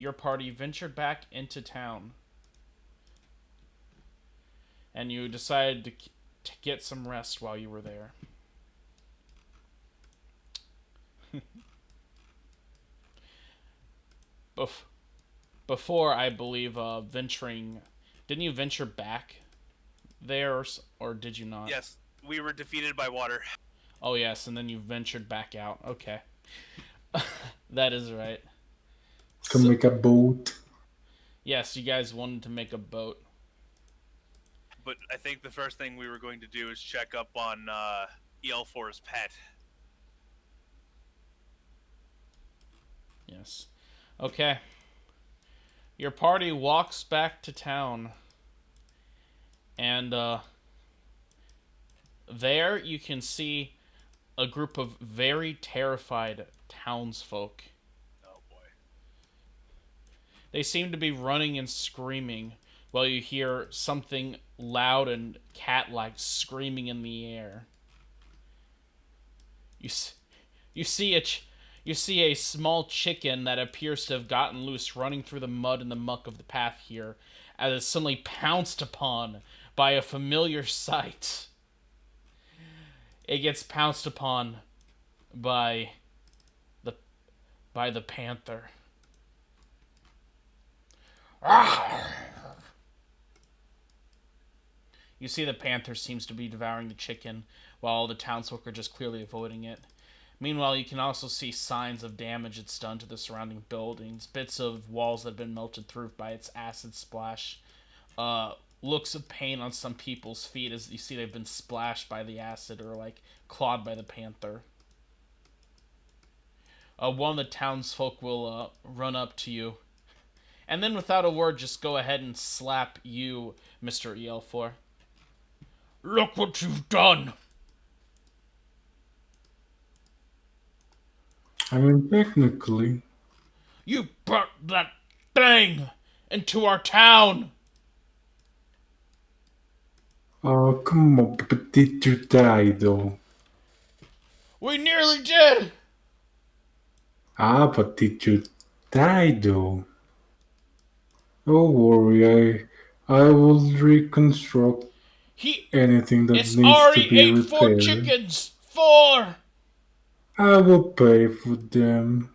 your party ventured back into town, and you decided to get some rest while you were there. Bef- Before, I believe, venturing. Didn't you venture back there, or did you not? Yes, we were defeated by water. Oh, yes, and then you ventured back out. Okay. That is right. Can So, make a boat. yes, you guys wanted to make a boat. But I think the first thing we were going to do is check up on EL4's pet. Yes. Okay. Your party walks back to town, and there you can see a group of very terrified townsfolk. Oh boy. They seem to be running and screaming while you hear something loud and cat-like screaming in the air. You you see you see a small chicken that appears to have gotten loose running through the mud and the muck of the path here as it's suddenly pounced upon by a familiar sight. It gets pounced upon by the the panther. You see the panther seems to be devouring the chicken while the townsfolk are just clearly avoiding it. Meanwhile, you can also see signs of damage it's done to the surrounding buildings, bits of walls that have been melted through by its acid splash, looks of pain on some people's feet as you see they've been splashed by the acid or like clawed by the panther. One of the townsfolk will run up to you, and then without a word, just go ahead and slap you, Mr. EL4. Look what you've done! I mean, technically. You brought that thing into our town! Oh, come on, but did you die though? We nearly did! Ah, but did you die though? Don't worry, I will reconstruct He. anything that It's needs to already be ate four repaired. chickens! Four! I will pay for them.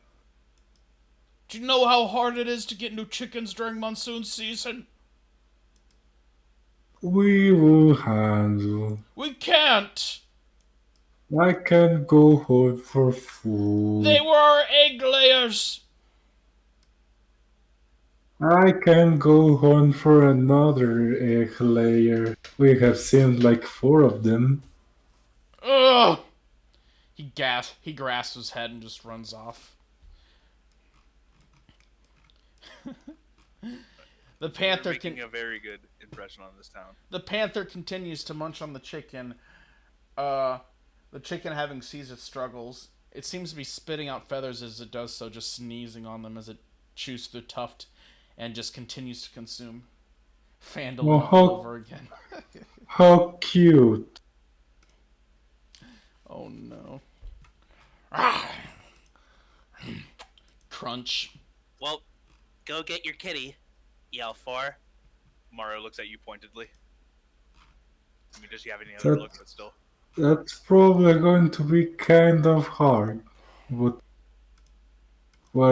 Do you know how hard it is to get new chickens during monsoon season? We will handle. We can't! I can go hunt for They food. were our egg layers! I can go hunt for another egg layer. We have seen like four of them. Ugh! He grasps his head and just runs off. The You're panther can. making a very good impression on this town. The panther continues to munch on the chicken. Uh, the chicken having seized its struggles. It seems to be spitting out feathers as it does so, just sneezing on them as it chews through the tuft and just continues to consume. Oh, Fandolin all over again. how cute. Oh no. Crunch. Well, go get your kitty, EL4. Mario looks at you pointedly. I mean, does she have any other That look? But still. that's probably going to be kind of hard. But what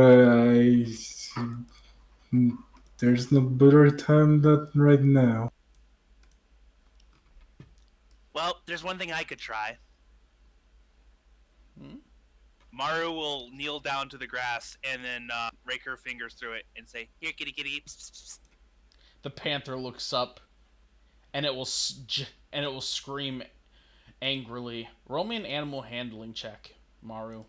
there's no better time than right now. Well, there's one thing I could try. Hmm? Maru will kneel down to the grass and then rake her fingers through it and say, "Here, kitty, kitty." Psst, psst, psst." The panther looks up and it will scream angrily. Roll me an animal handling check, Maru.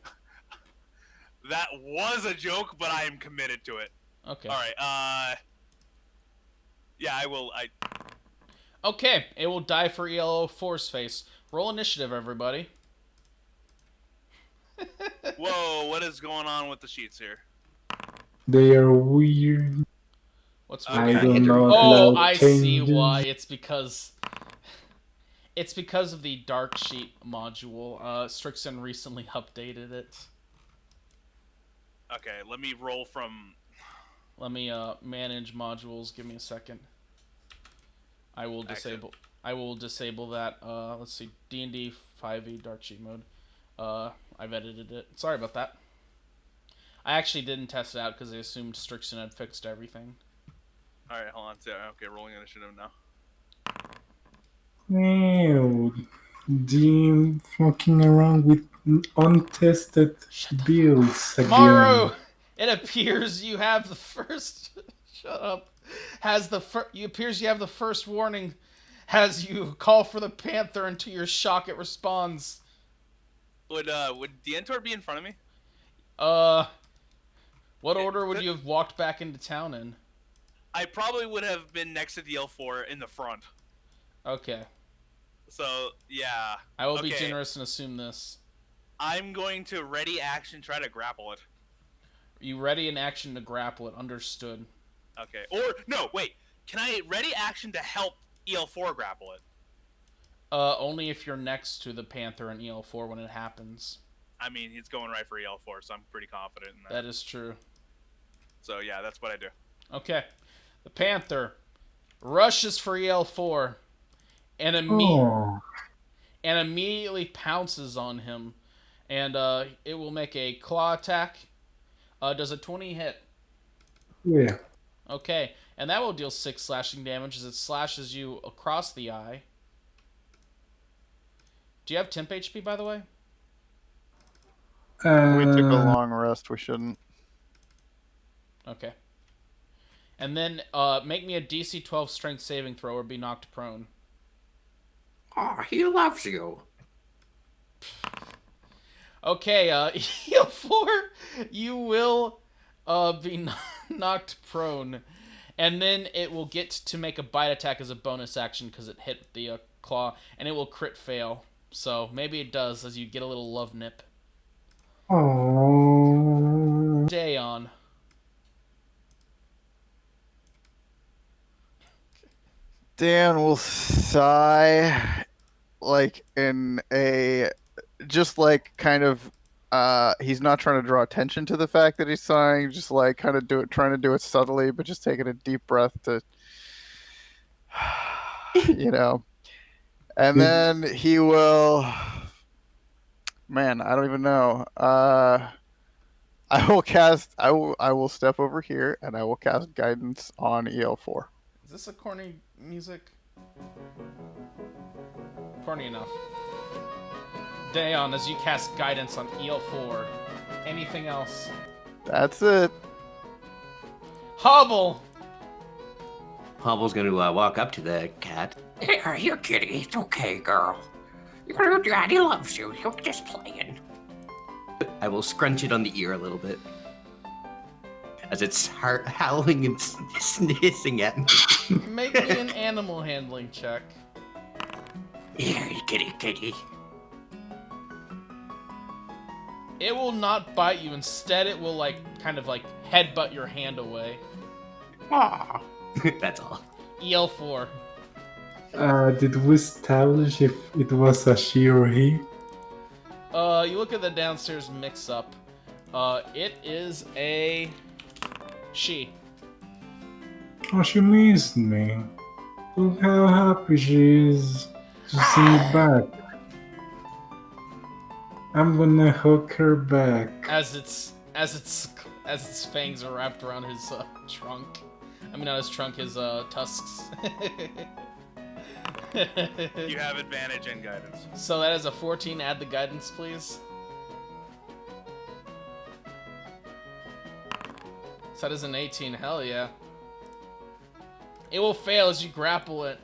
That was a joke, but I am committed to it. Okay. All right. Yeah, I will. Okay, it will die for ELO Force Face. Roll initiative, everybody. Whoa, what is going on with the sheets here? They are weird. What's Okay. with I the do weird? not Oh, allow I see why. changes. It's because of the dark sheet module. Strixon recently updated it. Okay, let me roll from. Let me manage modules. Give me a second. I will Excellent. disable. I will disable that. Let's see. D&D 5e dark sheet mode. I've edited it. Sorry about that. I actually didn't test it out because I assumed Strixon had fixed everything. All right, hold on. So, okay, rolling initiative now. Ew. Dean fucking around with untested Shut the fuck builds up. Maru! again. It appears you have the first. Shut up. It appears you have the first warning. As you call for the panther, and to your shock, it responds. Would Dientor be in front of me? What order would you have walked back into town in? I probably would have been next to DL4 in the front. Okay. So yeah. I will be generous and assume this. I'm going to ready action try to grapple it. You ready in action to grapple it? Understood. Okay. Or no, wait. Can I ready action to help EL4 grapple it? Only if you're next to the panther in EL4 when it happens. I mean, he's going right for EL4, so I'm pretty confident in that. That is true. So yeah, that's what I do. Okay. The panther rushes for EL4 and immediately pounces on him. And it will make a claw attack. Does a 20 hit? Yeah. Okay. And that will deal 6 slashing damage as it slashes you across the eye. Do you have temp HP, by the way? We took a long rest. We shouldn't. Okay. And then make me a DC 12 strength saving throw or be knocked prone. Oh, he loves you. Okay, heal 4. You will be knocked prone. And then it will get to make a bite attack as a bonus action because it hit the claw. And it will crit fail. So maybe it does as you get a little love nip. Oh. Dayon. Dan will sigh, like in a, just like kind of, he's not trying to draw attention to the fact that he's sighing, just like kind of trying to do it subtly, but just taking a deep breath to, you know, and then he will, man, I don't even know. I will step over here and I will cast guidance on EL4. Is this a corny music? Corny enough. Dayon, as you cast guidance on EL4. Anything else? That's it. Hobble! Hobble's gonna walk up to the cat. Here, kitty. It's okay, girl. Your daddy loves you. You're just playing. I will scrunch it on the ear a little bit. As it's howling and sneezing at me. Make me an animal handling check. Here, kitty. It will not bite you. Instead, it will, kind of headbutt your hand away. Aw. That's all. EL4. Did we establish if it was a she or he? You look at the downstairs mix-up. It is a she. Oh, she missed me. Look how happy she is to see me back. I'm gonna hook her back. As its fangs are wrapped around his trunk. I mean, not his trunk, his tusks. You have advantage and guidance. So that is a 14. Add the guidance, please. So that is an 18. Hell yeah. It will fail as you grapple it.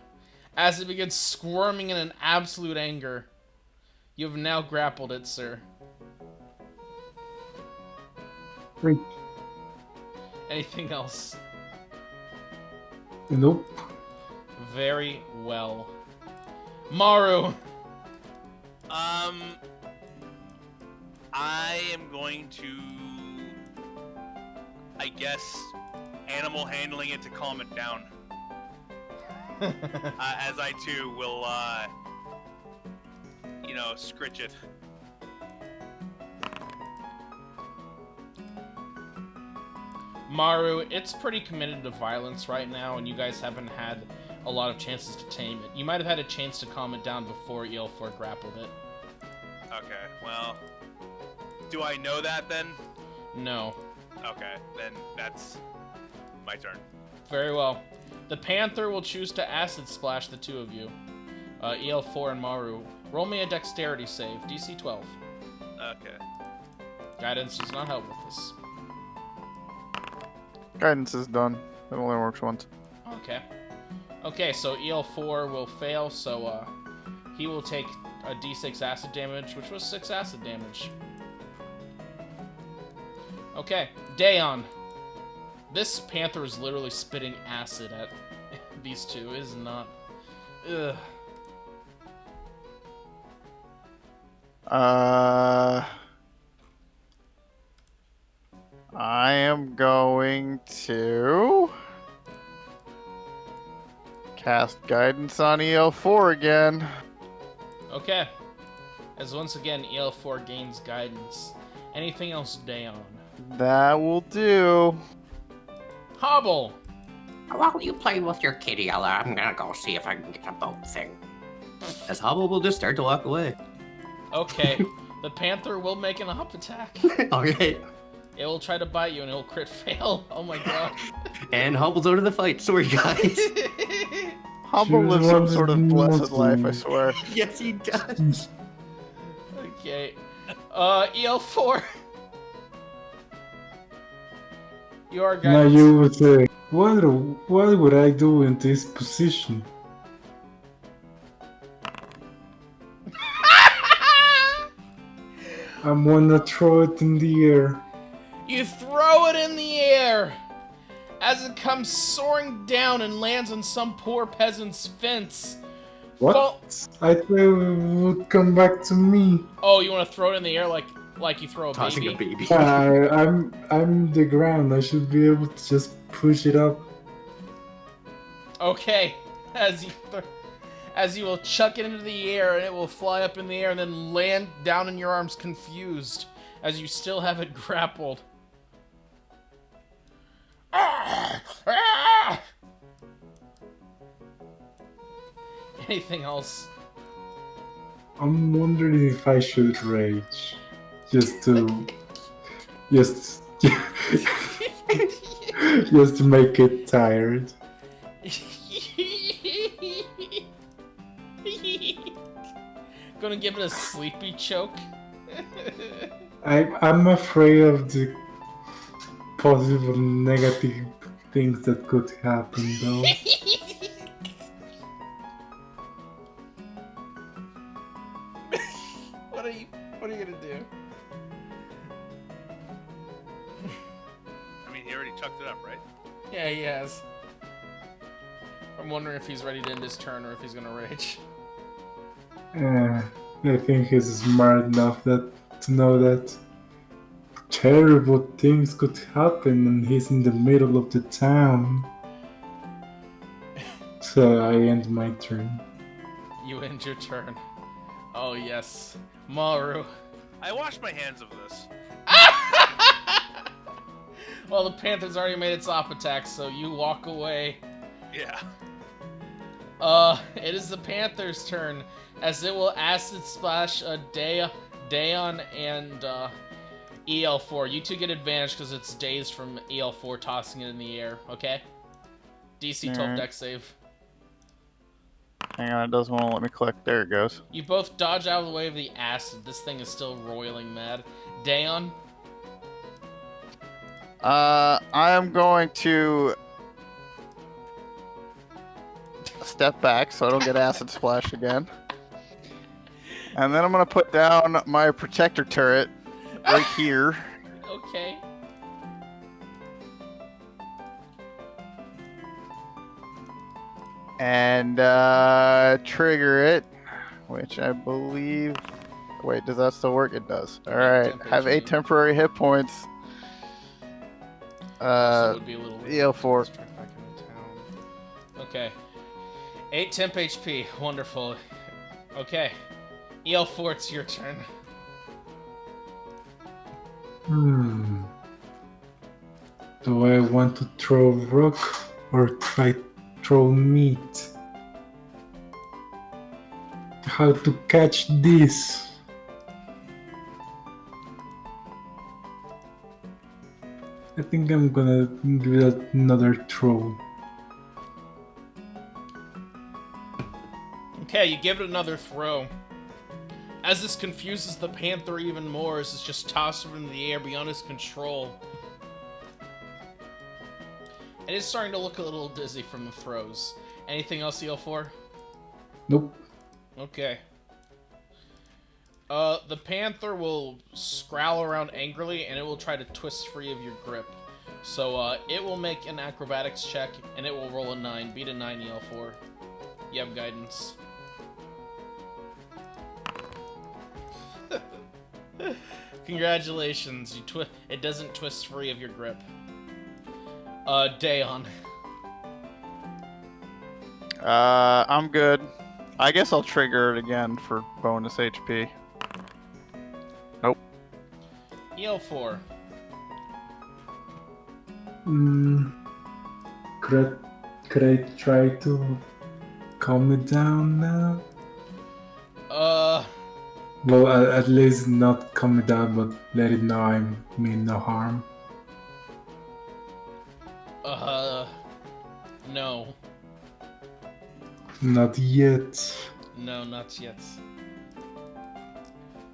As it begins squirming in an absolute anger. You have now grappled it, sir. Wait. Anything else? Nope. Very well. Maru! I am going to, I guess, animal handling it to calm it down. As I too will, scritch it. Maru, it's pretty committed to violence right now, and you guys haven't had a lot of chances to tame it. You might have had a chance to calm it down before EL4 grappled it. Okay, well, do I know that then? No. Okay, then that's my turn. Very well. The Panther will choose to Acid Splash the two of you. EL4 and Maru. Roll me a Dexterity save. DC 12. Okay. Guidance does not help with this. Guidance is done. It only works once. Okay. Okay, so EL4 will fail, so he will take a D6 acid damage, which was 6 acid damage. Okay, Dayon. This Panther is literally spitting acid at these two. It is not... Ugh. I am going to cast guidance on EL4 again. Okay. As once again, EL4 gains guidance. Anything else, Dayon? That will do. Hobble! While you play with your kitty, I'm gonna go see if I can get a boat thing. As Hobble will just start to walk away. Okay. The Panther will make an up attack. Okay. It will try to bite you and it will crit fail. Oh my god. And Hobble's out of the fight. Sorry, guys. Hubble lives some sort of blessed life, I swear. Yes, he does. Okay. EL4. You are Now guidance. you would say, what would I do in this position? I'm gonna throw it in the air. You throw it in the air as it comes soaring down and lands on some poor peasant's fence. What? Fall- I thought it would come back to me. Oh, you want to throw it in the air like you throw a Tossing baby? a baby. I'm the ground. I should be able to just push it up. Okay. As you will chuck it into the air and it will fly up in the air and then land down in your arms confused as you still have it grappled. Anything else? I'm wondering if I should rage, just to just to make it tired. Gonna give it a sleepy choke? I'm afraid of the possible negative things that could happen, though. What are you gonna do? I mean, he already chucked it up, right? Yeah, he has. I'm wondering if he's ready to end his turn or if he's gonna rage. I think he's smart enough to know that terrible things could happen and he's in the middle of the town. So I end my turn. You end your turn. Oh yes. Maru. I washed my hands of this. Well, the Panther's already made its op attack, so you walk away. Yeah. It is the Panther's turn, as it will Acid Splash Dayon and EL4. You two get advantage because it's dazed from EL4 tossing it in the air, okay? DC 12 Alright. deck save. Hang on, it doesn't want to let me click. There it goes. You both dodge out of the way of the acid. This thing is still roiling mad. Dayon? I am going to step back so I don't get acid splash again. And then I'm going to put down my protector turret right here. Okay. And trigger it, which I believe... Wait, does that still work? It does. Alright, temp have 8 HP. temporary hit points. Also would be a little EL4. Let's track back into town. Okay. 8 temp HP. Wonderful. Okay. EL4, it's your turn. Do I want to throw rock or try throw meat? How to catch this? I think I'm gonna give it another throw. Okay, you give it another throw. As this confuses the panther even more, as it's just tossed up into the air beyond his control. It is starting to look a little dizzy from the throws. Anything else, EL4? Nope. Okay. The panther will growl around angrily, and it will try to twist free of your grip. So, it will make an acrobatics check, and it will roll a 9. Beat a 9, EL4. You have guidance. Congratulations, it doesn't twist free of your grip. Dayon. I'm good. I guess I'll trigger it again for bonus HP. Nope. EL4. Could I try to calm it down now? Well, at least not calm it down, but let it know I mean no harm. No. Not yet. No, not yet.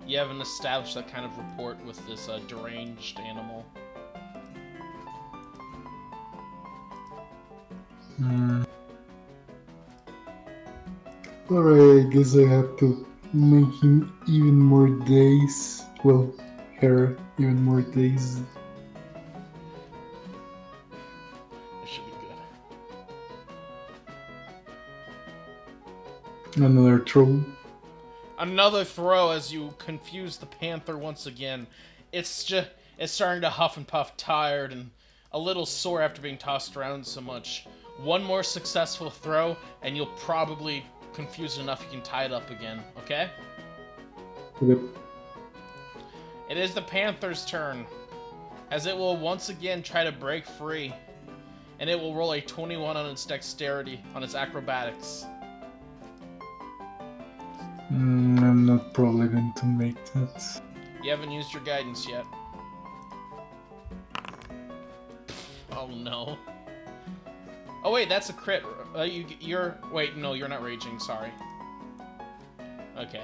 You haven't established that kind of rapport with this deranged animal. Alright, I guess I have to make him even more days. Well, her even more days. It should be good. Another throw. Another throw as you confuse the panther once again. It's starting to huff and puff, tired and a little sore after being tossed around so much. One more successful throw, and you'll probably confuse it enough you can tie it up again, okay? Yep. It is the panther's turn, as it will once again try to break free, and it will roll a 21 on its dexterity, on its acrobatics. I'm not probably going to make that. You haven't used your guidance yet. Oh no. Oh wait, that's a crit. Wait, no, you're not raging, sorry. Okay.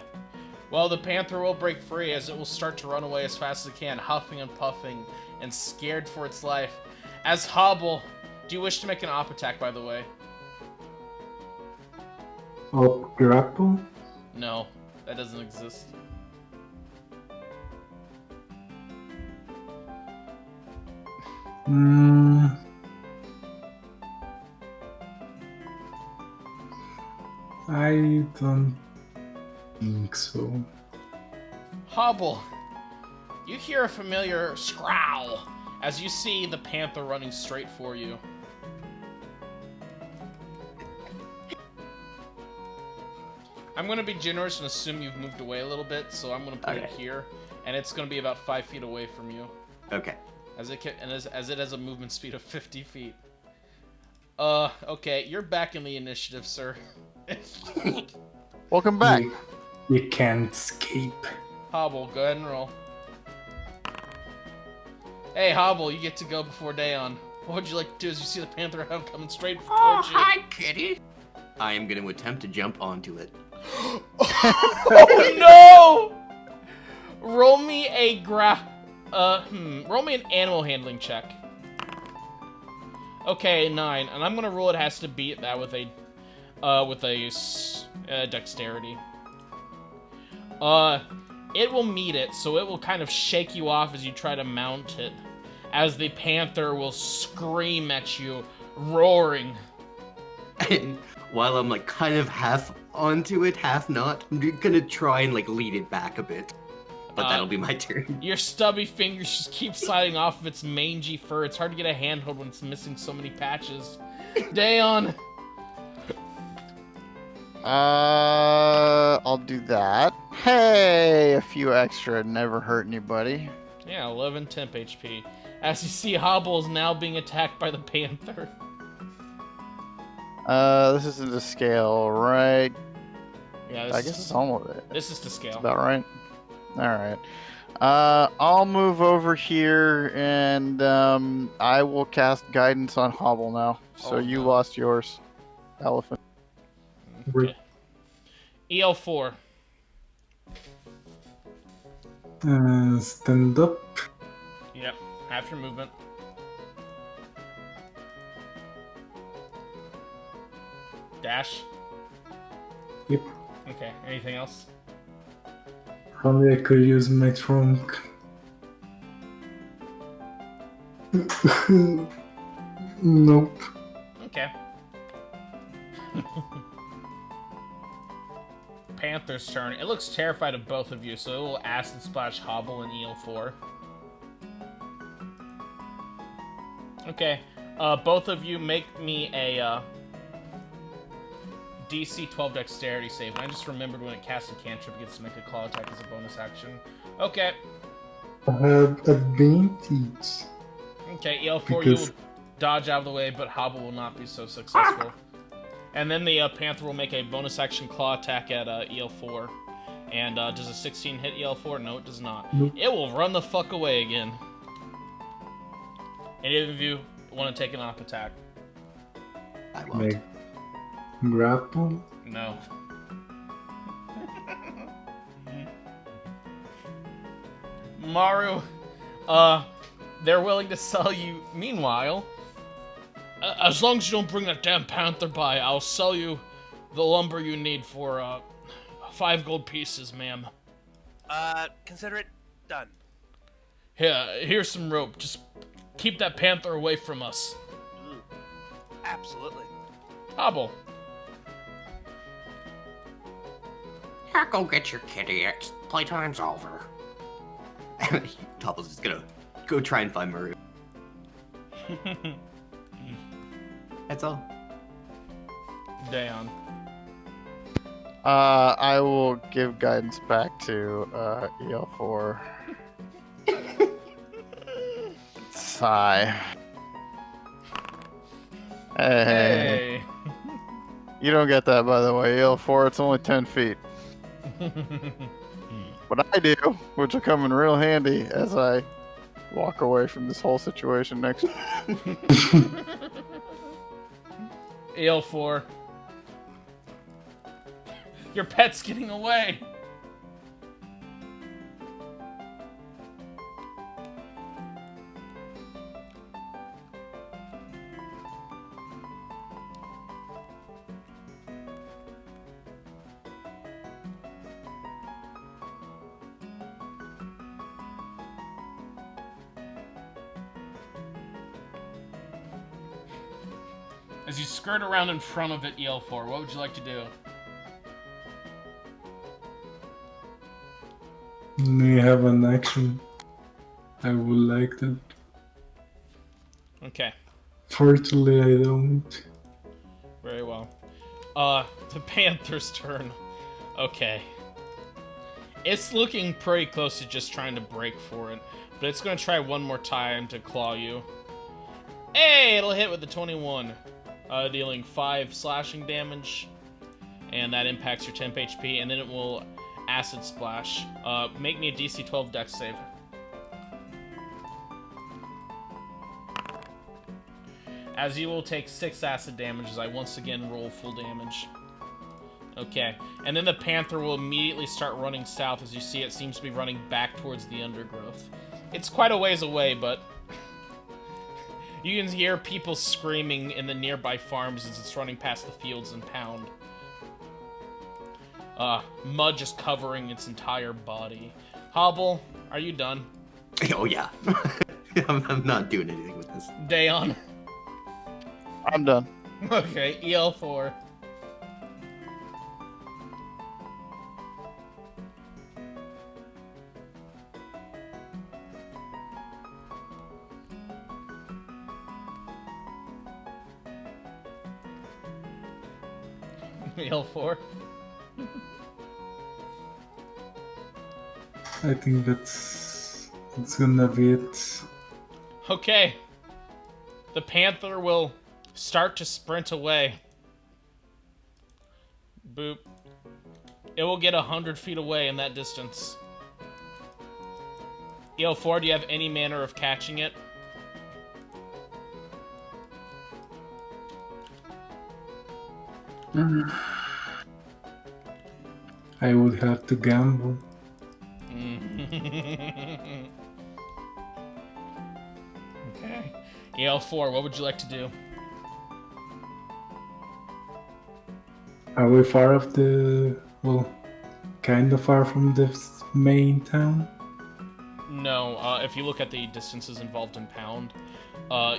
Well, the panther will break free as it will start to run away as fast as it can, huffing and puffing, and scared for its life. As Hobble, do you wish to make an op attack, by the way? Up grapple? No, that doesn't exist. I don't think so. Hobble, you hear a familiar sgrowl as you see the panther running straight for you. I'm going to be generous and assume you've moved away a little bit, so I'm going to put it here, and it's going to be about 5 feet away from you. Okay. As it has a movement speed of 50 feet. Okay, you're back in the initiative, sir. Welcome back. You can't escape. Hobble, go ahead and roll. Hey, Hobble, you get to go before Dayon. What would you like to do as you see the panther hound coming straight towards you? Hi, kitty. I am going to attempt to jump onto it. Oh no! Roll me an animal handling check. Okay, 9, and I'm gonna roll it has to beat that with a dexterity. It will meet it, so it will kind of shake you off as you try to mount it, as the panther will scream at you, roaring. And while I'm like kind of half onto it, half not, I'm gonna try and like lead it back a bit. But that'll be my turn. Your stubby fingers just keep sliding off of its mangy fur. It's hard to get a handhold when it's missing so many patches. Dayon! I'll do that. Hey, a few extra never hurt anybody. Yeah, 11 temp HP. As you see, Hobble is now being attacked by the panther. This isn't to scale, right? Yeah, I guess it's almost it. This is to scale. About right. All right. I'll move over here and I will cast guidance on Hobble now. So Oh, you no. lost yours, elephant. Okay. EL4. Stand up. Yep. Half your movement. Dash. Yep. Okay. Anything else? Probably I could use my trunk. Nope. Okay. Panther's turn. It looks terrified of both of you, so it will Acid Splash Hobble and EL4. Okay. Both of you make me a DC 12 Dexterity save. I just remembered when it casts a cantrip, it gets to make a claw attack as a bonus action. Okay. I have advantage. Okay, EL4, you Because- will dodge out of the way, but Hobble will not be so successful. And then the Panther will make a bonus action claw attack at EL4. And does a 16 hit EL4? No, it does not. Nope. It will run the fuck away again. Any of you want to take an op attack? I won't. Like grapple. No. Maru, they're willing to sell you. Meanwhile, as long as you don't bring that damn panther by, I'll sell you the lumber you need for 5 gold pieces, ma'am. Consider it done. Here's some rope. Just keep that panther away from us. Absolutely. Hobble. Here, go get your kitty. It's playtime's over. Topple's just gonna go try and find Maru. That's all. Dayon. I will give guidance back to EL4. Sigh. Hey. Hey. You don't get that, by the way. EL4, it's only 10 feet. What I do, which will come in real handy as I walk away from this whole situation next. EL4. Your pet's getting away. As you skirt around in front of it, EL4, what would you like to do? May have an action. I would like that. Okay, Fortunately, I don't. very well. The Panther's turn. Okay. It's looking pretty close to just trying to break for it, but it's going to try one more time to claw you. Hey, it'll hit with the 21, dealing 5 slashing damage, and that impacts your temp HP, and then it will Acid Splash. Make me a DC 12 Dex save. As you will take 6 acid damage as I once again roll full damage. Okay, and then the Panther will immediately start running south. As you see, it seems to be running back towards the undergrowth. It's quite a ways away, but you can hear people screaming in the nearby farms as it's running past the fields and pound. Mud just covering its entire body. Hobble, are you done? Oh yeah. I'm not doing anything with this. Dayon. I'm done. Okay, EL4. EL4. I think that's gonna be it. Okay. The panther will start to sprint away. Boop. It will get 100 feet away in that distance. EL4, do you have any manner of catching it? I would have to gamble. Okay. EL4, what would you like to do? Are we far off the... well, kind of far from the main town? No, if you look at the distances involved in pound,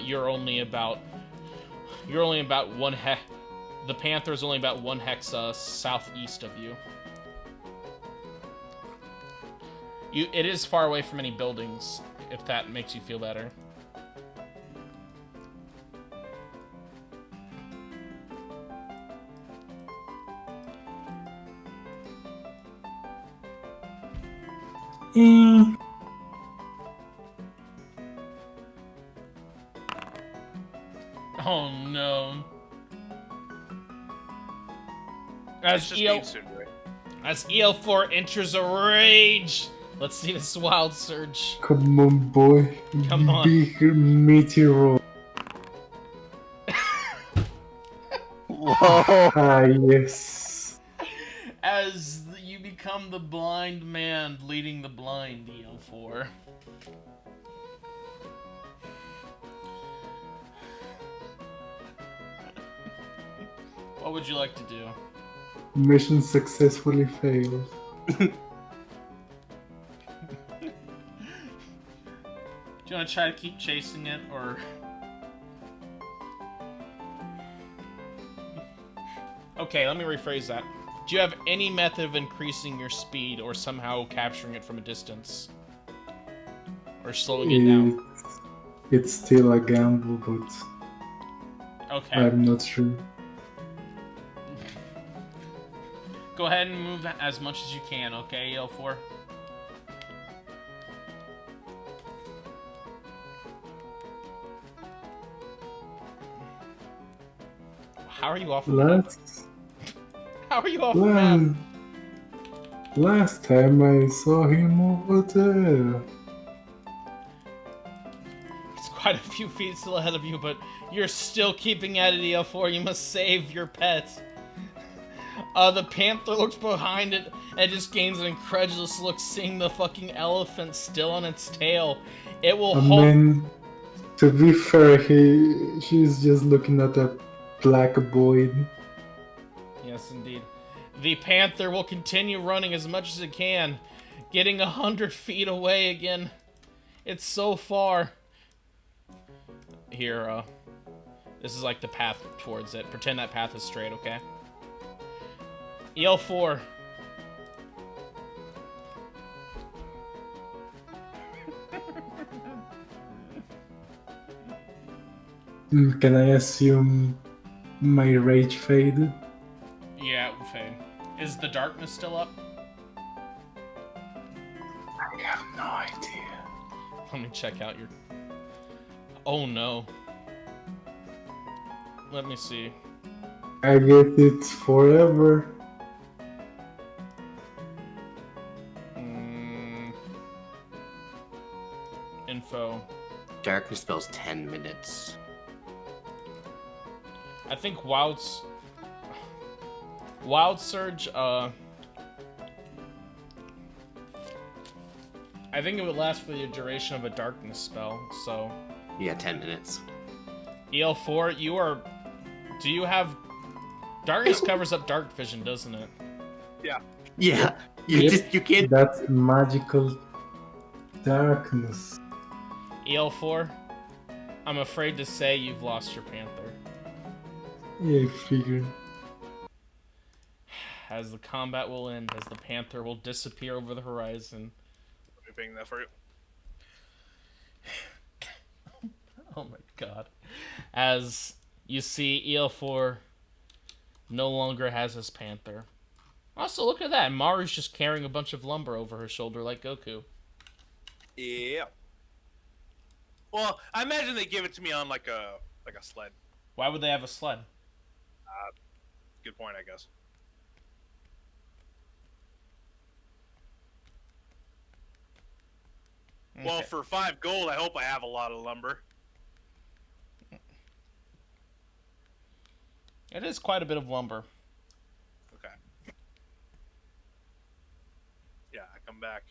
you're only about one hex. The panther is only about 1 hex southeast of you. It is far away from any buildings, if that makes you feel better. Oh no. It's just being soon, right? As EL4 enters a rage, let's see this wild surge. Come on, boy. Come on. Big meteor. Whoa! Ah, yes. As you become the blind man leading the blind, EL4. What would you like to do? Mission successfully failed. Do you want to try to keep chasing it, or... Okay, let me rephrase that. Do you have any method of increasing your speed or somehow capturing it from a distance? Or slowing it down? It's still a gamble, but Okay. I'm not sure. Go ahead and move as much as you can, okay, EL4? How are you off the map? How are you off the map? Last time I saw him over there. It's quite a few feet still ahead of you, but you're still keeping at it, EL4. You must save your pet. The panther looks behind it and just gains an incredulous look, seeing the fucking elephant still on its tail. It will I hold. mean, to be fair, she's just looking at a black void. Yes, indeed. The panther will continue running as much as it can, getting 100 feet away again. It's so far. Here, this is like the path towards it. Pretend that path is straight, okay? EL4. Can I assume my rage faded? Yeah, it will fade. Is the darkness still up? I have no idea. Let me check out your... Oh no. Let me see. I guess it's forever. Info. Darkness spells 10 minutes. I think Wild Surge, I think it would last for the duration of a darkness spell, so... Yeah, 10 minutes. EL4, do you have... Darkness covers up dark vision, doesn't it? Yeah. Yeah, you can't... That's magical darkness. EL4, I'm afraid to say you've lost your panther. Yeah, I figured. As the combat will end, as the panther will disappear over the horizon. Repeating that for you. Oh my god. As you see, EL4 no longer has his panther. Also, look at that. Maru's just carrying a bunch of lumber over her shoulder like Goku. Yeah. Well, I imagine they give it to me on like a sled. Why would they have a sled? Good point, I guess. Okay. Well, for 5 gold, I hope I have a lot of lumber. It is quite a bit of lumber. Okay. Yeah, I come back.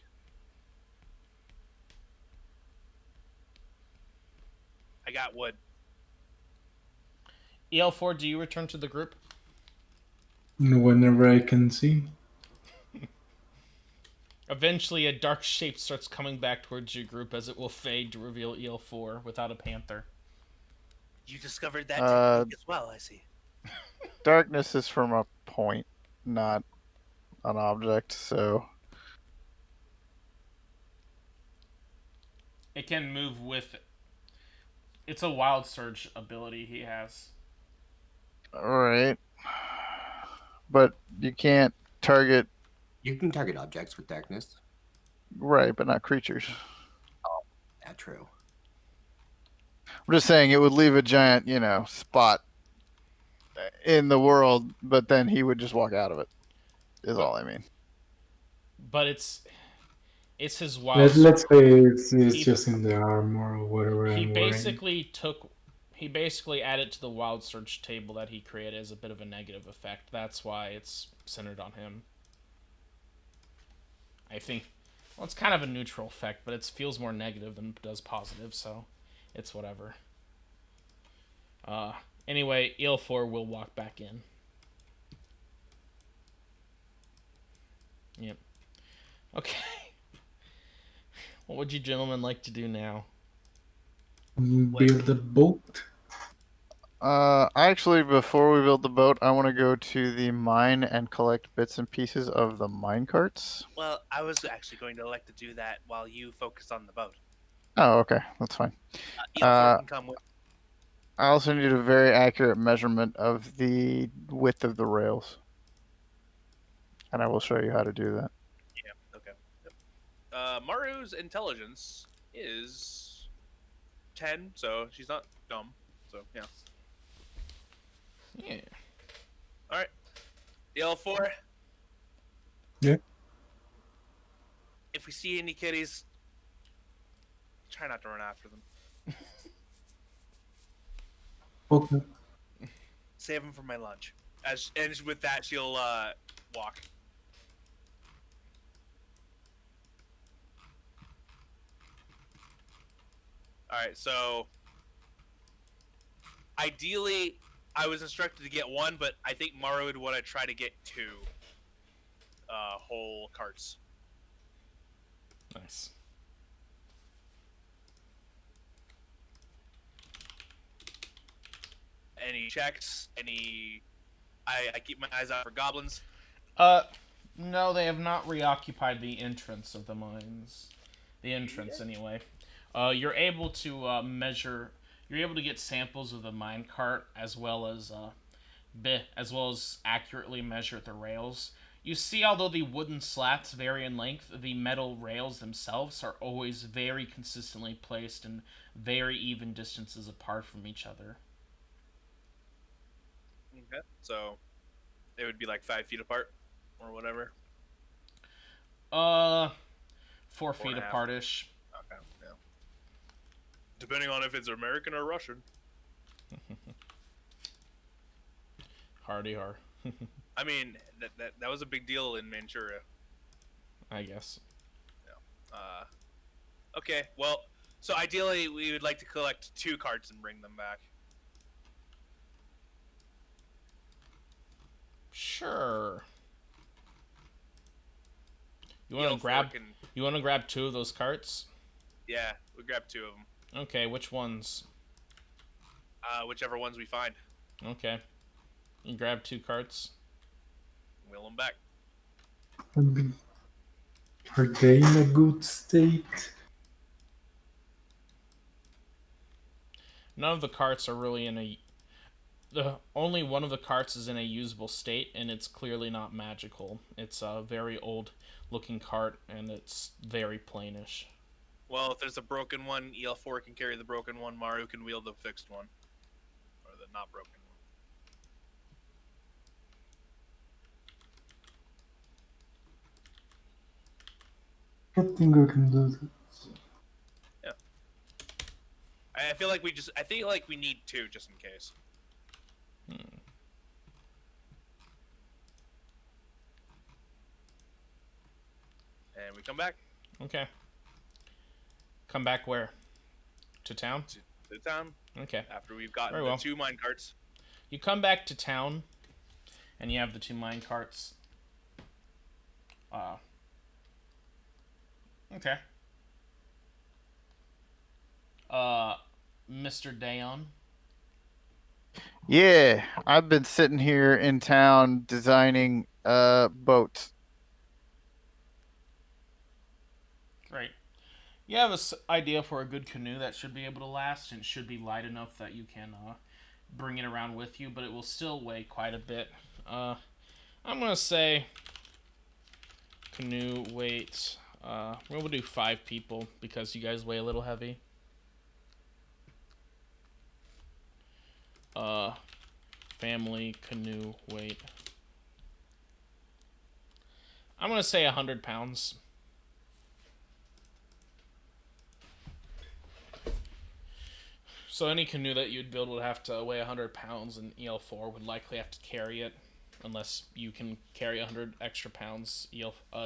I got wood. EL4, do you return to the group? Whenever I can see. Eventually, a dark shape starts coming back towards your group as it will fade to reveal EL4 without a panther. You discovered that Uh, technique as well, I see. Darkness is from a point, not an object. So It can move with it. It's a wild surge ability he has. all right, but you can't target You can target objects with darkness. right, but not creatures. Yeah, true. I'm just saying it would leave a giant, spot in the world, but then he would just walk out of it. Is all I mean. But it's his wild Let's say it's He- just in the armor or whatever he I'm wearing. basically added to the wild surge table that he created as a bit of a negative effect. That's why it's centered on him. I think, well, it's kind of a neutral effect, but it feels more negative than it does positive, so it's whatever. Anyway, EL4 will walk back in. Yep. Okay. What would you gentlemen like to do now? Build a boat. Actually, before we build the boat, I want to go to the mine and collect bits and pieces of the mine carts. Well, I was actually going to elect to do that while you focus on the boat. Oh, okay, that's fine. EL4 can come with. I also need a very accurate measurement of the width of the rails, and I will show you how to do that. Yeah, okay. Yep. Maru's intelligence is 10, so she's not dumb. So, yeah. Yeah. Alright. EL4. Yeah. If we see any kitties, try not to run after them. Okay. Save them for my lunch. And with that, she'll walk. Alright, so ideally, I was instructed to get 1, but I think Maru would want to try to get 2 whole carts. Nice. Any checks? I keep my eyes out for goblins. No, they have not reoccupied the entrance of the mines. The entrance, anyway. You're able to measure. You're able to get samples of the mine cart as well as accurately measure the rails. You see, although the wooden slats vary in length, the metal rails themselves are always very consistently placed and very even distances apart from each other. Okay. So they would be like 5 feet apart, or whatever. 4 feet 4.5. apart-ish. Okay. Yeah. Depending on if it's American or Russian. Hardy har. I mean, that was a big deal in Manchuria. I guess. Okay. Well, so ideally we would like to collect 2 carts and bring them back. Sure. You EL4 want to grab? can- You want to grab 2 of those carts? Yeah, we grab 2 of them. Okay, which ones? Whichever ones we find, Okay. You grab 2 carts. wheel them back. Are they in a good state? None of the carts are really in a. Only one of the carts is in a usable state, and it's clearly not magical. It's a very old-looking cart, and it's very plainish. Well, if there's a broken one, EL4 can carry the broken one. Maru can wield the fixed one, or the not broken one. I think we can do that. Yeah. I feel like I think like we need two just in case. And we come back Okay. Come back where? To town? to the town Okay. after we've gotten Very the well. 2 mine carts. You come back to town, and you have the 2 mine carts. Okay. Mr. Dayon. Yeah, I've been sitting here in town designing boats. Great. You have an idea for a good canoe that should be able to last, and it should be light enough that you can bring it around with you, but it will still weigh quite a bit. I'm gonna say canoe weight. We'll do 5 people because you guys weigh a little heavy. Family canoe weight. I'm gonna say 100 pounds. So any canoe that you'd build would have to weigh 100 pounds, and EL4 would likely have to carry it, unless you can carry 100 extra pounds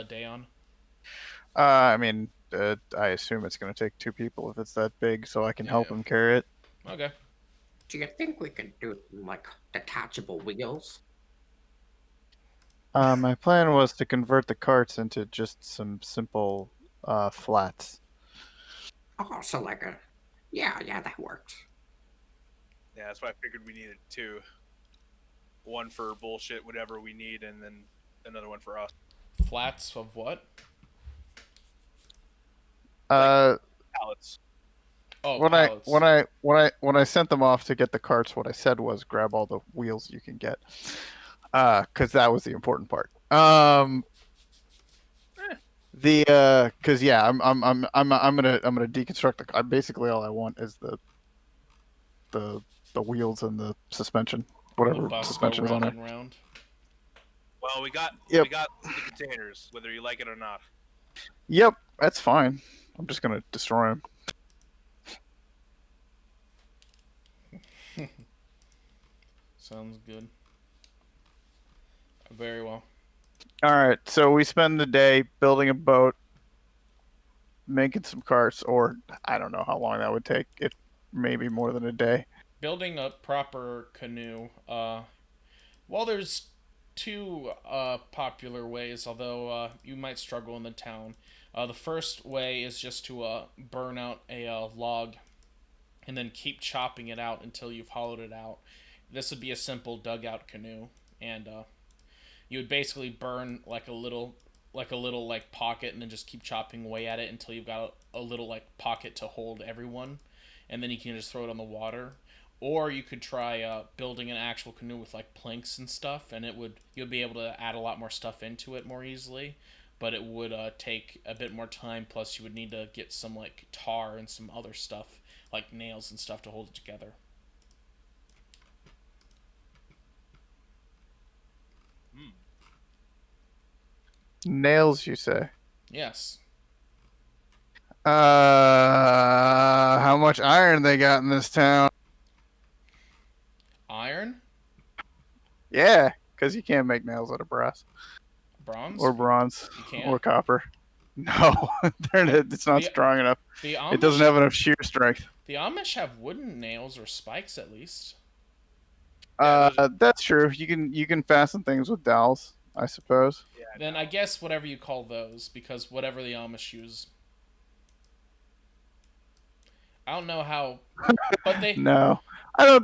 day on. I mean, I assume it's going to take 2 people if it's that big, so I can help him carry it. Okay. Do you think we can do like detachable wheels? My plan was to convert the carts into just some simple flats. Oh, so like a, yeah, that works. Yeah, that's why I figured we needed 2. One for bullshit, whatever we need, and then another one for us. Flats of what? Pallets. Oh, when pallets. I sent them off to get the carts, what I said was grab all the wheels you can get, because that was the important part. Because yeah, I'm gonna deconstruct the. Basically, all I want is the wheels and the suspension, whatever The bus go suspension's on round it. and round. Well, we got Yep. the containers, whether you like it or not. Yep, that's fine. I'm just gonna destroy them. Sounds good. Very well. All right, so we spend the day building a boat, making some carts, or I don't know how long that would take. It maybe more than a day. Building a proper canoe. Well, there's 2 popular ways, although you might struggle in the town. The first way is just to burn out a log and then keep chopping it out until you've hollowed it out. This would be a simple dugout canoe, and you would basically burn like a little like pocket, and then just keep chopping away at it until you've got a little like pocket to hold everyone, and then you can just throw it on the water. Or you could try building an actual canoe with like planks and stuff, and you'll be able to add a lot more stuff into it more easily. But it would take a bit more time. Plus, you would need to get some like tar and some other stuff like nails and stuff to hold it together. Nails, you say? Yes. How much iron they got in this town? Iron, Yeah, because you can't make nails out of brass bronze, or bronze You can't? or copper. No, it's not The- strong enough. The It doesn't have enough shear strength. The Amish have wooden nails or spikes at least. That's true. You can fasten things with dowels, I suppose. Yeah. Then I guess whatever you call those, because whatever the Amish use. I don't know how, but they. No, I don't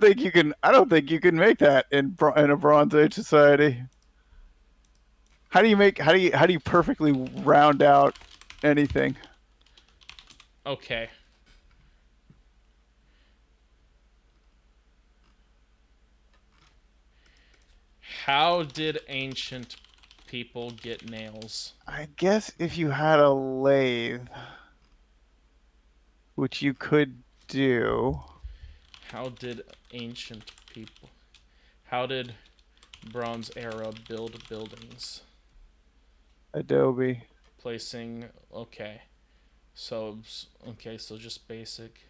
think you can. I don't think you can make that in a Bronze Age society. How do you perfectly round out anything? Okay. How did ancient people get nails? I guess if you had a lathe. which you could do. How did ancient people? How did Bronze Era build buildings? Adobe. Placing. Okay. So so just basic.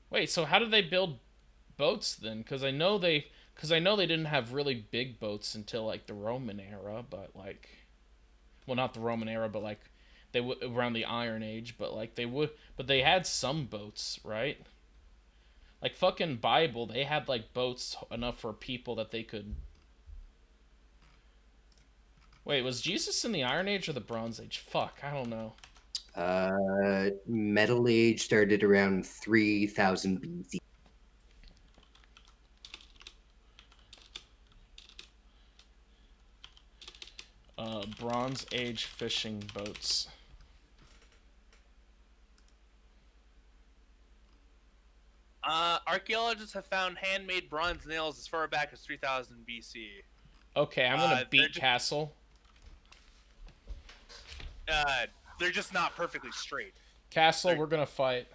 Wait, so how did they build boats then? Because I know they didn't have really big boats until like the Roman era, but like, well, not the Roman era, but like around the Iron Age, but like but they had some boats, right? Like fucking Bible, they had like boats enough for people that they could. Wait, was Jesus in the Iron Age or the Bronze Age? Fuck, I don't know. Metal Age started around 3000 BC. Bronze Age fishing boats. Archaeologists have found handmade bronze nails as far back as 3000 BC. Okay, I'm gonna beat just, Castle. they're just not perfectly straight. Castle, we're gonna fight.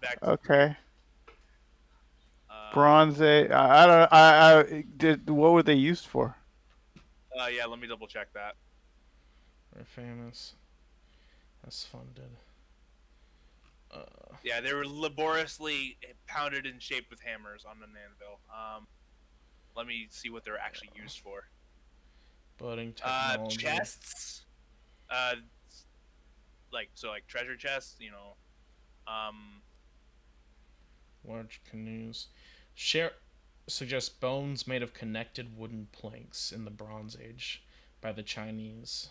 Back to Okay. uh, Bronze Age. I don't. I did. What were they used for? Yeah, let me double check that. We're famous. That's funded. Yeah, they were laboriously pounded and shaped with hammers on an anvil. Let me see what they're actually used for. Budding technology. Chests. Like treasure chests. Large canoes. Share suggests bones made of connected wooden planks in the Bronze Age by the Chinese.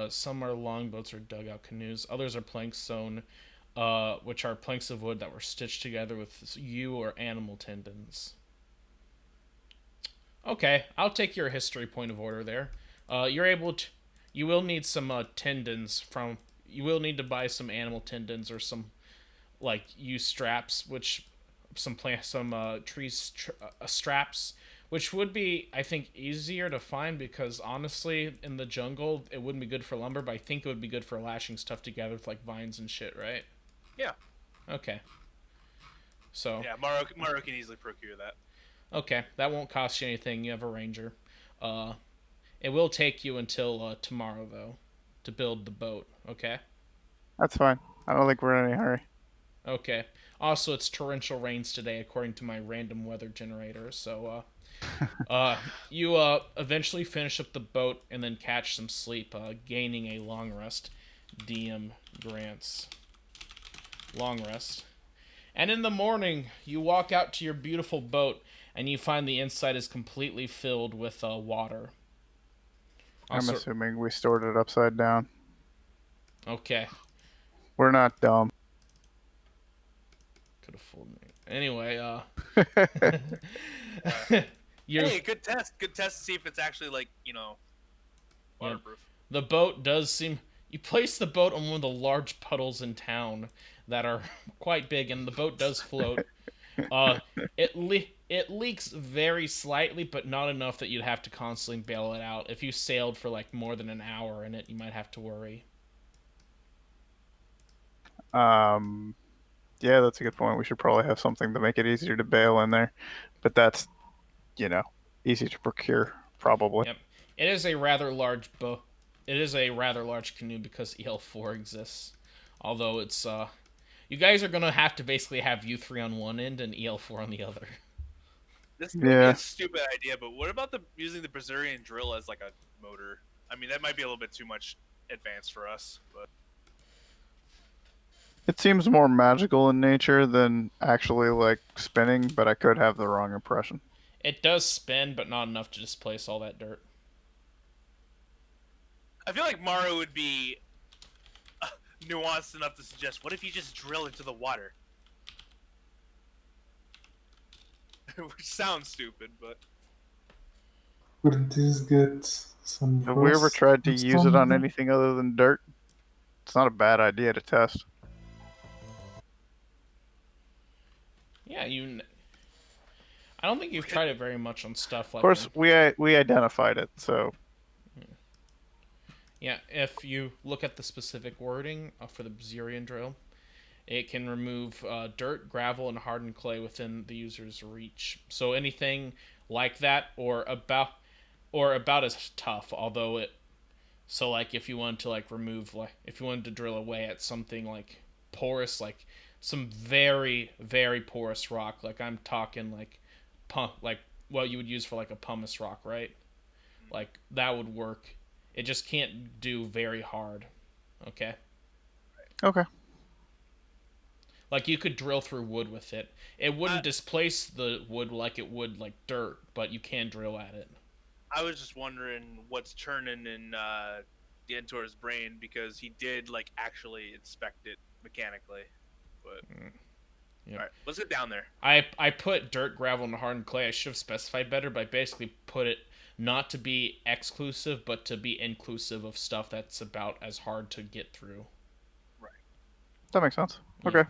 Some are longboats or dugout canoes. Others are planks sewn, which are planks of wood that were stitched together with yew or animal tendons. Okay, I'll take your history point of order there. You will need some tendons from. You will need to buy some animal tendons or some like yew straps, which some trees straps, which would be I think easier to find because honestly in the jungle it wouldn't be good for lumber, but I think it would be good for lashing stuff together with like vines and shit, right? Yeah. Okay. So Yeah, Maru can easily procure that. okay, that won't cost you anything. You have a ranger. Uh, it will take you until tomorrow though to build the boat. Okay. That's fine. I don't think we're in any hurry. Okay. Also, it's torrential rains today, according to my random weather generator. So, you eventually finish up the boat and then catch some sleep, gaining a long rest. DM grants long rest. And in the morning, you walk out to your beautiful boat, and you find the inside is completely filled with water. I'm Also, assuming we stored it upside down. okay. We're not dumb. Could have fooled me. Anyway, you're Hey, good test. Good test to see if it's actually waterproof. the boat does seem. You place the boat on one of the large puddles in town that are quite big, and the boat does float. Uh, it leaks very slightly, but not enough that you'd have to constantly bail it out. If you sailed for like more than an hour in it, you might have to worry. Um, yeah, that's a good point. We should probably have something to make it easier to bail in there, but that's easy to procure probably. Yep, it is a rather large boat. It is a rather large canoe because EL4 exists. Although it's you guys are gonna have to basically have U3 on one end and EL4 on the other. This may be Yeah. a stupid idea, but what about using the Brazilian drill as like a motor? I mean, that might be a little bit too much advanced for us, but It seems more magical in nature than actually like spinning, but I could have the wrong impression. It does spin, but not enough to displace all that dirt. I feel like Maru would be nuanced enough to suggest, what if you just drill into the water? Which sounds stupid, but Wouldn't this get some Have we ever rust tried to or use it on something? anything other than dirt? It's not a bad idea to test. Yeah, I don't think you've tried it very much on stuff Of like course, we identified it, so Yeah, if you look at the specific wording for the Xerian drill, it can remove dirt, gravel, and hardened clay within the user's reach. So anything like that, or about as tough. Although it, so like if you wanted to like remove like if you wanted to drill away at something like porous, like some very porous rock, like I'm talking like like what you would use for like a pumice rock, right? Like that would work. It just can't do very hard. Okay. Okay. Like you could drill through wood with it. It I, wouldn't displace the wood like it would like dirt, but you can drill at it. I was just wondering what's churning in Dientor's brain because he did like actually inspect it mechanically. But Yep. all right, let's get down there. I put dirt, gravel, and hardened clay. I should have specified better, but I basically put it not to be exclusive, but to be inclusive of stuff that's about as hard to get through. Right. That makes sense. Yeah. Okay.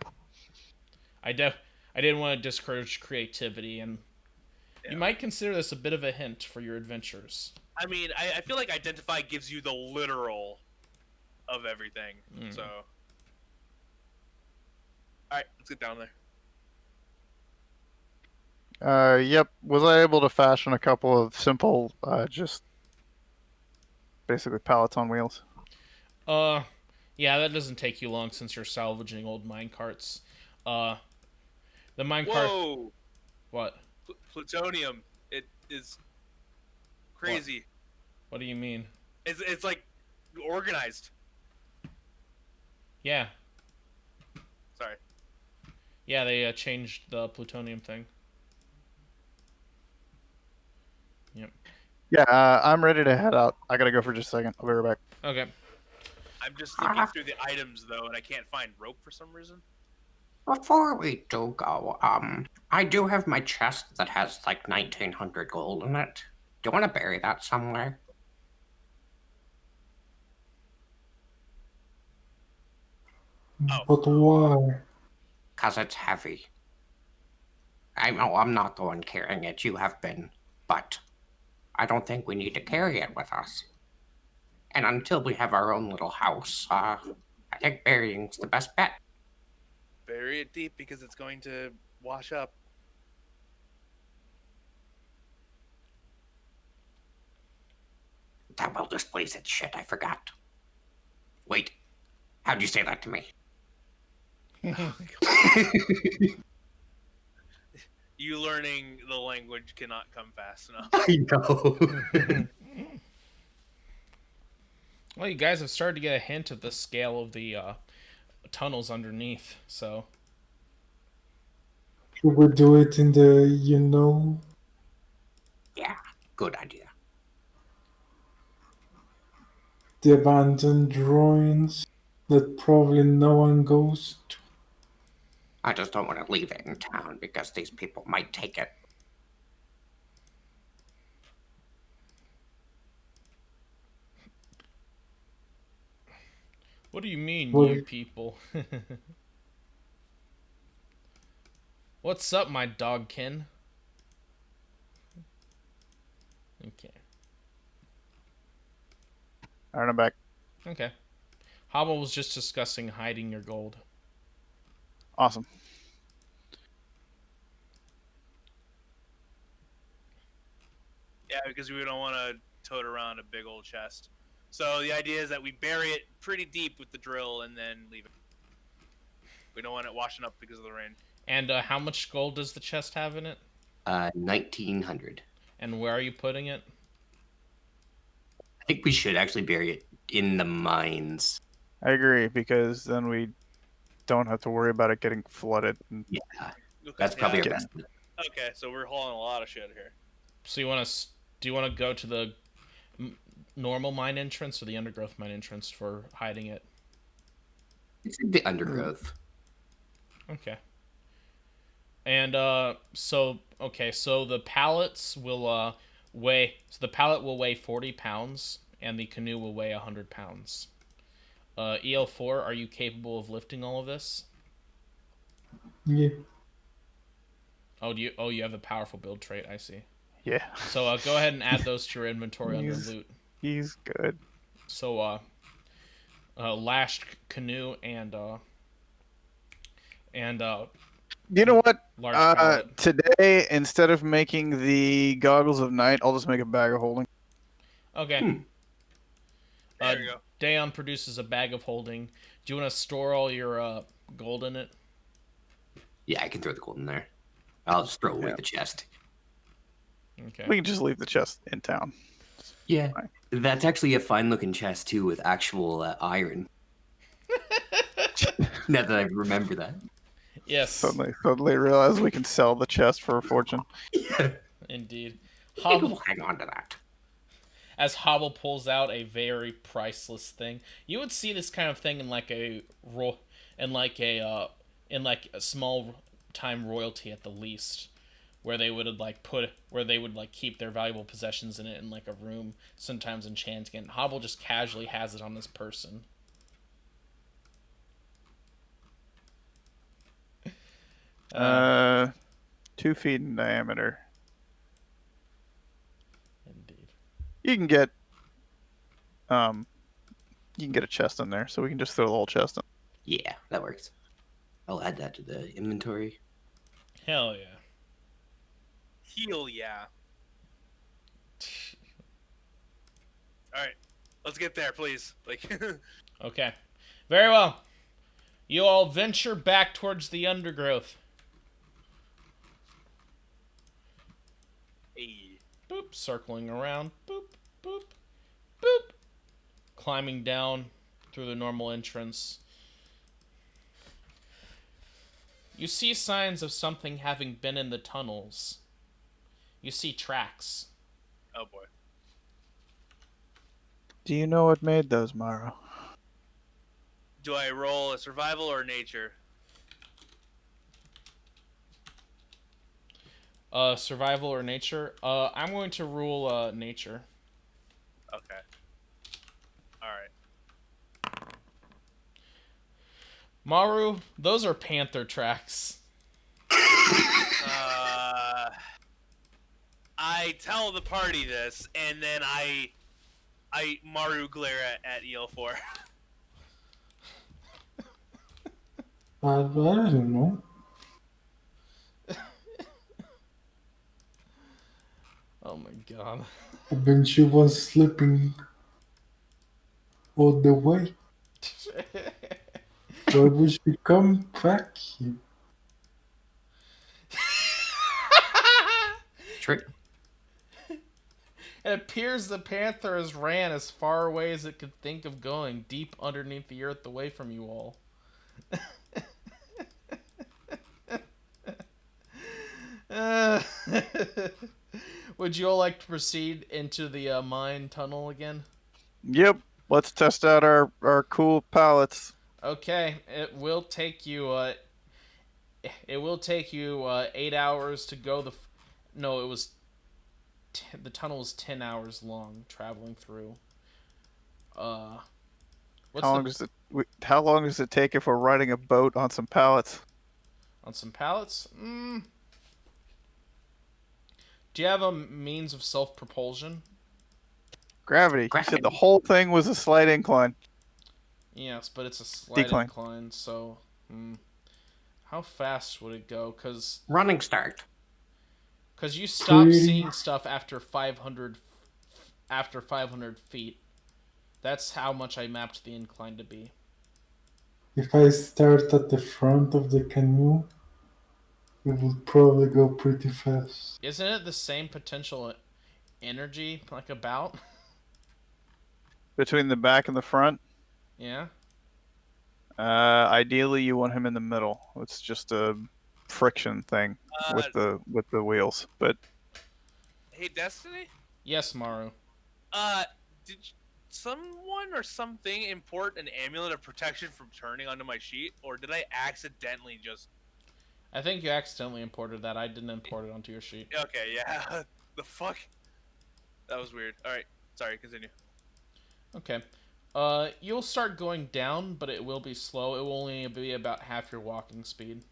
I didn't want to discourage creativity, and you might consider this a bit of a hint for your adventures. I mean, I feel like identify gives you the literal of everything. So, all right, let's get down there. Yep. Was I able to fashion a couple of simple, just basically pallets on wheels? Yeah, that doesn't take you long since you're salvaging old mine carts. The minecart. Whoa! What? Plutonium. It is crazy. What do you mean? It's like organized. Yeah. Sorry. Yeah, they changed the plutonium thing. Yep. Yeah. I'm ready to head out. I gotta go for just a second. I'll be right back. Okay. I'm just looking through the items though, and I can't find rope for some reason. Before we do go, I do have my chest that has like 1900 gold in it. Do you want to bury that somewhere? Oh. But why? Because it's heavy. I know I'm not the one carrying it, you have been, but I don't think we need to carry it with us. And until we have our own little house, I think burying's the best bet. Bury it deep because it's going to wash up. That will displace it. Shit, I forgot. Wait, how'd you say that to me? You learning the language cannot come fast enough. I know. Well, you guys have started to get a hint of the scale of the tunnels underneath, so. Should we do it in the, Yeah, good idea. the abandoned ruins that probably no one goes to? I just don't want to leave it in town because these people might take it. What do you mean, Well- you people? What's up, my dogkin? Okay. Alright, I'm back. Okay. Hobble was just discussing hiding your gold. Awesome. Yeah, because we don't want to tote around a big old chest. So the idea is that we bury it pretty deep with the drill and then leave it. We don't want it washing up because of the rain. And how much gold does the chest have in it? 1900. And where are you putting it? I think we should actually bury it in the mines. I agree, because then we don't have to worry about it getting flooded. Yeah, Okay, that's probably yeah. our best. Okay, so we're hauling a lot of shit here. So do you want to go to the normal mine entrance or the undergrowth mine entrance for hiding it? It's in the undergrowth. Okay. And so the pallets will the pallet will weigh 40 pounds and the canoe will weigh 100 pounds. EL4, are you capable of lifting all of this? Yeah. Oh, you have a powerful build trait, I see. Yeah. So go ahead and add those to your inventory under He's- loot. He's good. So, lashed canoe and You know what? large pallet. Today, instead of making the goggles of night, I'll just make a bag of holding. Okay. Hmm. There we go. Dayon produces a bag of holding. Do you want to store all your gold in it? Yeah, I can throw the gold in there. I'll just throw away Yeah. the chest. Okay. We can just leave the chest in town. Yeah. Fine. That's actually a fine looking chest, too, with actual iron. Now that I remember that. Yes, Suddenly realize we can sell the chest for a fortune. Yeah. indeed. Maybe Hobble, we'll hang on to that. as Hobble pulls out a very priceless thing, you would see this kind of thing in like a in like a small time royalty at the least, where they would keep their valuable possessions in it in like a room, sometimes enchanting it. Hobble just casually has it on his person. Uh, 2 feet in diameter. Indeed. You can get um, you can get a chest in there, so we can just throw the whole chest in. Yeah, that works. I'll add that to the inventory. Hell yeah. Heal, yeah. All right, let's get there, please. Like, Okay. Very well. You all venture back towards the undergrowth. hey. Boop, circling around. Boop, boop, boop. Climbing down through the normal entrance. You see signs of something having been in the tunnels. You see tracks. Oh boy. Do you know what made those, Mara? Do I roll a survival or nature? Survival or nature? I'm going to rule nature. Okay. All right. Maru, those are panther tracks. I tell the party this, and then I Maru glare at EL4. I don't know. Oh my god. When she was sleeping all the way, why would she come back here? Trick. It appears the panther has ran as far away as it could think of going, deep underneath the earth away from you all. Uh, would you all like to proceed into the mine tunnel again? Yep. Let's test out our cool pallets. Okay, it will take you 8 hours to go no, it was the tunnel was 10 hours long traveling through. What's How long does it take if we're riding a boat on some pallets? on some pallets? Do you have a means of self-propulsion? Gravity. You said the whole thing was a slight incline. Yes, but it's a slight Decline. incline, so how fast would it go? Running start. Because you stop Pretty- seeing stuff after 500 feet. That's how much I mapped the incline to be. If I start at the front of the canoe, it will probably go pretty fast. Isn't it the same potential energy, like about? Between the back and the front. Yeah? Ideally, you want him in the middle. It's just a friction thing with the wheels. But Hey, Destiny. Yes, Maru. Did someone or something import an amulet of protection from turning onto my sheet, or did I accidentally just? I think you accidentally imported that. I didn't import it onto your sheet. Okay, yeah. The fuck? That was weird. All right, sorry. Continue. Okay. You'll start going down, but it will be slow. It will only be about half your walking speed.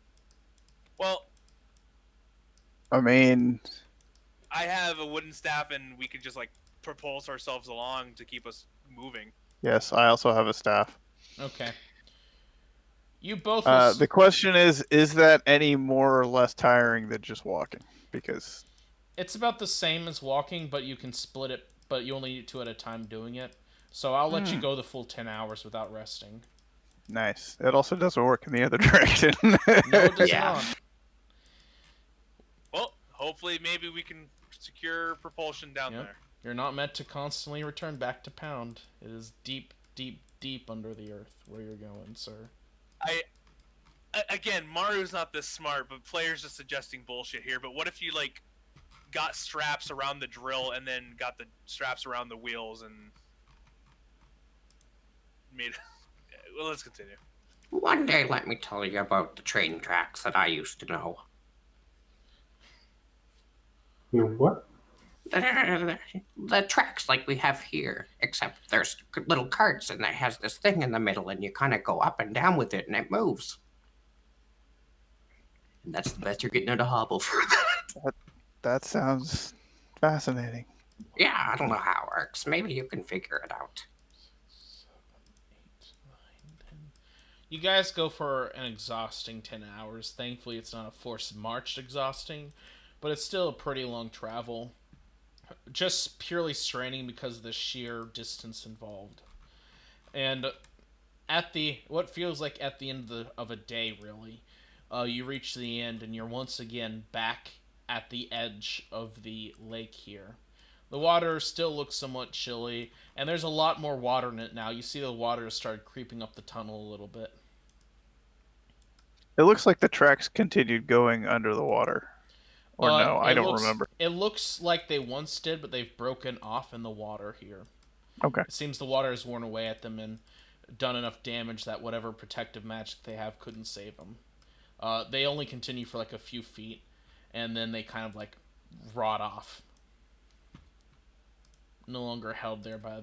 Well, I mean, I have a wooden staff, and we could just like propulse ourselves along to keep us moving. Yes, I also have a staff. Okay. You both will. The question is that any more or less tiring than just walking? Because It's about the same as walking, but you can split it. But you only need 2 at a time doing it. So I'll let you go the full 10 hours without resting. nice. It also doesn't work in the other direction. No, it does Yeah. not. Well, hopefully, maybe we can secure propulsion down Yep. there. You're not meant to constantly return back to Pound. It is deep, deep, deep under the earth where you're going, sir. Again, Mario's not this smart, but players just suggesting bullshit here. But what if you like got straps around the drill and then got the straps around the wheels and made? Well, let's continue. One day, let me tell you about the train tracks that I used to know. You what? The tracks like we have here, except there's little carts and it has this thing in the middle, and you kind of go up and down with it, and it moves. And that's the best you're getting out of Hobble for that. That sounds fascinating. Yeah, I don't know how it works. Maybe you can figure it out. 7, 8, 9, 10. You guys go for an exhausting 10 hours. Thankfully, it's not a forced march exhausting, but it's still a pretty long travel. Just purely straining because of the sheer distance involved. And at the what feels like at the end of a day, really, you reach the end and you're once again back at the edge of the lake here. The water still looks somewhat chilly, and there's a lot more water in it now. You see the water has started creeping up the tunnel a little bit. It looks like the tracks continued going under the water. Or no, I don't remember. It looks like they once did, but they've broken off in the water here. Okay. It seems the water has worn away at them and done enough damage that whatever protective magic they have couldn't save them. They only continue for like a few feet, and then they kind of like rot off. No longer held there by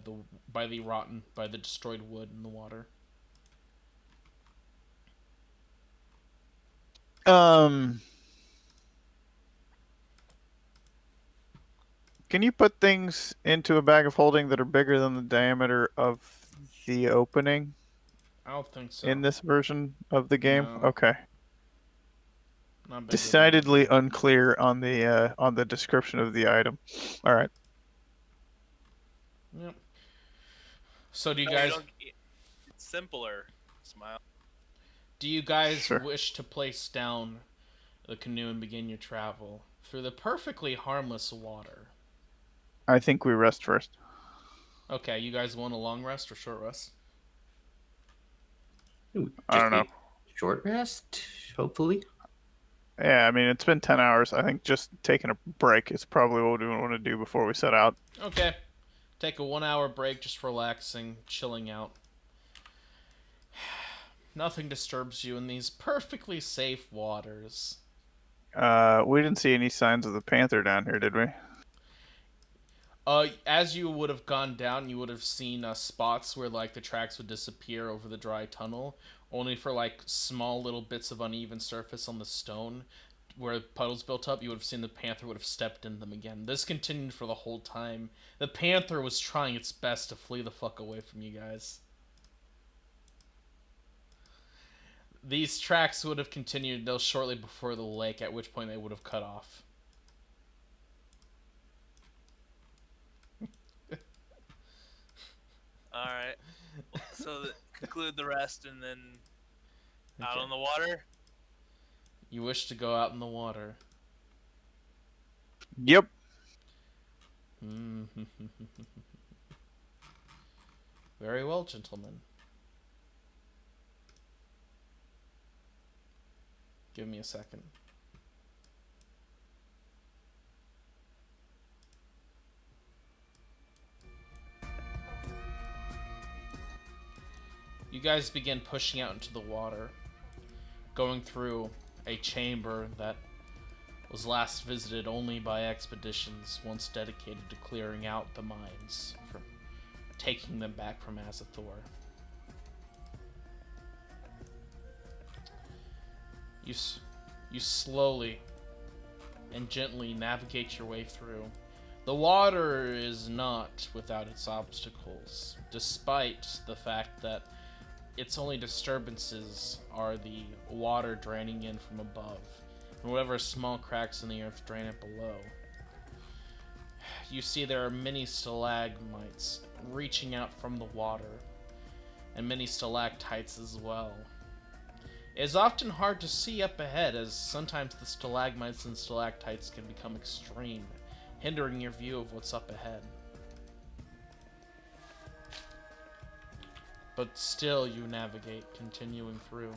the destroyed wood in the water. Can you put things into a bag of holding that are bigger than the diameter of the opening I don't think so. in this version of the game? No. Okay. Not bigger than Decidedly unclear on the description of the item. All right. that. Yep. So do you No, guys it's simpler. Smile. Sure. wish to place down the canoe and begin your travel through the perfectly harmless water? I think we rest first. Okay, you guys want a long rest or short rest? Ooh, I don't know. a short rest, hopefully. Yeah, I mean, it's been 10 hours. I think just taking a break is probably what we want to do before we set out. Okay. Take a 1 hour break, just relaxing, chilling out. Nothing disturbs you in these perfectly safe waters. We didn't see any signs of the panther down here, did we? As you would have gone down, you would have seen spots where like the tracks would disappear over the dry tunnel, only for like small little bits of uneven surface on the stone where puddles built up. You would have seen the panther would have stepped in them again. This continued for the whole time. The panther was trying its best to flee the fuck away from you guys. These tracks would have continued until shortly before the lake, at which point they would have cut off. All right. So conclude the rest and then out Okay. on the water. You wish to go out in the water. Yep. Very well, gentlemen. Give me a second. You guys begin pushing out into the water, going through a chamber that was last visited only by expeditions once dedicated to clearing out the mines, from taking them back from Azathor. You slowly and gently navigate your way through. The water is not without its obstacles, despite the fact that its only disturbances are the water draining in from above, and whatever small cracks in the earth drain it below. You see there are many stalagmites reaching out from the water, and many stalactites as well. It is often hard to see up ahead, as sometimes the stalagmites and stalactites can become extreme, hindering your view of what's up ahead. But still you navigate, continuing through.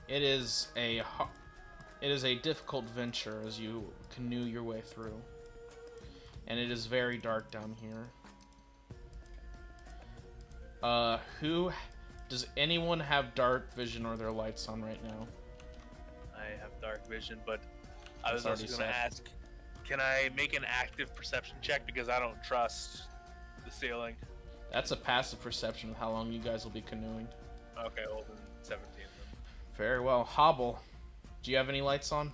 It is a difficult venture as you canoe your way through. And it is very dark down here. Does anyone have dark vision or their lights on right now? I have dark vision, but I That's was also already going to set. ask, can I make an active perception check because I don't trust the ceiling? That's a passive perception of how long you guys will be canoeing. Okay, well then 17 then. Very well. Hobble, do you have any lights on?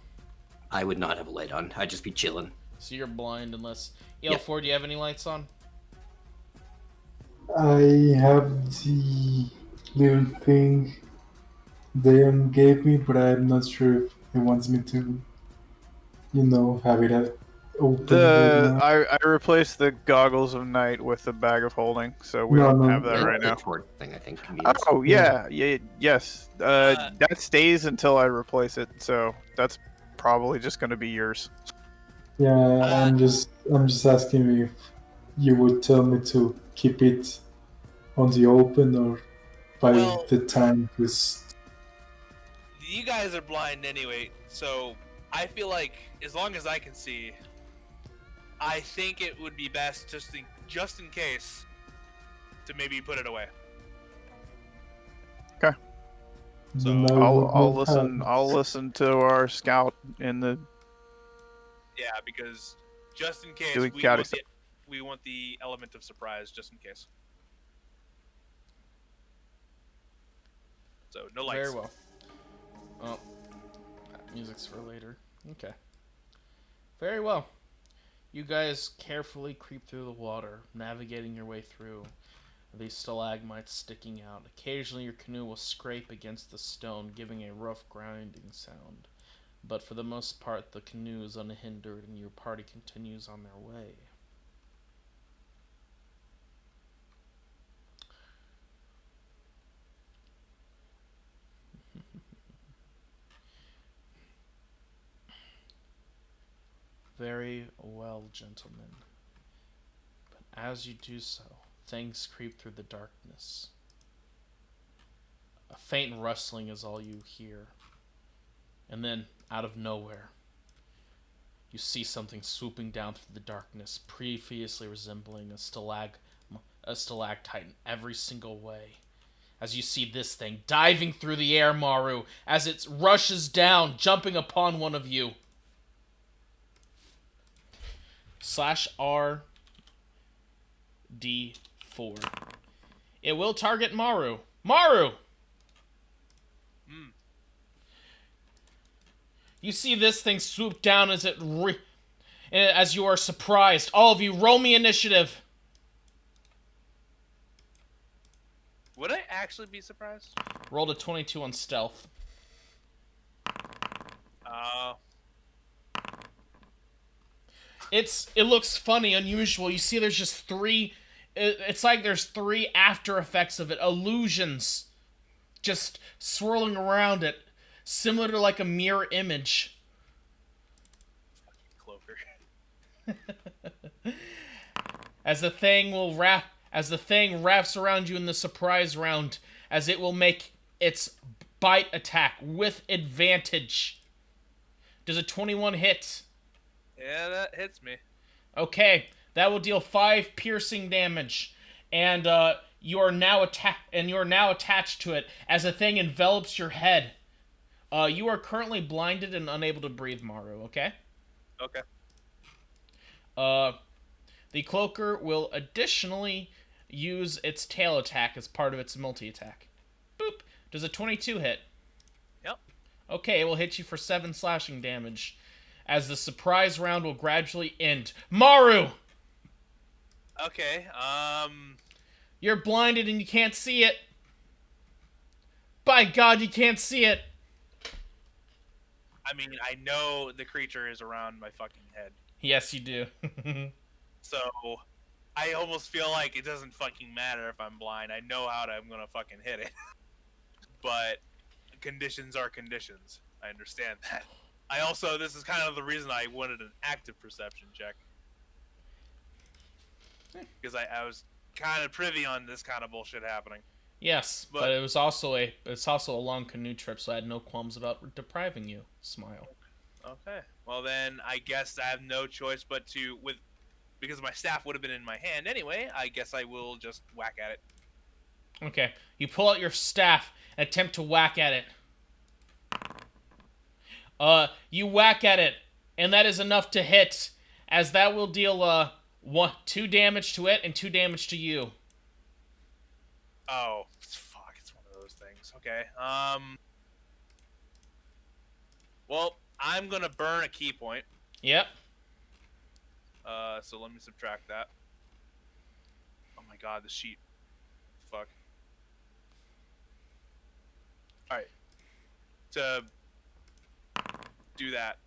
I would not have a light on. I'd just be chilling. So you're blind unless... Yeah. EL4, do you have any lights on? I have the little thing Diane gave me, but I'm not sure if he wants me to, have it open right now. I replaced the goggles of night with the bag of holding, so we No, don't no, have that no. right The now. torch thing, I think, can be used. Oh yeah, yes. That stays until I replace it, so that's probably just going to be yours. Yeah, I'm just asking if you would tell me to keep it on the open or by Well- the time just You guys are blind anyway, so I feel like as long as I can see, I think it would be best just in case to maybe put it away. So, then I would I'll not listen. have- I'll listen to our scout in the. Yeah, because just in case Doing we scouting want, we want the element of surprise just in case. So no lights. Very well. Oh, that music's for later. Okay. Very well. You guys carefully creep through the water, navigating your way through. These stalagmites sticking out. Occasionally your canoe will scrape against the stone, giving a rough grinding sound. But for the most part, the canoe is unhindered and your party continues on their way. Very well, gentlemen. But as you do so, things creep through the darkness. A faint rustling is all you hear. And then, out of nowhere, you see something swooping down through the darkness, previously resembling a stalactite in every single way. As you see this thing diving through the air, Maru, as it rushes down, jumping upon one of you. /RD4. It will target Maru. Maru! You see this thing swoop down as as you are surprised. All of you, roll me initiative. Would I actually be surprised? Rolled a 22 on stealth. It looks funny, unusual. You see there's just three... It's like there's three after effects of it. Illusions. Just swirling around it. Similar to like a mirror image. Cloaker. As the thing wraps around you in the surprise round, as it will make its bite attack with advantage. Does a 21 hit? Yeah, that hits me. Okay, that will deal 5 piercing damage, and you are now attached to it as the thing envelops your head. You are currently blinded and unable to breathe, Maru. Okay. Okay. The cloaker will additionally use its tail attack as part of its multi-attack. Boop. Does a 22 hit? Yep. Okay, it will hit you for 7 slashing damage, as the surprise round will gradually end. Maru! Okay. You're blinded and you can't see it. By God, you can't see it. I mean, I know the creature is around my fucking head, Yes, you do. so I almost feel like it doesn't fucking matter if I'm blind. I know I'm gonna fucking hit it. But conditions are conditions. I understand that. This is kind of the reason I wanted an active perception check. Because I was kind of privy on this kind of bullshit happening. Yes, but it's also a long canoe trip, so I had no qualms about depriving you. Smile. Okay. Well then, I guess I have no choice but to, because my staff would have been in my hand anyway, I guess I will just whack at it. Okay, you pull out your staff and attempt to whack at it. You whack at it, and that is enough to hit, as that will deal 2 damage to it and 2 damage to you. Oh, fuck! It's one of those things. Okay. Well, I'm gonna burn a key point. Yep. So let me subtract that. Oh my god, the sheet. Fuck. Alright. To do that.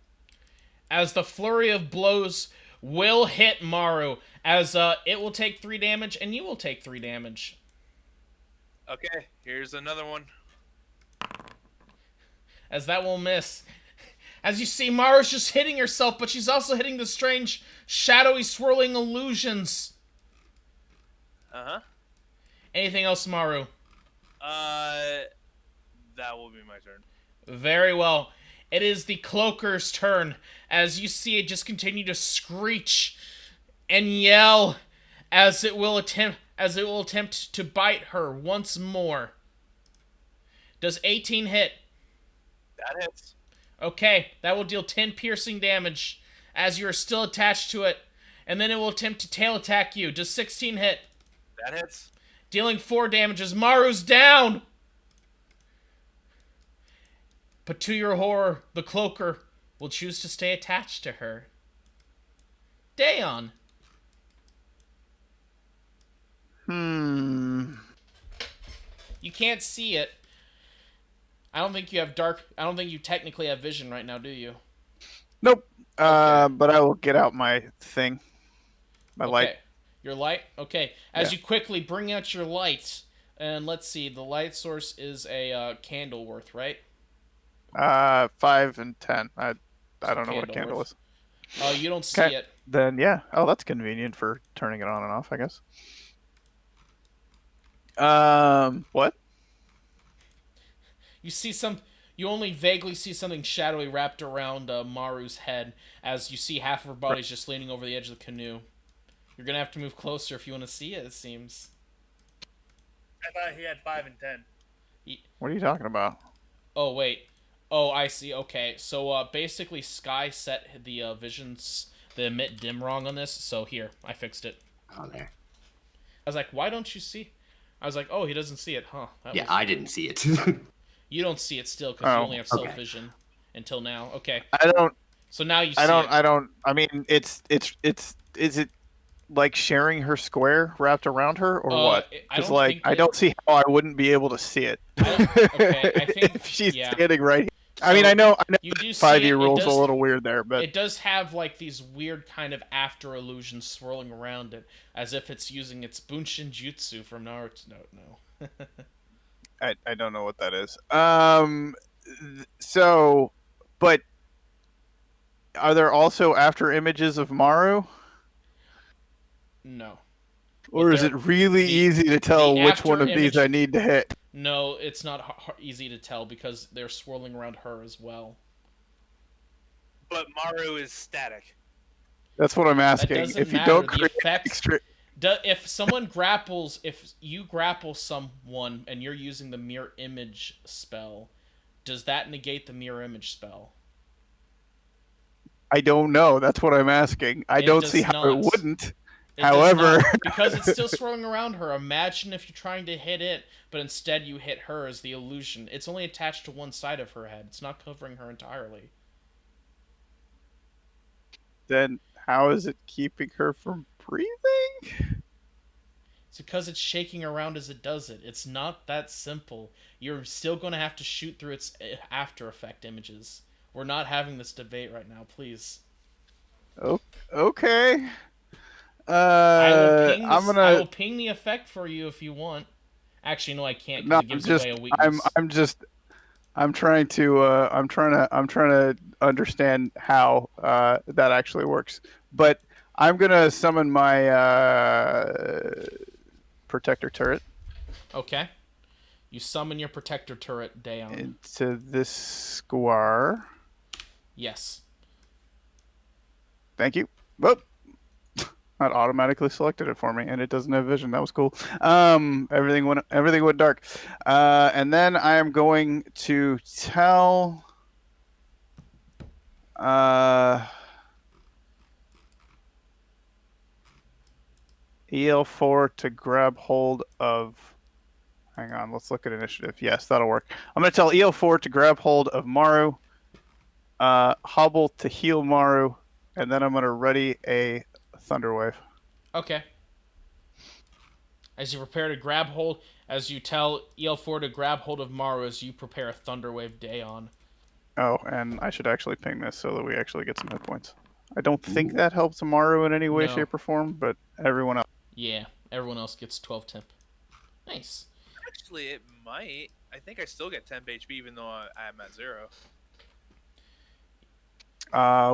As the flurry of blows will hit Maru, as it will take 3 damage and you will take 3 damage. Okay, here's another one. As that will miss. As you see, Maru's just hitting herself, but she's also hitting the strange, shadowy, swirling illusions. Uh-huh. Anything else, Maru? That will be my turn. Very well. It is the cloaker's turn, as you see it just continue to screech and yell as it will attempt to bite her once more. Does 18 hit? That hits. Okay, that will deal 10 piercing damage as you are still attached to it, and then it will attempt to tail attack you. Does 16 hit? That hits. Dealing 4 damage as Maru's down! But to your horror, the cloaker will choose to stay attached to her. Dayon. You can't see it. I don't think you technically have vision right now, do you? Nope. Okay. But I will get out my thing. My light. Your light? Okay. As Yeah. you quickly bring out your light, and let's see, the light source is a candle worth, right? 5 and 10. I don't know what a candle candle worth. is. Oh, you don't see Okay. it. Then yeah. Oh, that's convenient for turning it on and off, I guess. What? You only vaguely see something shadowy wrapped around Maru's head, as you see half of her body's just leaning over the edge of the canoe. You're gonna have to move closer if you want to see it seems. I thought he had 5 and 10. What are you talking about? Oh, wait. Oh, I see. Okay. So, basically, Sky set the visions, the emit dim wrong on this. So, here. I fixed it. Oh, there. I was like, why don't you see? I was like, oh, he doesn't see it, huh? Yeah, I didn't see it. You don't see it still, because you only have self okay. vision until now. Okay. I don't. So now you see I don't. it. I don't. I mean, it's. Is it like sharing her square wrapped around her, or what? Because like, I don't see how I wouldn't be able to see it. Okay, I think if she's yeah. standing right here. So I mean, I know you do see 5e it. rule's It does, a little weird there, but it does have like these weird kind of after illusions swirling around it, as if it's using its Bunshin Jutsu from Naruto. No. I don't know what that is. So, but are there also after images of Maru? No. Or is it really easy to tell which one of these I need to hit? No, it's not easy to tell because they're swirling around her as well. But Maru is static. That's what I'm asking. If you don't create extra... If someone grapples, if you grapple someone and you're using the mirror image spell, does that negate the mirror image spell? I don't know. That's what I'm asking. I don't see how it wouldn't. It does However, not, because it's still swirling around her. Imagine if you're trying to hit it, but instead you hit her as the illusion. It's only attached to one side of her head. It's not covering her entirely. then how is it keeping her from breathing? It's because it's shaking around as it does it. It's not that simple. You're still going to have to shoot through its After Effect images. We're not having this debate right now, please. Oh, okay. I will ping I'm this. I gonna. will ping the effect for you if you want. Actually, no, I can't because No, it gives away a I'm weakness. I'm just I'm trying to understand how that actually works. But I'm gonna summon my protector turret Okay. You summon your protector turret, Daon. into this square. Yes. Thank you. Whoop. That automatically selected it for me, and it doesn't have vision. That was cool. Everything went dark, and then I am going to tell EL4 to grab hold of. Hang on, let's look at initiative. Yes, that'll work. I'm going to tell EL4 to grab hold of Maru, Hobble to heal Maru, and then I'm going to ready a Thunder Wave. Okay. As you prepare to grab hold, as you tell EL4 to grab hold of Maru as you prepare a Thunderwave Daon. Oh, and I should actually ping this so that we actually get some hit points. I don't think that helps Maru in any way, No. shape, or form, but everyone else. Yeah, everyone else gets 12 temp. Nice. Actually, it might. I think I still get 10 HP even though I'm at 0.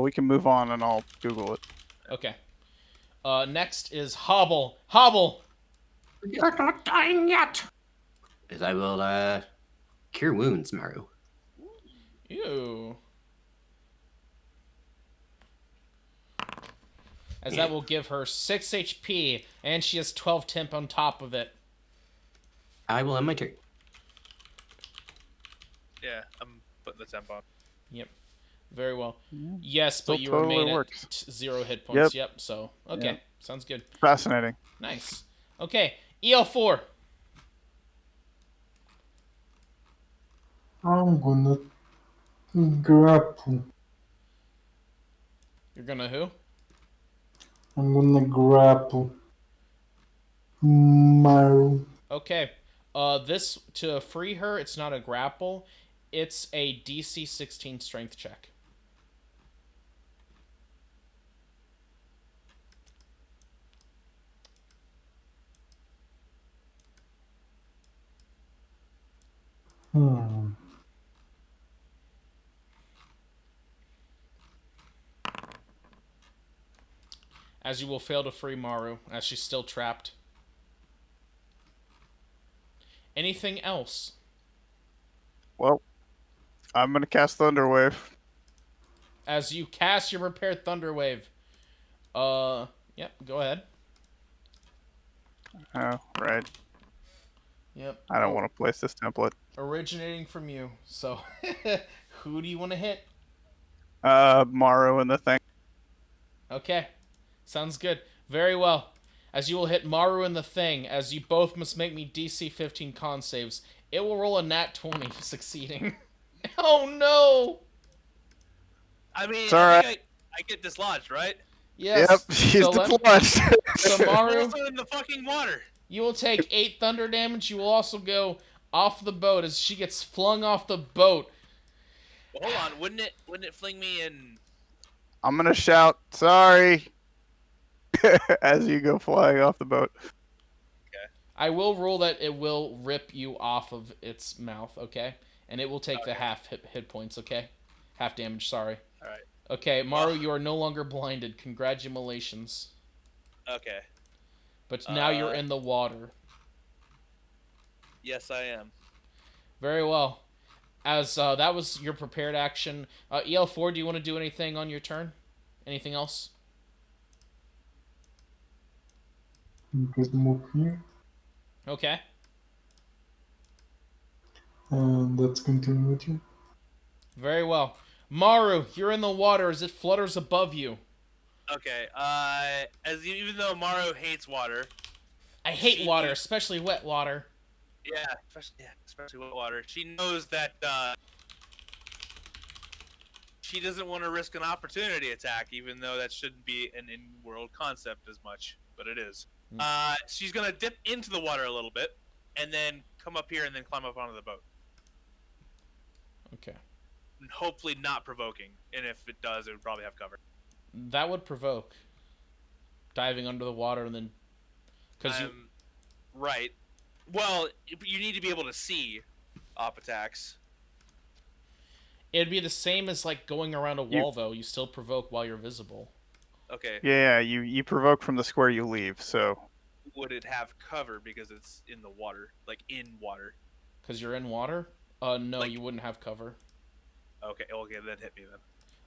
We can move on and I'll Google it. Okay. Next is Hobble. Hobble! You're not dying yet. As I will cure wounds, Maru. Ew. As that will give her 6 HP, and she has 12 temp on top of it. I will end my turn. Yeah, I'm putting the temp on. Yep. Very well. Yes, Still but you totally remain works. at 0 hit points. Yep. Yep. So, okay. Yep. Sounds good. Fascinating. Nice. Okay. EL4. I'm gonna grapple. You're gonna who? I'm gonna grapple. Maru. Okay. This, to free her, it's not a grapple. It's a DC 16 strength check. Hmm. As you will fail to free Maru, as she's still trapped. Anything else? Well, I'm gonna cast Thunder Wave. As you cast your prepared Thunderwave. Yep, go ahead. Oh, right. Yep. I don't want to place this template. Originating from you. So, who do you want to hit? Maru and the thing. Okay. Sounds good. Very well. As you will hit Maru and the thing, as you both must make me DC 15 con saves, it will roll a nat 20 succeeding. Oh no! I mean, It's alright. I get dislodged, right? Yes. Yep, she's dislodged. So I'm Maru, also in the fucking water. you will take 8 thunder damage. You will also go off the boat as she gets flung off the boat. Well, hold on, wouldn't it fling me in? I'm gonna shout, sorry, as you go flying off the boat. I will roll that it will rip you off of its mouth, okay? And it will take the half hit points, okay? Half damage, sorry. All right. Okay, Maru, you are no longer blinded. Congratulations. Okay. But now you're in the water. Yes, I am. Very well. As that was your prepared action. EL4, do you want to do anything on your turn? Anything else? Just move here. Okay. And let's continue with you. Very well. Maru, you're in the water as it flutters above you. Okay. Even though Maru hates water, I hate She- water, especially wet water. especially wet water, she knows that she doesn't want to risk an opportunity attack, even though that shouldn't be an in-world concept as much, but it is. She's gonna dip into the water a little bit, and then come up here and then climb up onto the boat. Okay. Hopefully not provoking, and if it does, it would probably have cover. That would provoke. Diving under the water and then... Because you... Right. Well, you need to be able to see op attacks. It'd be the same as, like, going around a wall, though. You still provoke while you're visible. Okay. Yeah, you provoke from the square you leave, so... Would it have cover because it's in the water? Like, in water? Because you're in water? No, Like- you wouldn't have cover. Okay, then hit me then.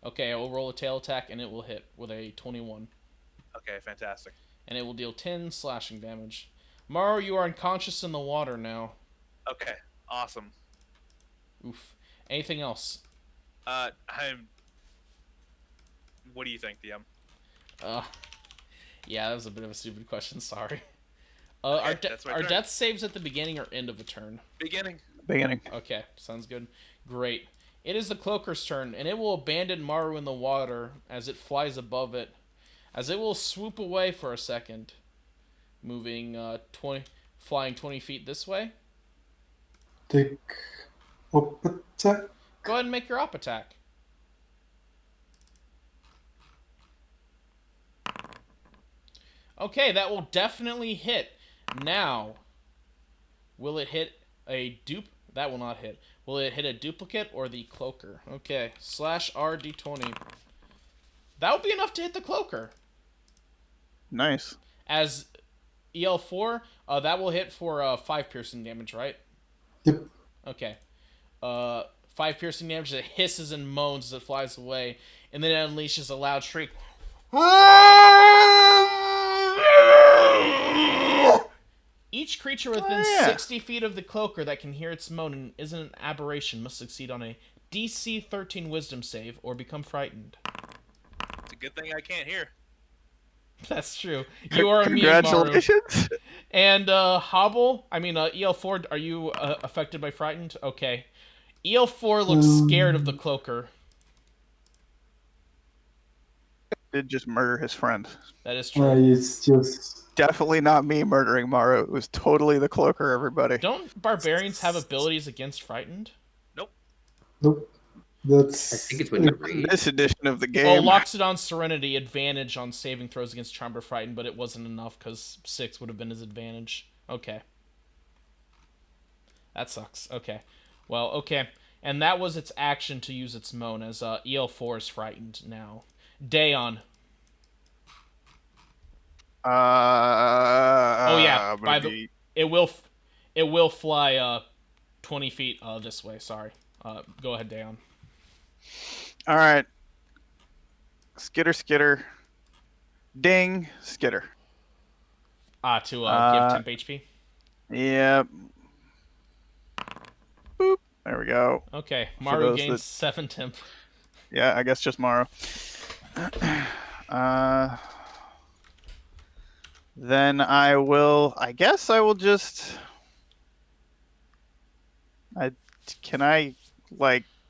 Okay, I will roll a tail attack, and it will hit with a 21. Okay, fantastic. And it will deal 10 slashing damage. Maru, you are unconscious in the water now. Okay, awesome. Oof. Anything else? What do you think, DM? Yeah, that was a bit of a stupid question, sorry. Okay, that's my Are turn. death saves at the beginning or end of a turn? Beginning. Okay, sounds good. Great. It is the Cloaker's turn, and it will abandon Maru in the water as it flies above it. As it will swoop away for a second. Moving flying 20 feet this way. Take up attack. Go ahead and make your op attack. Okay, that will definitely hit. Now, will it hit a dupe? That will not hit. Will it hit a duplicate or the Cloaker? Okay, /R D20. That would be enough to hit the Cloaker. Nice. As EL4, that will hit for 5 piercing damage, right? Yep. Okay. 5 piercing damage. It hisses and moans as it flies away, and then it unleashes a loud shriek. Each creature within 60 feet of the Cloaker that can hear its moan and isn't an aberration must succeed on a DC 13 Wisdom save or become frightened. It's a good thing I can't hear. That's true. You are immune, Maru. Congratulations. And EL4, are you affected by frightened? Okay. EL4 looks scared of the Cloaker. Did just murder his friend. That is true. It's just Definitely not me murdering Maru. It was totally the Cloaker, everybody. Don't barbarians have abilities against frightened? nope. That's I think it's when you're In raged. this edition of the game. Well, Loxodon Serenity advantage on saving throws against Charmed or Frightened, but it wasn't enough because 6 would have been his advantage. Okay. That sucks. Okay. Well, okay. And that was its action to use its moan as EL4 is frightened now. Dayon. Oh yeah. It will fly 20 feet this way. Sorry. Go ahead, Dayon. All right. Skitter. Ding. Skitter. To give temp HP. Yep. Boop. There we go. Okay. For Maru those gains that- 7 temp. Yeah, I guess just Maru. Then I guess I will just... Can I,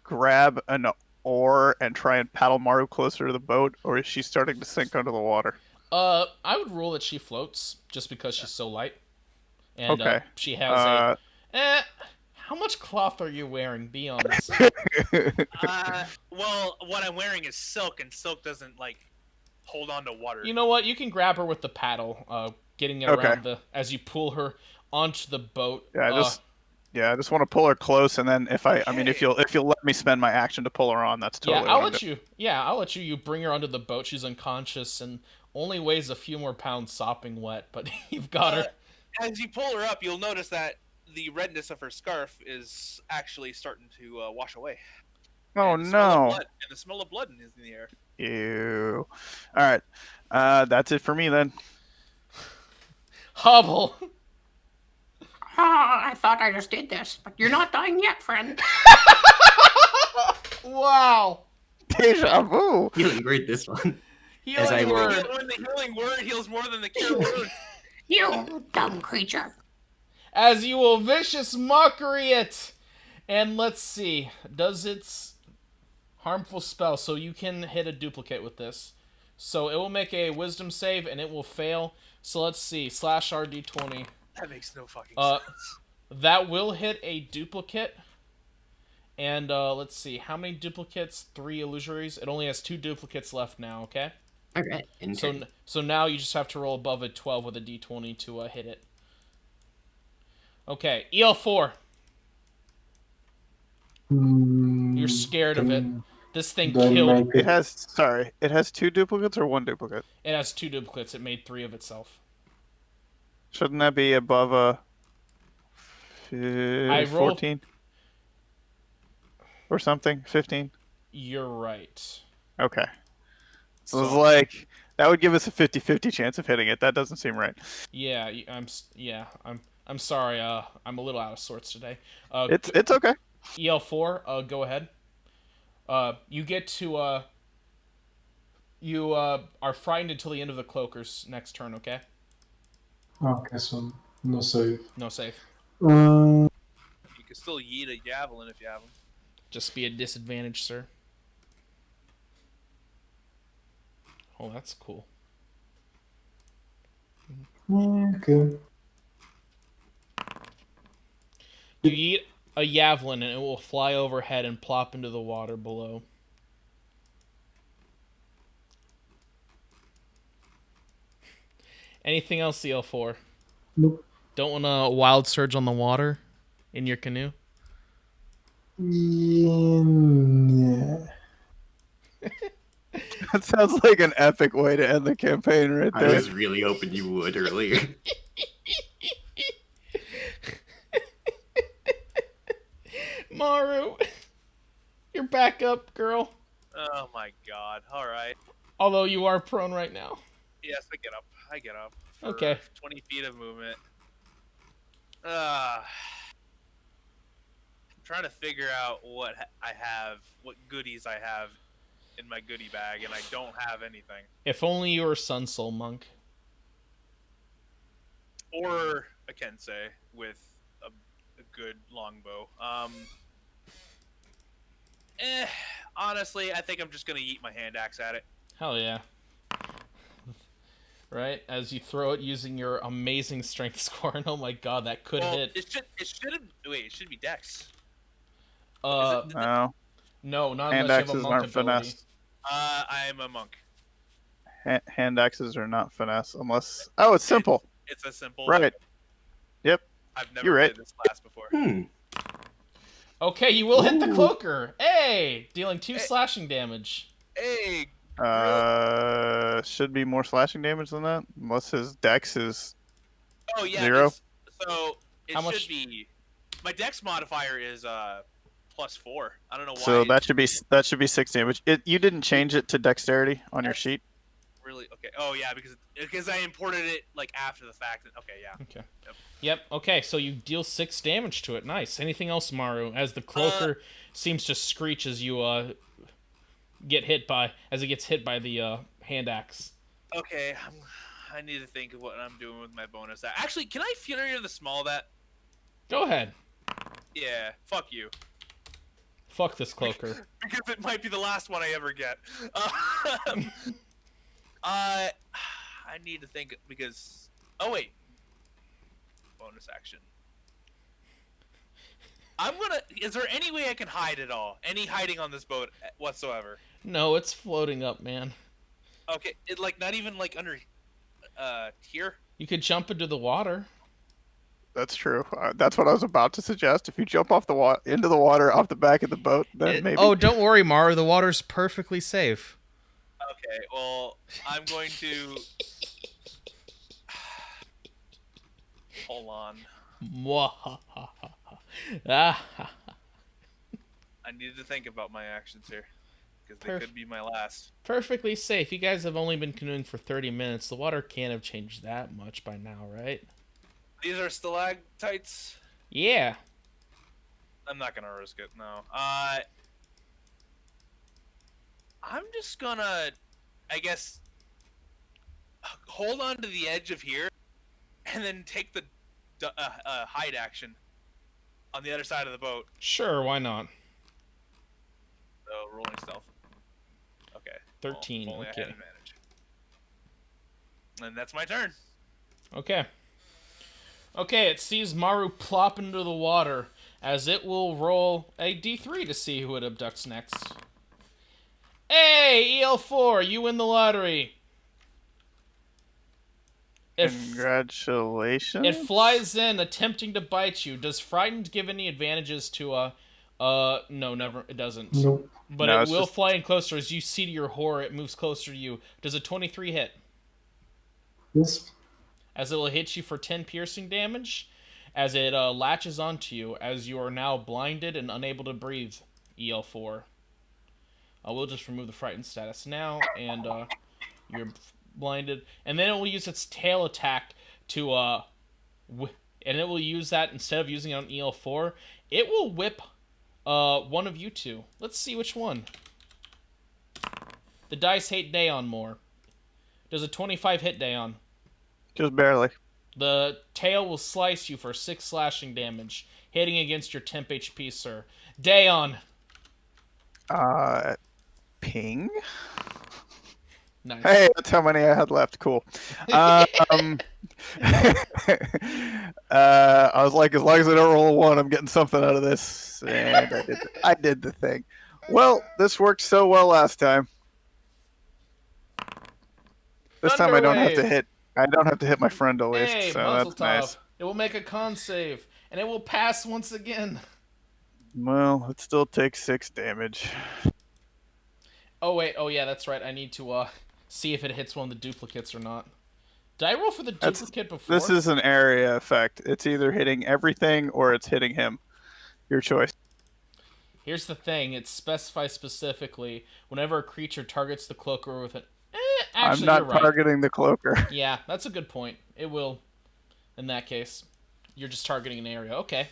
grab an oar and try and paddle Maru closer to the boat, or is she starting to sink under the water? I would rule that she floats just because she's so light. And Okay. she has how much cloth are you wearing? Be honest. Well, what I'm wearing is silk, and silk doesn't hold on to water. You know what? You can grab her with the paddle, getting it around as you pull her onto the boat. Yeah, I just want to pull her close, and then if you'll let me spend my action to pull her on, that's totally. I'll let you. Yeah, I'll let you. You bring her onto the boat. She's unconscious and only weighs a few more pounds, sopping wet. But you've got her. As you pull her up, you'll notice that the redness of her scarf is actually starting to wash away. Oh And the smell of no! blood- and the smell of blood is in the air. Ew. All right, that's it for me then. Hobble. I thought I just did this, but you're not dying yet, friend. Wow. Deja vu. Feeling great this one. As I Healing roll. word. When the healing word heals more than the cure wound. You dumb creature. As you will vicious mockery it. And let's see. Does its harmful spell, so you can hit a duplicate with this. So it will make a wisdom save and it will fail. So let's see. Slash RD20. That makes no fucking Uh, sense. That will hit a duplicate. And let's see. How many duplicates? 3 illusories. It only has 2 duplicates left now, okay? Alright, So now you just have to roll above a 12 with a d20 to hit it. Okay, EL4. You're scared of it. This thing Do I killed. make It has 2 duplicates or 1 duplicate? It has 2 duplicates. It made 3 of itself. Shouldn't that be above a I rolled- 14 or something? 15? You're right. Okay. So it's So- like that would give us a 50-50 chance of hitting it. That doesn't seem right. Yeah, I'm sorry. I'm a little out of sorts today. It's okay. EL4. Go ahead. You get to you are frightened until the end of the cloaker's next turn. Okay. Okay, so no save. No save. Uh, You can still yeet a javelin if you have them. Just be a disadvantage, sir. Oh, that's cool. yeah, okay. You eat a javelin and it will fly overhead and plop into the water below. Anything else, CL4? Nope. Don't want a wild surge on the water in your canoe? Yeah. That sounds like an epic way to end the campaign right I there. was really hoping you would earlier. Maru, you're back up, girl. Oh my god. Alright. Although you are prone right now. Yes, I get up. I get up. For Okay. 20 feet of movement. Trying to figure out what I have, what goodies I have in my goodie bag, and I don't have anything. If only you were Sun Soul Monk. Or a Kensei with a good longbow. Honestly, I think I'm just gonna yeet my hand axe at it. Hell yeah. Right? As you throw it using your amazing strength score. And oh my god, that could hit. It should have. Wait, it should be Dex. No, No, not hand unless you have a axes monk aren't ability. finesse. I am a monk. Hand axes are not finesse unless. Oh, it's simple. It's a simple. Right. Yep. I've never You're right. played this class before. Okay, you will hit the Ooh. cloaker. Hey! Dealing 2 slashing damage. Hey, Should be more slashing damage than that, unless his dex is. oh yeah. 0? So it How should much- be. My Dex modifier is +4. I don't know why. So that should be 6 damage. You didn't change it to dexterity on your sheet. really okay. Oh yeah, because I imported it like after the fact. Okay, yeah. Okay. Yep. Okay, so you deal 6 damage to it. Nice. Anything else, Maru? As the cloaker seems to screech as you as it gets hit by the hand axe. Okay, I need to think of what I'm doing with my bonus. Actually, can I Fury of the Small that? Go ahead. Yeah, fuck you. Fuck this cloaker. Because it might be the last one I ever get. I need to think because. Oh wait. Bonus action. Is there any way I can hide at all? Any hiding on this boat whatsoever? No, it's floating up, man. Okay, not even like under here. You could jump into the water. That's true. That's what I was about to suggest. If you jump off into the water off the back of the boat, then maybe. Oh, don't worry, Maru. The water's perfectly safe. Okay, well, I'm going to. Hold on. Ah. I needed to think about my actions here. Because they could be my last. Perfectly safe. You guys have only been canoeing for 30 minutes. The water can't have changed that much by now, right? These are stalactites. Yeah. I'm not gonna risk it, no. I'm just gonna, I guess, hold on to the edge of here, and then take the hide action on the other side of the boat. Sure, why not? So rolling stealth. Okay. 13. Well, if only I Okay. had advantage. And that's my turn. Okay. Okay, it sees Maru plop into the water as it will roll a d3 to see who it abducts next. Hey, EL4, you win the lottery. Congratulations. It flies in, attempting to bite you. Does frightened give any advantages to no, never. It doesn't. Nope. But No, it it's will just- fly in closer as you see to your horror. It moves closer to you. Does a 23 hit? Yes. As it will hit you for 10 piercing damage, as it latches onto you, as you are now blinded and unable to breathe. EL4. I will just remove the frightened status now, and you're blinded. And then it will use its tail attack to and it will use that instead of using it on EL4. It will whip one of you two. Let's see which one. The dice hate Daon more. Does a 25 hit Daon? Just barely. The tail will slice you for 6 slashing damage, hitting against your temp HP, sir. Daon! Ping? Nice. Hey, that's how many I had left. Cool. I was like, as long as I don't roll a 1, I'm getting something out of this. And I did the thing. Well, this worked so well last time. This time I don't have to Thunderwave. hit. I don't have to hit my friend at least, Hey, so Muzzle that's nice. It will make a con save, and it will pass once again. Well, it still takes 6 damage. Oh, wait. Oh, yeah, that's right. I need to see if it hits one of the duplicates or not. Did I roll for the duplicate before? This is an area effect. It's either hitting everything or it's hitting him. Your choice. Here's the thing. It specifies specifically whenever a creature targets the cloaker with an... actually, I'm not you're right. targeting the cloaker. Yeah, that's a good point. It will. In that case, you're just targeting an area. Okay.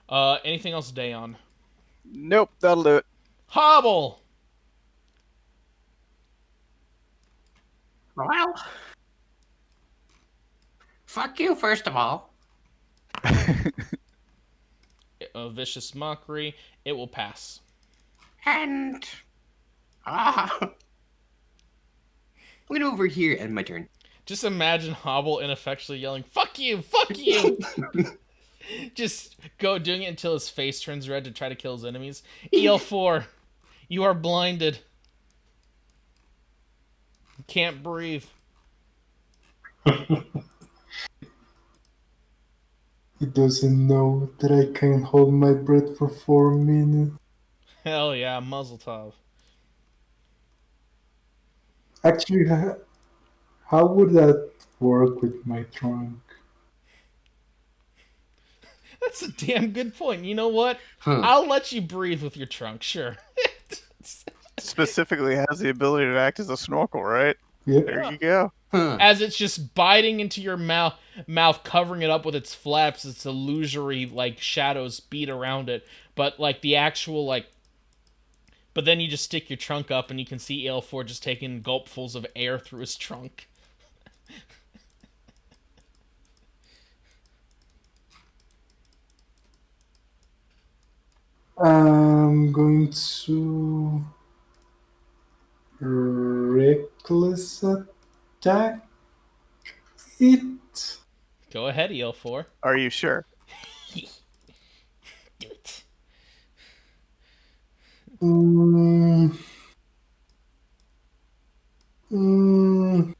Anything else, Daon? Nope, that'll do it. Hobble! Well, fuck you, first of all. A vicious mockery. It will pass. And. I'm gonna over here and my turn. Just imagine Hobble ineffectually yelling, "Fuck you! Fuck you!" Just go doing it until his face turns red to try to kill his enemies. EL4, you are blinded. You can't breathe. He doesn't know that I can hold my breath for 4 minutes. Hell yeah, muzzle top. Actually, how would that work with my trunk? That's a damn good point. You know what? Huh. I'll let you breathe with your trunk, sure. Specifically has the ability to act as a snorkel, right? Yep. There you go. Huh. As it's just biting into your mouth, covering it up with its flaps, its illusory like shadows beat around it. But like the actual like, but then you just stick your trunk up and you can see EL4 just taking gulpfuls of air through his trunk. I'm going to reckless attack it. Go ahead, EL4. Are you sure? Do it. Mm, mm,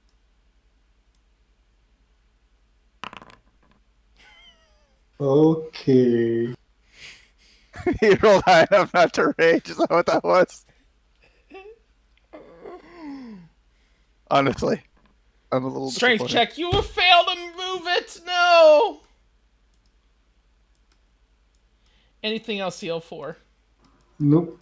okay. He rolled high enough not to rage. Is that what that was? Honestly, I'm a little Strength disappointed. check. You have failed to move it. No. Anything else, EL4? Nope.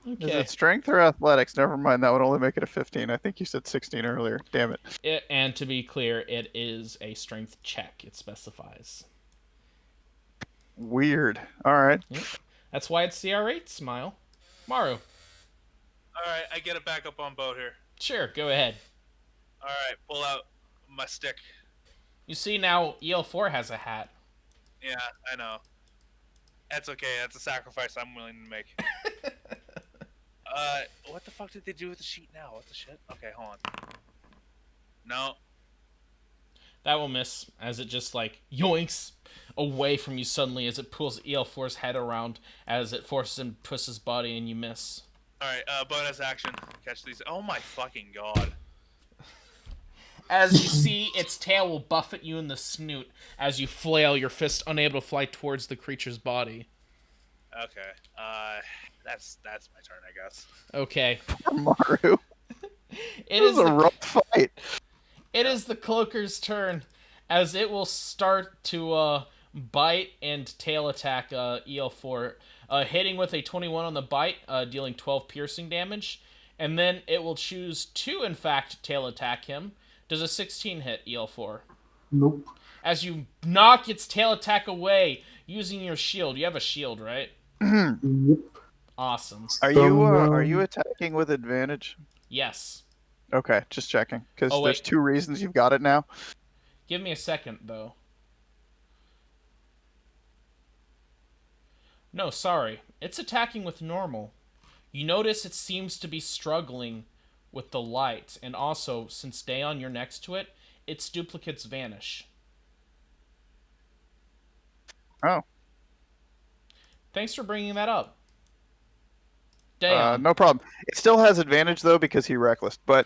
Is Okay. it strength or athletics? Never mind. That would only make it a 15. I think you said 16 earlier. Damn it. And to be clear, it is a strength check. It specifies. Weird. All right. That's why it's CR8. Smile. Maru. All right, I get it back up on boat here. Sure, go ahead. All right, pull out my stick. You see now, EL4 has a hat. Yeah, I know. That's okay. That's a sacrifice I'm willing to make. What the fuck did they do with the sheet now? What the shit? Okay, hold on. No. That will miss, as it just, like, yoinks away from you suddenly as it pulls EL4's head around as it forces him to twist his body, and you miss. Alright, bonus action. Catch these. Oh my fucking god. As you see, its tail will buffet you in the snoot as you flail, your fist unable to fly towards the creature's body. Okay. That's my turn, I guess. Okay. Poor Maru. It This is is a the rough fight. It is the cloaker's turn, as it will start to bite and tail attack EL4, hitting with a 21 on the bite, dealing 12 piercing damage, and then it will choose to, in fact, tail attack him. Does a 16 hit EL4? Nope. As you knock its tail attack away using your shield. You have a shield, right? Yep. Awesome. Are you attacking with advantage? Yes. Okay, just checking, because Oh, there's wait. 2 reasons you've got it now. Give me a second, though. No, sorry. It's attacking with normal. You notice it seems to be struggling with the light, and also, since Dayon, you're next to it, its duplicates vanish. Oh. Thanks for bringing that up. Dayon. No problem. It still has advantage though because he reckless, but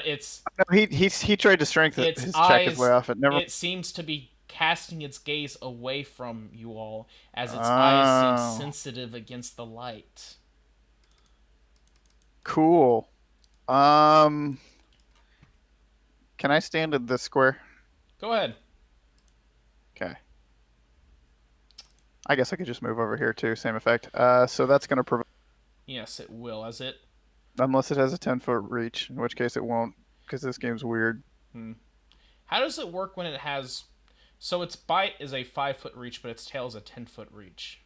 it's no, he tried to strengthen its his eyes, check his way off it. Never. It seems to be casting its gaze away from you all, as its eyes seem sensitive against the light. Cool. Can I stand in this square? Go ahead. Okay. I guess I could just move over here too. Same effect. So that's gonna prevent. Yes, it will, as it... Unless it has a 10-foot reach, in which case it won't, because this game's weird. How does it work when it has... So its bite is a 5-foot reach, but its tail is a 10-foot reach.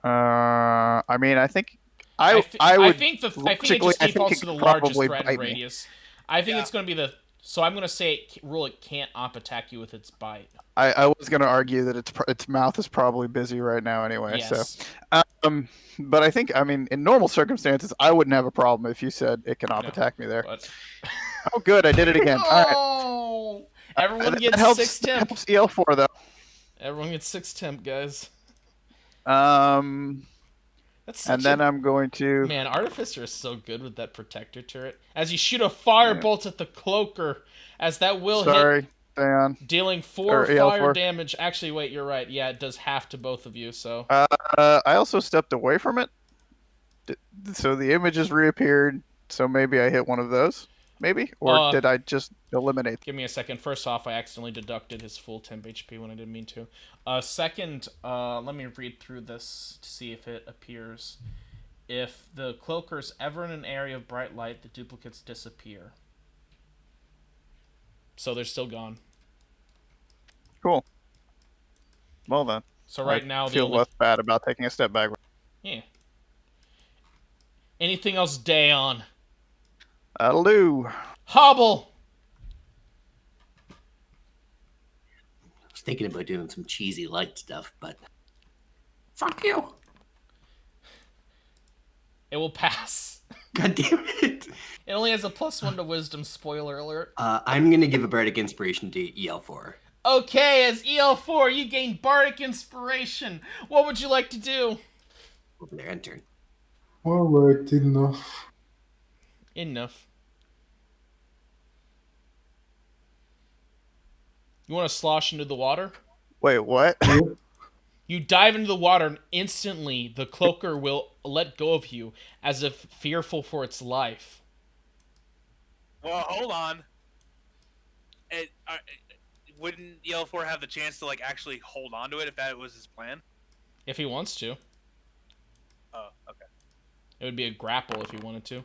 I mean, I think I think it just logically, I think defaults it to the could largest probably threat bite and me. radius. I think it's going to be the... So I'm going to say it can't attack you with its bite. I was going to argue that its mouth is probably busy right now anyway. Yes. So, but I think, I mean, in normal circumstances, I wouldn't have a problem if you said it cannot attack me there. But... Oh, good, I did it again. All right. Oh! Everyone gets that helps, 6 temp. Helps EL4 though. Everyone gets 6 temp, guys. That's and then I'm going to... Man, Artificer is so good with that protector turret. As you shoot a firebolt at the cloaker, as that will hit, Dayon. Dealing 4 fire damage. Actually, wait, you're right. Yeah, it does half to both of you, so... I also stepped away from it, so the images reappeared, so maybe I hit one of those. Maybe? Or did I just eliminate? Give me a second. First off, I accidentally deducted his full temp HP when I didn't mean to. Second, let me read through this to see if it appears. If the cloaker's ever in an area of bright light, the duplicates disappear. So they're still gone. Cool. Well then. So right now, I feel less bad about taking a step back. Yeah. Anything else, Dayon? That'll do. Hobble! I was thinking about doing some cheesy light stuff, but fuck you. It will pass. God damn it. It only has a +1 to wisdom, spoiler alert. I'm going to give a bardic inspiration to EL4. Okay, as EL4, you gain bardic inspiration. What would you like to do? Over there, enter. Alright, enough. Enough. You want to slosh into the water? Wait, what? You dive into the water, and instantly the cloaker will let go of you, as if fearful for its life. Well, hold on. Wouldn't EL4 have the chance to like actually hold on to it if that was his plan? If he wants to. Oh, okay. It would be a grapple if he wanted to.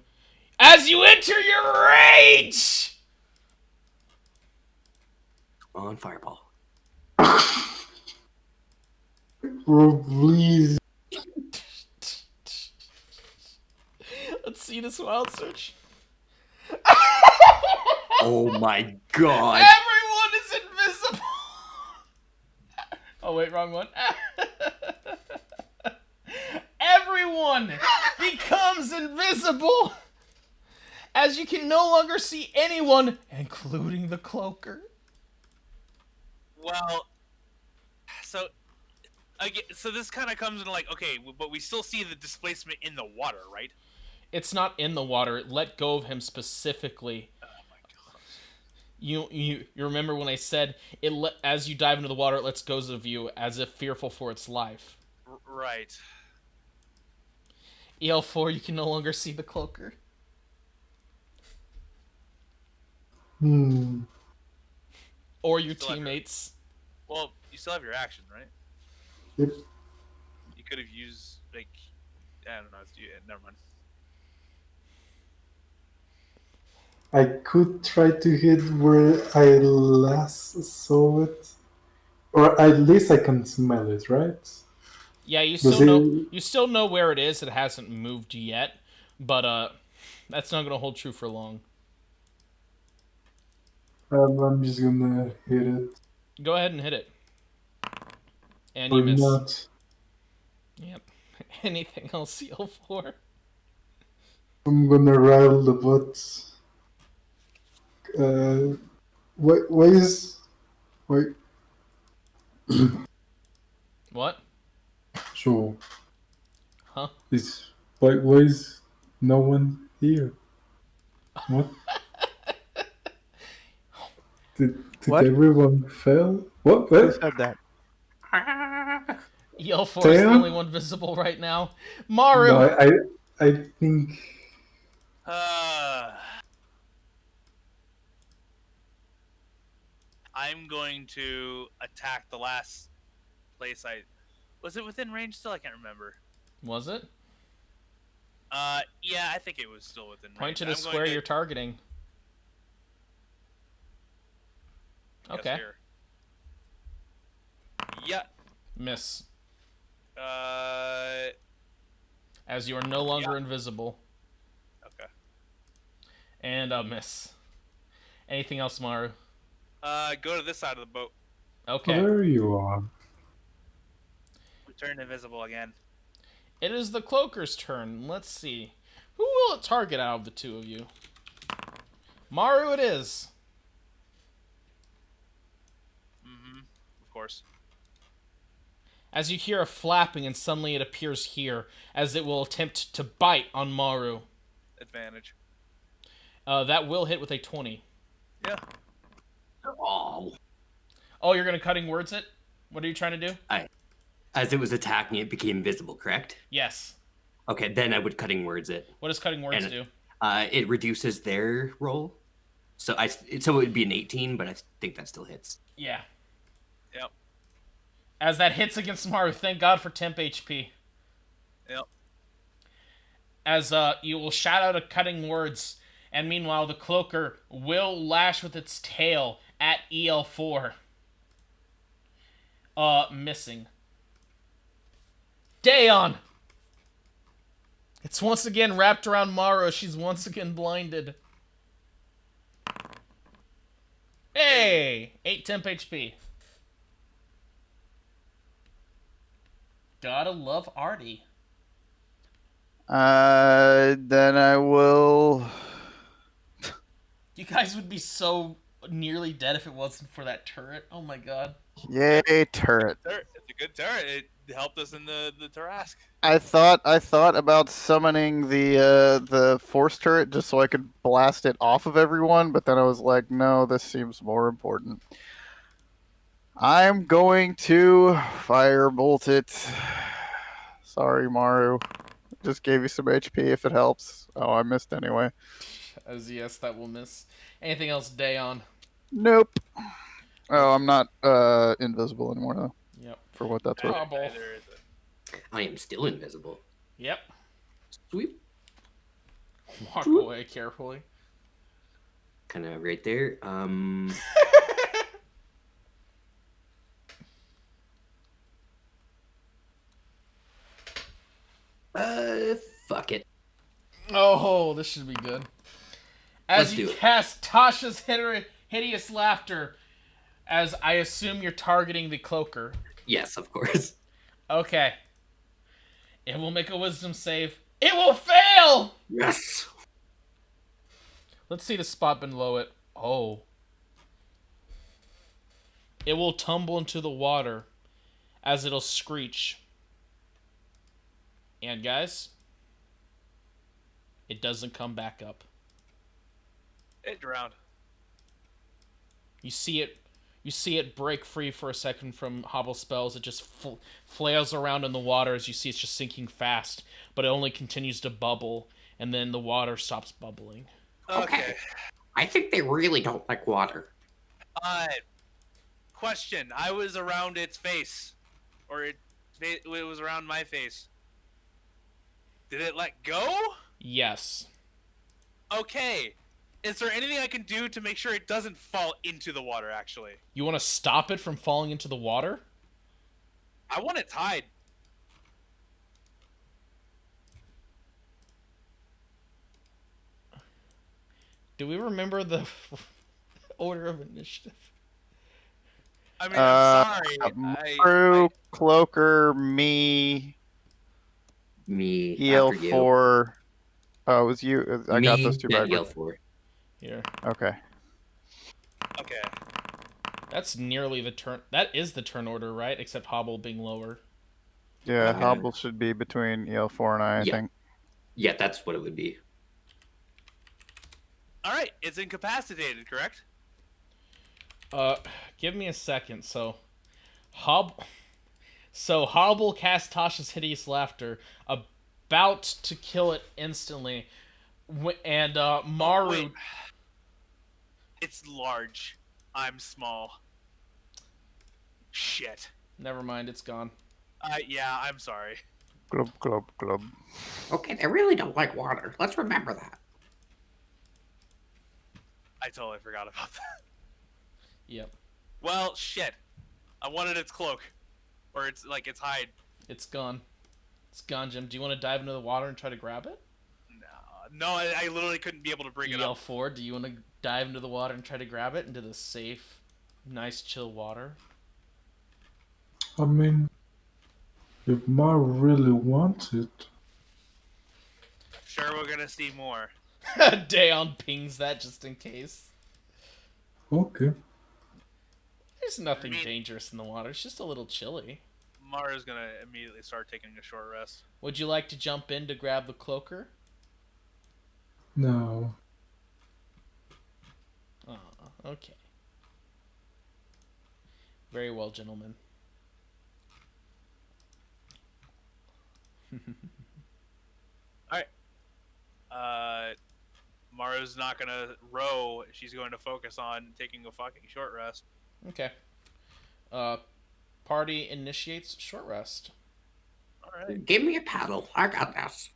As you enter your rage! Come on, fireball. Bro, please. Let's see this wild search. Oh my god. Oh wait, wrong one. Everyone becomes invisible as you can no longer see anyone, including the cloaker. Well, so again, so this kind of comes in like, okay, but we still see the displacement in the water, right? It's not in the water. It let go of him specifically. Oh my gosh. You remember when I said as you dive into the water, it lets go of you as if fearful for its life. Right. EL4, you can no longer see the cloaker. Or your teammates. Well, you still have your action, right? Yep. You could have used like, I don't know. Never mind. I could try to hit where I last saw it, or at least I can smell it, right? Yeah, you Does still know where it is. It hasn't moved yet, but that's not gonna hold true for long. I'm just gonna hit it. Go ahead and hit it. And Or you miss. not. Yep. Anything else, EL4? I'm gonna rattle the butts. Why is... Wait, What? so... Huh? Why is no one here? What? Did What? everyone fail? What? Who said that? EL4 is the Damn. only one visible right now. Maru! No, I think... I'm going to attack the last place I... Was it within range still? I can't remember. Was it? Yeah, I think it was still within range. Point to the square you're targeting. Okay. Here. Yeah. Miss. Uh... As you are no longer invisible. Okay. And a miss. Anything else, Maru? Go to this side of the boat. Okay. There you are. Turn invisible again. It is the cloaker's turn. Let's see. Who will it target out of the two of you? Maru it is. Mm-hmm. Of course. As you hear a flapping and suddenly it appears here, as it will attempt to bite on Maru. Advantage. That will hit with a 20. Yeah. Oh. Oh, you're going to cutting words it? What are you trying to do? As it was attacking, it became visible, correct? Yes. Okay, then I would cutting words it. What does cutting words do? It reduces their roll. So it would be an 18, but I think that still hits. Yeah. Yep. As that hits against Maru, thank God for temp HP. Yep. As you will shout out a cutting words, and meanwhile the cloaker will lash with its tail at EL4. Missing. Daeon! It's once again wrapped around Maru. She's once again blinded. Hey! 8 temp HP. Gotta love Artie. Then I will... You guys would be so nearly dead if it wasn't for that turret. Oh my god. Yay, turret. It's a good turret. It helped us in the Tarask. I thought about summoning the force turret just so I could blast it off of everyone, but then I was like, no, this seems more important. I'm going to firebolt it. Sorry, Maru. Just gave you some HP if it helps. Oh, I missed anyway. As yes, that will miss. Anything else, Daeon? Nope. Oh, I'm not invisible anymore though. Yep. For what that's worth. Hobble. I am still invisible. Yep. Sweep. Walk away carefully. Kind of right there. Fuck it. Oh, this should be good. As Let's you do it. cast Tasha's hideous laughter, as I assume you're targeting the cloaker. Yes, of course. Okay. It will make a wisdom save. It will fail! Yes. Let's see the spot below it. Oh. It will tumble into the water as it'll screech. And guys, it doesn't come back up. It drowned. You see it break free for a second from Hobble's spells. It just flails around in the water as you see it's just sinking fast, but it only continues to bubble, and then the water stops bubbling. Okay. I think they really don't like water. Question. I was around its face. Or it was around my face. Did it let go? Yes. Okay. Is there anything I can do to make sure it doesn't fall into the water, actually? You want to stop it from falling into the water? I want it tied. Do we remember the order of initiative? I mean, I'm sorry. Maru, Cloaker, me, Me after you. EL4. Oh, it was you. I got those two then backwards. EL4. Here. Okay. Okay. That's nearly the turn. That is the turn order, right? Except Hobble being lower. Yeah, Okay. Hobble should be between EL4 and I Yeah. think. Yeah, that's what it would be. All right. It's incapacitated, correct? Give me a second. So Hobble cast Tasha's Hideous Laughter, about to kill it instantly, and Maru. Wait. It's large. I'm small. Shit. Never mind, it's gone. Yeah, I'm sorry. Glub, glub, glub. Okay, they really don't like water. Let's remember that. I totally forgot about that. Yep, Well, shit. I wanted its cloak. Or its hide. it's gone. It's gone, Jim. Do you want to dive into the water and try to grab it? No, I literally couldn't be able to bring it up. EL4, do you want to dive into the water and try to grab it into the safe, nice, chill water? I mean, if Ma really wants it, Sure, we're gonna see more. Dayon pings that just in case. okay. There's nothing I mean- dangerous in the water. It's just a little chilly. Mara's gonna immediately start taking a short rest. Would you like to jump in to grab the cloaker? No. Oh, okay. Very well, gentlemen. Mara's not gonna row. She's going to focus on taking a fucking short rest. Okay. Party initiates short rest. All right. Give me a paddle. I got this.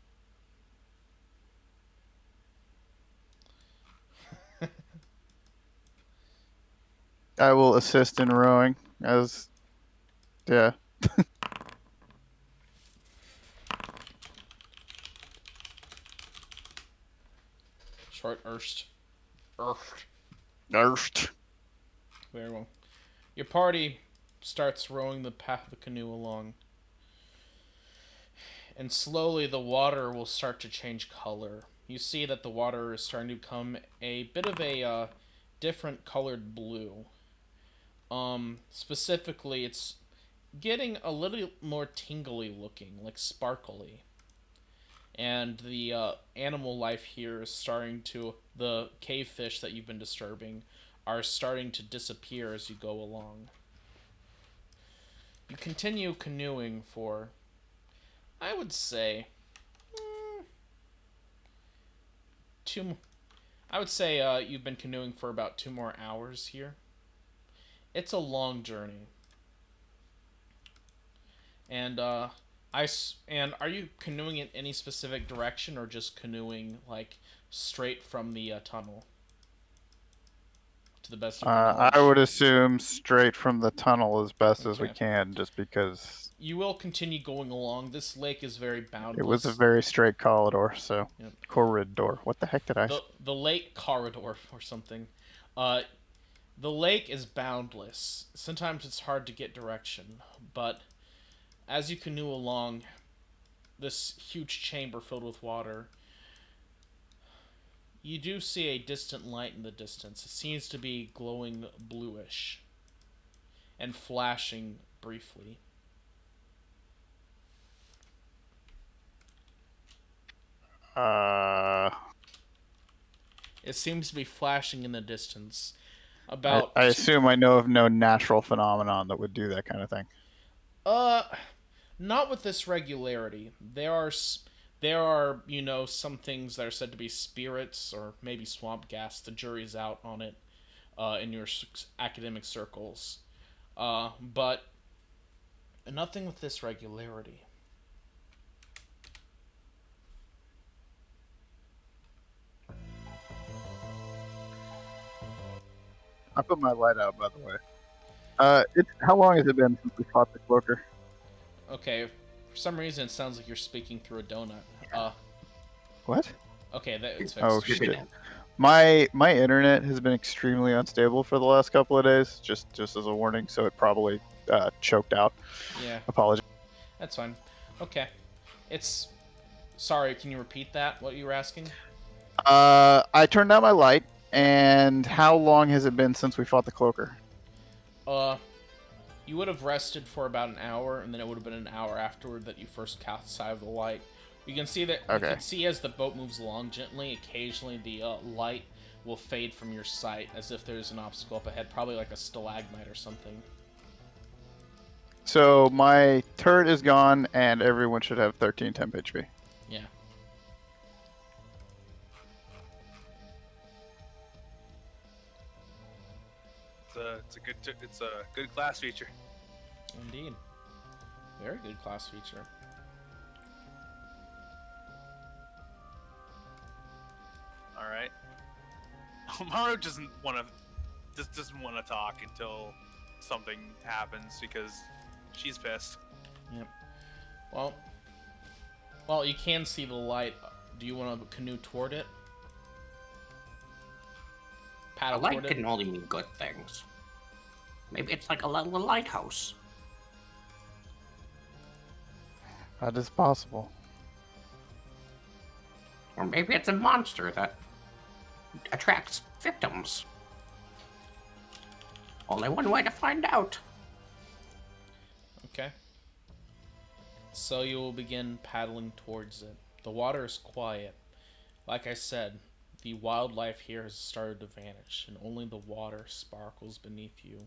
I will assist in rowing as. Yeah. Short erst. Nursed. Very well. Your party starts rowing the path of the canoe along. And slowly the water will start to change color. You see that the water is starting to become a bit of a different colored blue. Specifically, it's getting a little more tingly looking, like sparkly. And the animal life here is starting to, the cave fish that you've been disturbing are starting to disappear as you go along. You continue canoeing for, I would say, you've been canoeing for about 2 more hours here. It's a long journey. And are you canoeing in any specific direction or just canoeing like straight from the tunnel? To the best of your knowledge? I would assume straight from the tunnel as best as we Okay. can, just because You will continue going along. This lake is very boundless. it was a very straight corridor. So Yep. corridor. What the heck did I? The lake corridor or something. The lake is boundless. Sometimes it's hard to get direction, but as you canoe along this huge chamber filled with water, you do see a distant light in the distance. It seems to be glowing bluish and flashing briefly. Uh, It seems to be flashing in the distance. I, About I assume I know of no natural phenomenon that would do that kind of thing. uh not with this regularity. There are, some things that are said to be spirits or maybe swamp gas. The jury's out on it in your academic circles. But nothing with this regularity. I put my light out, by the way. How long has it been since we fought the cloaker? Okay, for some reason it sounds like you're speaking through a donut. What? Okay, it's fixed. Oh You're shit. good. My internet has been extremely unstable for the last couple of days. Just as a warning, so it probably choked out. Yeah, Apologies. that's fine. Okay, it's sorry. Can you repeat that? What you were asking? I turned out my light, and how long has it been since we fought the cloaker? You would have rested for about an hour, and then it would have been an hour afterward that you first cast sight of the light. You can see that. Okay. You can see as the boat moves along gently. Occasionally, the light will fade from your sight, as if there's an obstacle up ahead, probably like a stalagmite or something. So my turret is gone, and everyone should have 13 temp HP. Yeah. It's a good class feature. Indeed. Very good class feature. All right. Maru doesn't want to talk until something happens because she's pissed. Yep. Well, you can see the light. Do you want to canoe toward it? A Paddle light toward it? can only mean good things. Maybe it's like a little lighthouse. That is possible. Or maybe it's a monster that attracts victims. Only one way to find out. Okay. So you will begin paddling towards it. The water is quiet. Like I said, the wildlife here has started to vanish, and only the water sparkles beneath you,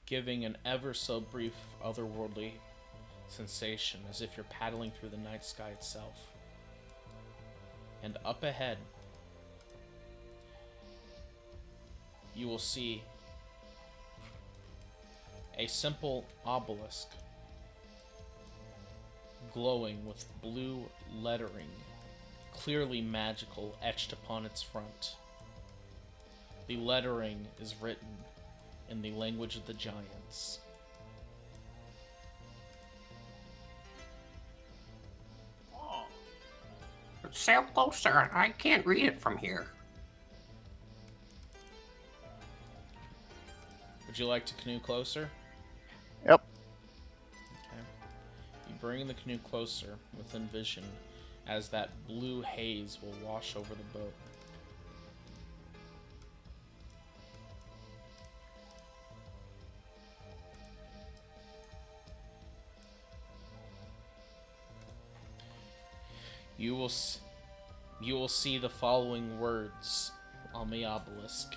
giving an ever so brief otherworldly sensation, as if you're paddling through the night sky itself. And up ahead, you will see a simple obelisk glowing with blue lettering, clearly magical, etched upon its front. The lettering is written in the language of the giants. Oh, Sail closer. I can't read it from here. Would you like to canoe closer? Yep. Okay. You bring the canoe closer within vision as that blue haze will wash over the boat. You will see the following words on the obelisk.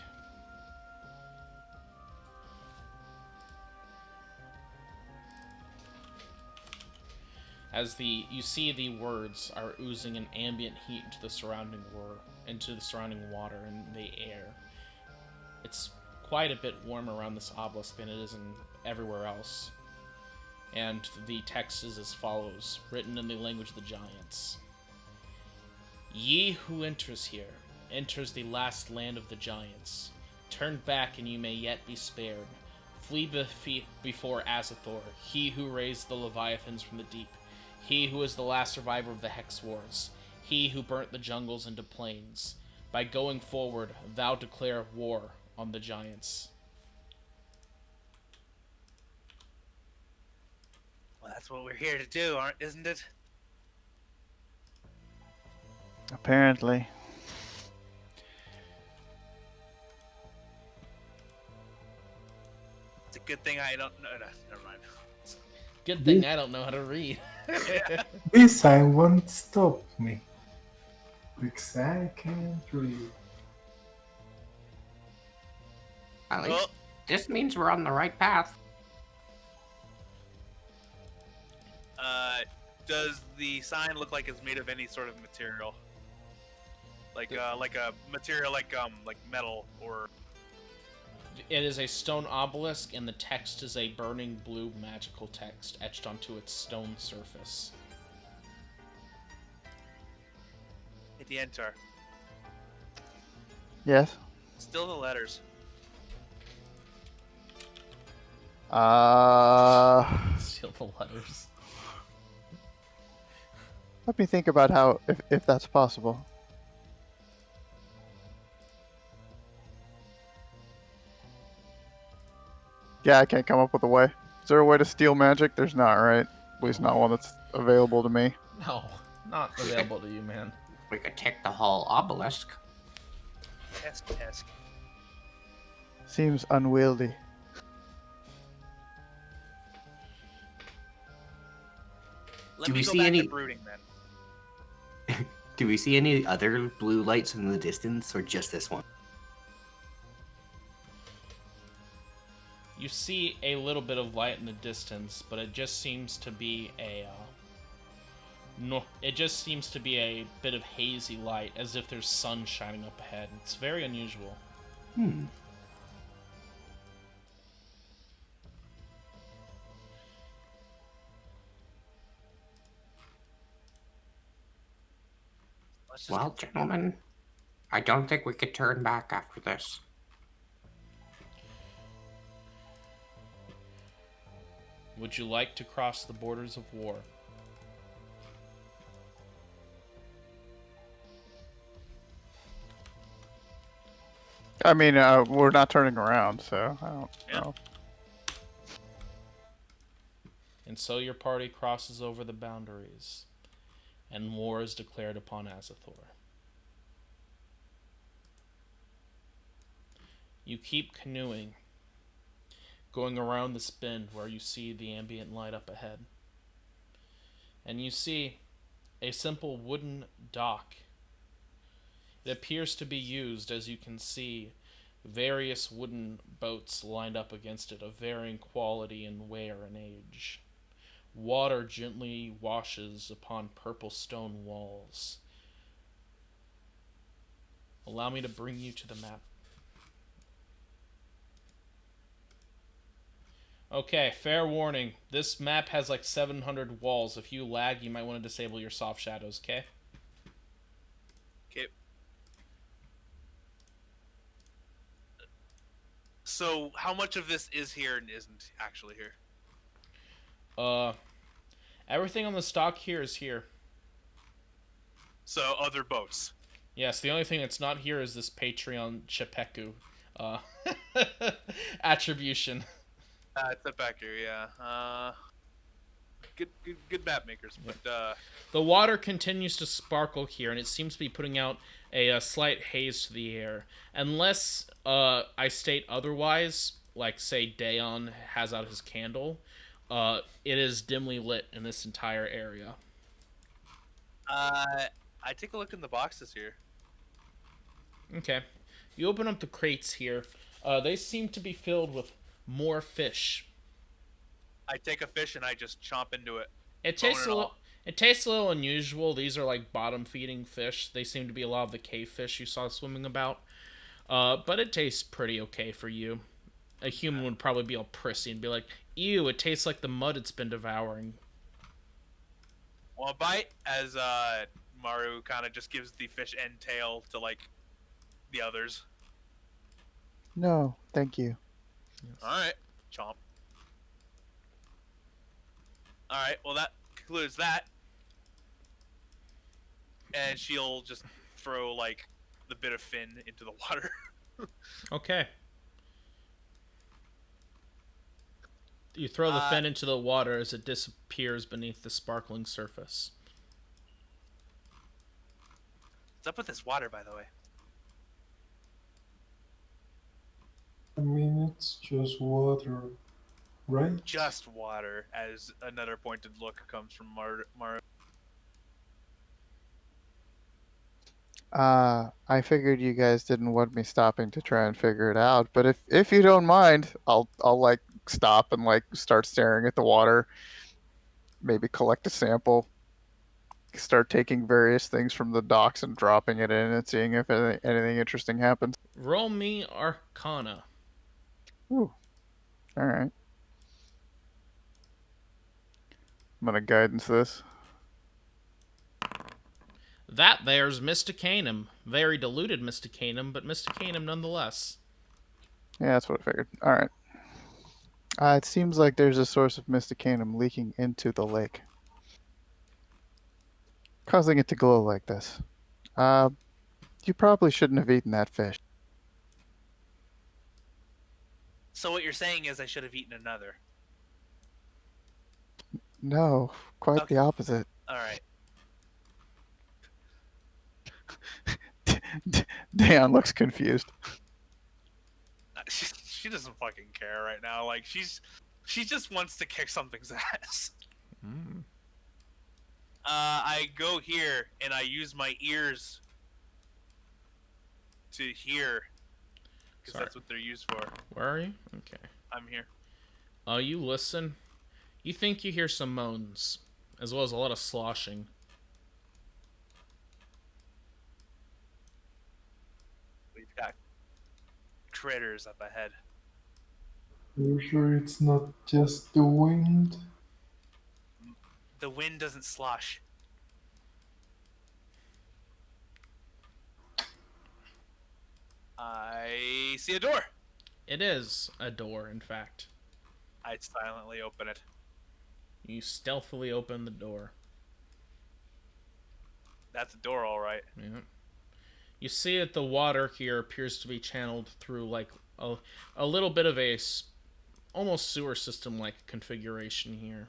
As you see the words are oozing an ambient heat into the surrounding water and the air. It's quite a bit warmer around this obelisk than it is in everywhere else. And the text is as follows, written in the language of the giants. Ye who enters here, enters the last land of the giants. Turn back and you may yet be spared. Flee before Azathor, he who raised the Leviathans from the deep. He who is the last survivor of the Hex Wars. He who burnt the jungles into plains. By going forward, thou declare war on the giants. Well, that's what we're here to do, isn't it? Apparently. It's a good thing I don't. No, never mind. Good thing I don't know how to read. This sign won't stop me. Because I can't read. At least Well, this means we're on the right path. does the sign look like it's made of any sort of material? Like a material like metal or? It is a stone obelisk, and the text is a burning blue magical text etched onto its stone surface. Hit the enter. Yes. Still the letters. Seal the letters. Let me think about how, if that's possible. Yeah, I can't come up with a way. Is there a way to steal magic? There's not, right? At least not one that's available to me. No, not available to you, man. We could take the whole obelisk. Tesk. Seems unwieldy. Let Do me we go see back any- to brooding then. Do we see any other blue lights in the distance, or just this one? You see a little bit of light in the distance, but it just seems to be a it just seems to be a bit of hazy light, as if there's sun shining up ahead. It's very unusual. Let's just Well, gentlemen, I don't think we could turn back after this. Would you like to cross the borders of war? I mean, we're not turning around, so I don't know. And so your party crosses over the boundaries, and war is declared upon Azathor. You keep canoeing, going around this bend where you see the ambient light up ahead. And you see a simple wooden dock. It appears to be used, as you can see, various wooden boats lined up against it of varying quality and wear and age. Water gently washes upon purple stone walls. Allow me to bring you to the map. Okay, fair warning. This map has like 700 walls. If you lag, you might want to disable your soft shadows, okay? Okay. So, how much of this is here and isn't actually here? Everything on the stock here is here. So, other boats. Yes, the only thing that's not here is this Patreon Chepeku attribution. It's up back here, yeah. Good map makers, but The water continues to sparkle here, and it seems to be putting out a slight haze to the air. Unless I state otherwise, like say Dayon has out his candle, it is dimly lit in this entire area. I take a look in the boxes here. Okay. You open up the crates here. They seem to be filled with more fish. I take a fish and I just chomp into it. It tastes it tastes a little unusual. These are like bottom feeding fish. They seem to be a lot of the cave fish you saw swimming about. But it tastes pretty okay for you. A human would probably be all prissy and be like, "Ew, it tastes like the mud it's been devouring." Want a bite? As Maru kind of just gives the fish end tail to like the others. No, thank you. All right, chomp. All right, well that concludes that, and she'll just throw like the bit of fin into the water. Okay. You throw the fin into the water as it disappears beneath the sparkling surface. What's up with this water, by the way? I mean, it's just water, right? Just water, as another pointed look comes from Maru. I figured you guys didn't want me stopping to try and figure it out, but if you don't mind, I'll like stop and like start staring at the water, maybe collect a sample, start taking various things from the docks and dropping it in and seeing if anything interesting happens. Roll me Arcana. Ooh, all right. I'm gonna guidance this. That there's Mysticanum. Very diluted Mysticanum, but Mysticanum nonetheless. Yeah, that's what I figured. All right. It seems like there's a source of Mysticanum leaking into the lake, causing it to glow like this. Uh, you probably shouldn't have eaten that fish. So what you're saying is I should have eaten another. No, quite Okay. the opposite. All right. Dan looks confused. She doesn't fucking care right now. Like she just wants to kick something's ass. I go here and I use my ears to hear, because Sorry. that's what they're used for. Where are you? Okay. I'm here. You listen. You think you hear some moans, as well as a lot of sloshing. We've got critters up ahead. Are you sure it's not just the wind? The wind doesn't slosh. I see a door. It is a door, in fact. I silently open it. You stealthily open the door. That's a door, all right. Yeah. You see that the water here appears to be channeled through like a little bit of a almost sewer system like configuration here.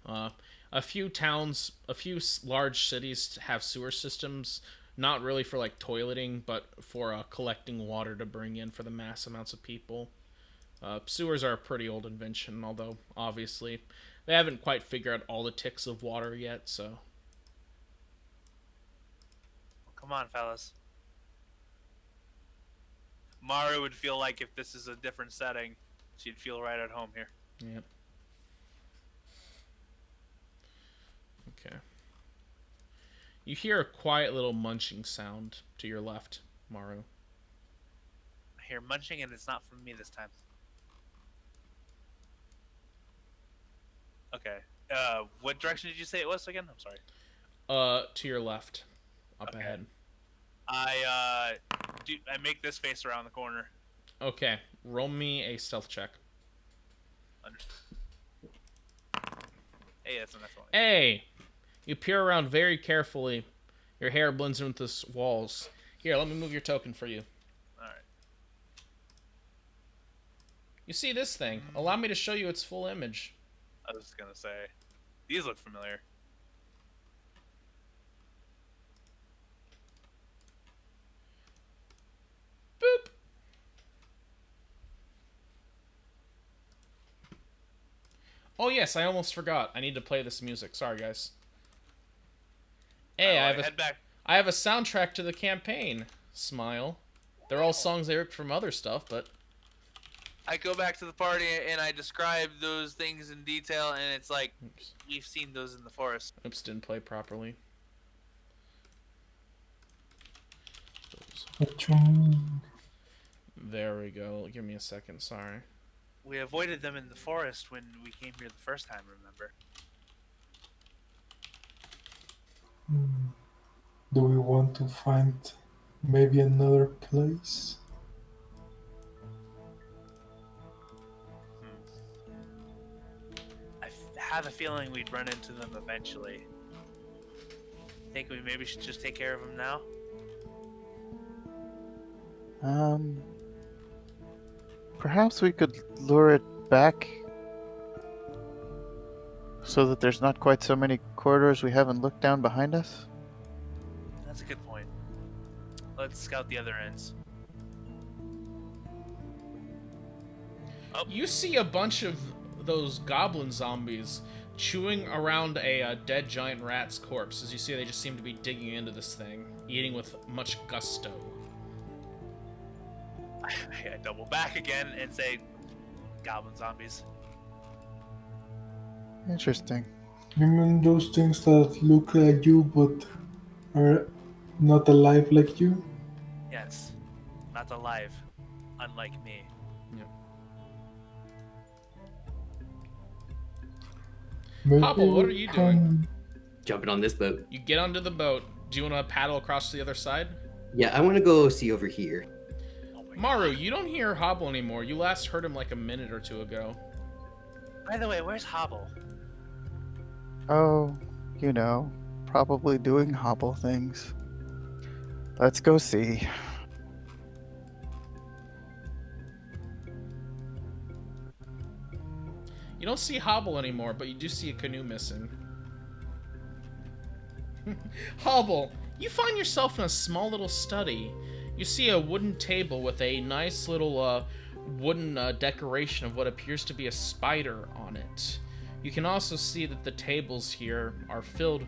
A few towns, a few large cities have sewer systems, not really for like toileting, but for collecting water to bring in for the mass amounts of people. Sewers are a pretty old invention, although obviously they haven't quite figured out all the ticks of water yet, so. Come on, fellas. Maru would feel like if this is a different setting, she'd feel right at home here. Yep. Okay. You hear a quiet little munching sound to your left, Maru. I hear munching, and it's not from me this time. Okay. What direction did you say it was again? I'm sorry. To your left, up Okay. ahead. I make this face around the corner. Okay, roll me a stealth check. Understood. Hey, that's a nice one. Hey! You peer around very carefully. Your hair blends in with the walls. Here, let me move your token for you. Alright. You see this thing? Allow me to show you its full image. I was just gonna say, these look familiar. Boop! Oh yes, I almost forgot. I need to play this music. Sorry, guys. Hey, Head back. I have a soundtrack to the campaign. Smile. They're all songs they ripped from other stuff, but I go back to the party and I describe those things in detail, and it's like, oops, we've seen those in the forest. didn't play properly. What you mean? There we go. Give me a second. Sorry. We avoided them in the forest when we came here the first time, remember? Do we want to find maybe another place? I have a feeling we'd run into them eventually. Think we maybe should just take care of them now? Perhaps we could lure it back So that there's not quite so many corridors we haven't looked down behind us? That's a good point. Let's scout the other ends. You see a bunch of those goblin zombies chewing around a dead giant rat's corpse. As you see, they just seem to be digging into this thing, eating with much gusto. I double back again and say, goblin zombies. Interesting. You mean those things that look like you but are not alive like you? Yes, not alive, unlike me. Maybe Hobble, what are we you can... Jumping on this boat. You get onto the boat. Do you want to paddle across to the other side? Yeah, I want to go see over here. Oh my Maru, God. you don't hear Hobble anymore. You last heard him like a minute or two ago. By the way, where's Hobble? Oh, you know, probably doing hobble things. Let's go see. You don't see Hobble anymore, but you do see a canoe missing. Hobble, you find yourself in a small little study. You see a wooden table with a nice little wooden decoration of what appears to be a spider on it. You can also see that the tables here are filled.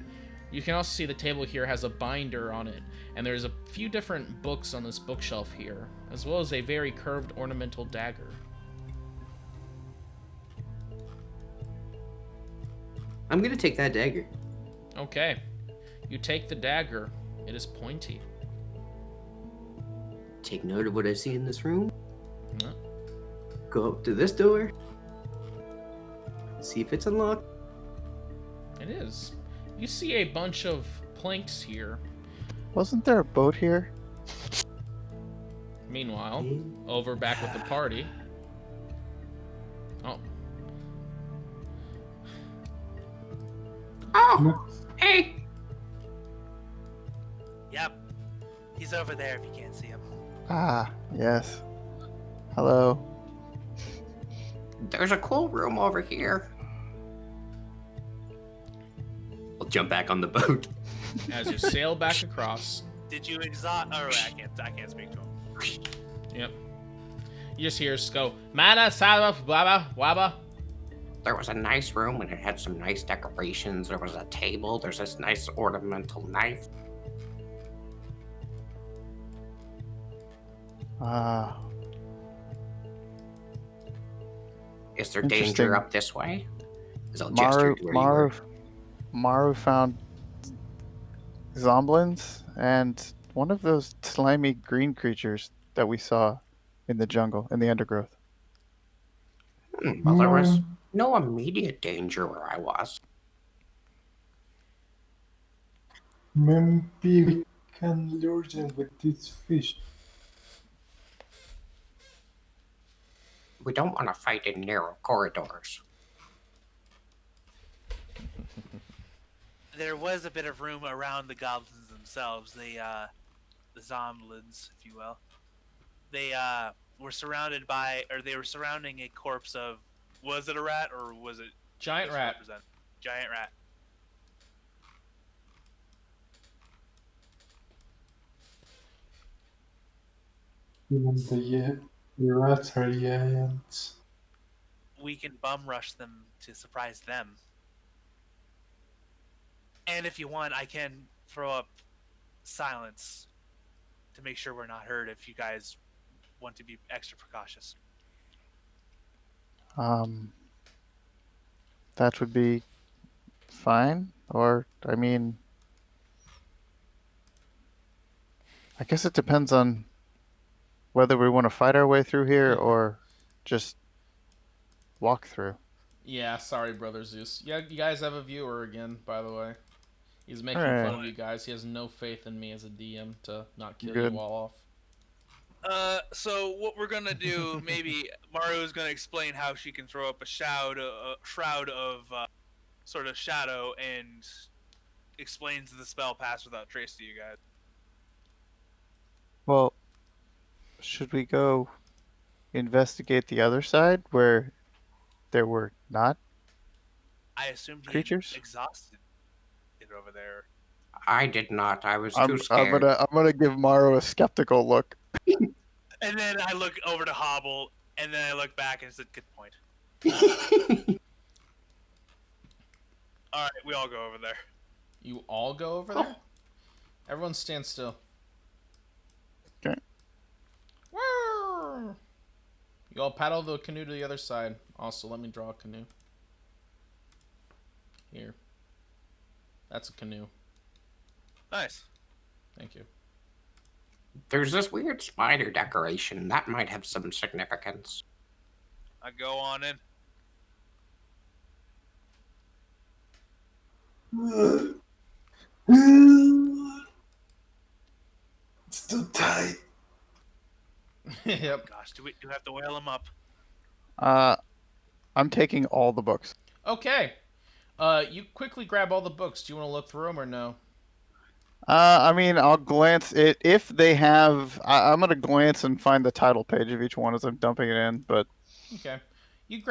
You can also see the table here has a binder on it, and there's a few different books on this bookshelf here, as well as a very curved ornamental dagger. I'm gonna take that dagger. Okay. You take the dagger. It is pointy. Take note of what I see in this room. Yeah. Go up to this door. See if it's unlocked. It is. You see a bunch of planks here. Wasn't there a boat here? Meanwhile, over back with the party. Oh. Oh, hey! Yep, he's over there if you can't see him. Ah, yes. Hello. There's a cool room over here. I'll jump back on the boat. As you sail back across. Did you exhaust? Oh, I can't speak to him. Yep. You just hear us go, Mana Saba Blaba Waba. There was a nice room and it had some nice decorations. There was a table. There's this nice ornamental knife. Ah, Is there Interesting. danger up this way? As I'll gesture to where you were. Maru found zomblins and one of those slimy green creatures that we saw in the jungle, in the undergrowth. Well, there was no immediate danger where I was. Maybe we can lure them with this fish. We don't want to fight in narrow corridors. There was a bit of room around the goblins themselves. The zomblins, if you will. They were surrounded by, or they were surrounding a corpse of. Was it a rat or was it Giant rat. Giant rat. Even the rats are giants. We can bum rush them to surprise them. And if you want, I can throw up silence to make sure we're not heard if you guys want to be extra precautious. That would be fine. Or, I mean, I guess it depends on whether we want to fight our way through here or just walk through. Yeah, sorry, Brother Zeus. Yeah, you guys have a viewer again, by the way. He's making Alright. fun of you guys. He has no faith in me as a DM to not kill Good. you all off. So what we're gonna do, maybe Maru is gonna explain how she can throw up a shroud of sort of shadow and explains the spell pass without trace to you guys. Well, should we go investigate the other side where there were not I assumed he Creatures? exhausted it over there. I did not. I was too I'm scared. gonna give Maru a skeptical look. And then I look over to Hobble, and then I look back and said, "Good point." All right, we all go over there. You all go over there? Everyone stand still. Okay. Woo! You all paddle the canoe to the other side. Also, let me draw a canoe. Here. That's a canoe. Nice. Thank you. There's this weird spider decoration. That might have some significance. I go on in. It's too tight. Yep. Gosh, do we have to whale him up? I'm taking all the books. Okay. You quickly grab all the books. Do you want to look through them or no? I mean, I'll glance it if they have. I'm gonna glance and find the title page of each one as I'm dumping it in. But Okay. You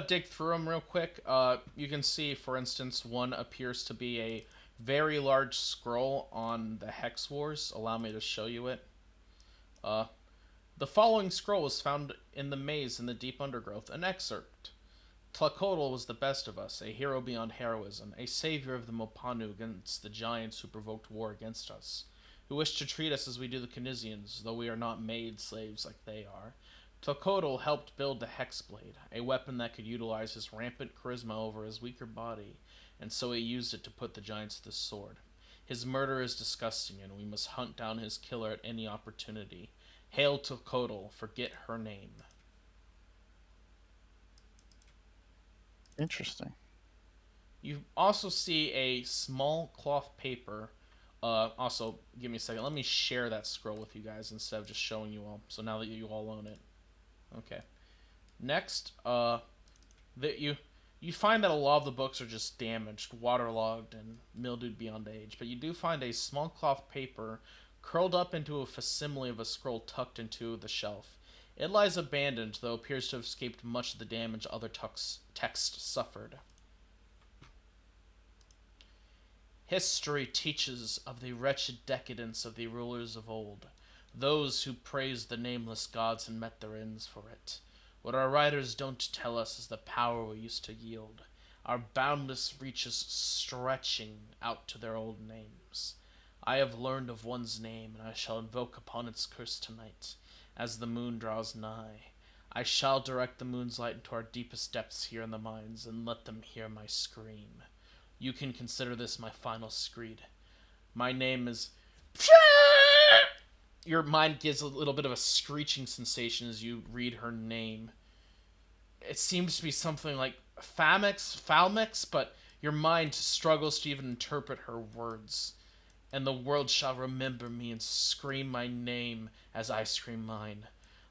dig through them real quick. You can see, for instance, one appears to be a very large scroll on the Hex Wars. Allow me to show you it. The following scroll was found in the maze in the deep undergrowth. An excerpt. Tlacotl was the best of us, a hero beyond heroism, a savior of the Mopanu against the giants who provoked war against us, who wished to treat us as we do the Knizians, though we are not made slaves like they are. Tlacotl helped build the Hexblade, a weapon that could utilize his rampant charisma over his weaker body, and so he used it to put the giants to the sword. His murder is disgusting, and we must hunt down his killer at any opportunity. Hail Tlacotl, forget her name. interesting. You also see a small cloth paper. Also, give me a second. Let me share that scroll with you guys instead of just showing you all. So now that you all own it. Okay. Next, that you find that a lot of the books are just damaged, waterlogged, and mildewed beyond age. But you do find a small cloth paper curled up into a facsimile of a scroll tucked into the shelf. It lies abandoned, though appears to have escaped much of the damage other text suffered. History teaches of the wretched decadence of the rulers of old, those who praised the nameless gods and met their ends for it. What our writers don't tell us is the power we used to yield, our boundless reaches stretching out to their old names. I have learned of one's name, and I shall invoke upon its curse tonight, as the moon draws nigh. I shall direct the moon's light into our deepest depths here in the mines, and let them hear my scream. You can consider this my final screed. My name is... Your mind gives a little bit of a screeching sensation as you read her name. It seems to be something like Falmix, but your mind struggles to even interpret her words. And the world shall remember me and scream my name as I scream mine.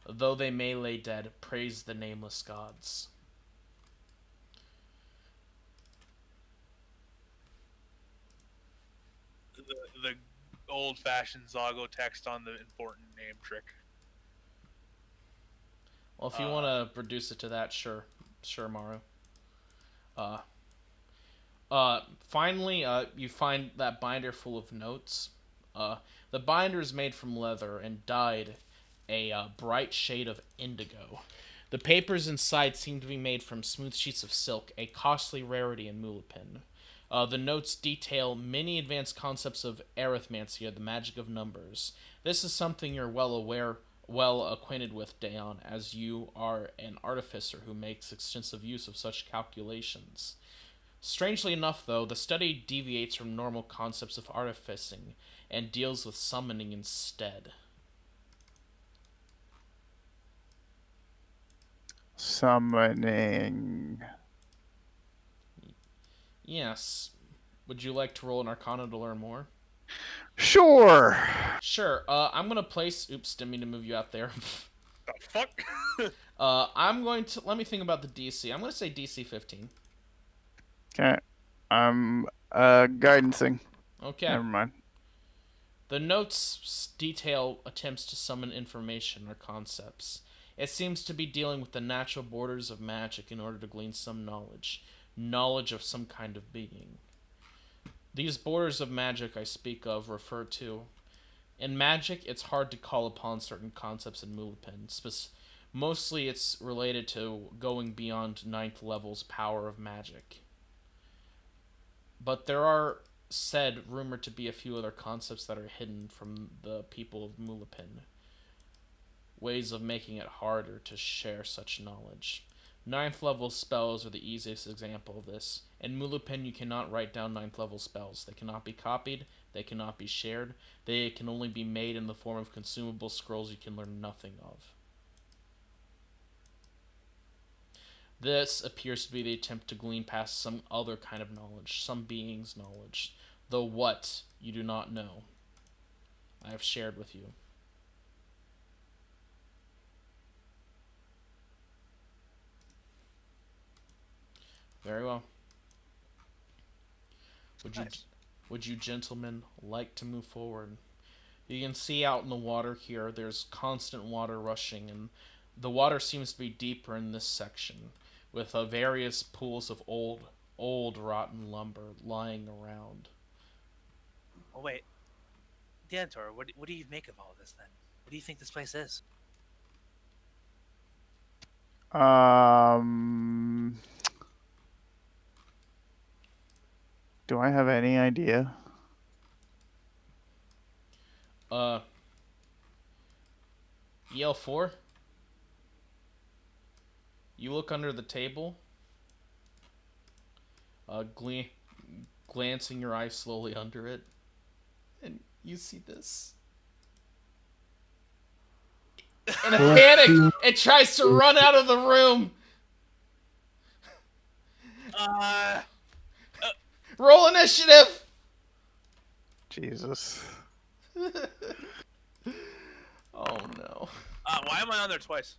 Though they may lay dead, praise the nameless gods. The old-fashioned Zago text on the important name trick. Well, if you want to reduce it to that, sure, Maru. Finally, you find that binder full of notes. The binder is made from leather and dyed a bright shade of indigo. The papers inside seem to be made from smooth sheets of silk, a costly rarity in Mulipin. The notes detail many advanced concepts of arithmancy, or the magic of numbers. This is something you're well acquainted with, Daon, as you are an artificer who makes extensive use of such calculations. Strangely enough, though, the study deviates from normal concepts of artificing and deals with summoning instead. Summoning. Yes. Would you like to roll an Arcana to learn more? Sure. Sure. I'm gonna place. Oops, didn't mean to move you out there. The fuck? I'm going to let me think about the DC. I'm gonna say DC 15. Okay. I'm guidancing. Okay. Never mind. The notes detail attempts to summon information or concepts. It seems to be dealing with the natural borders of magic in order to glean some knowledge. knowledge of some kind of being. These borders of magic I speak of refer to. In magic, it's hard to call upon certain concepts in Mulipin. Mostly it's related to going beyond ninth level's power of magic. But there are rumored to be a few other concepts that are hidden from the people of Mulipin. Ways of making it harder to share such knowledge. Ninth level spells are the easiest example of this. In Mulipin, you cannot write down ninth level spells. They cannot be copied, they cannot be shared, they can only be made in the form of consumable scrolls you can learn nothing of. This appears to be the attempt to glean past some other kind of knowledge, some being's knowledge, though what you do not know. I have shared with you. Very well. Would you gentlemen like to move forward? You can see out in the water here, there's constant water rushing, and the water seems to be deeper in this section, with various pools of old rotten lumber lying around. Oh wait, Azathor, what do you make of all of this then? What do you think this place is? Do I have any idea? EL4? You look under the table, glancing your eye slowly under it, and you see this. In a panic, it tries to run out of the room. Roll initiative. Jesus. Oh no. Why am I on there twice?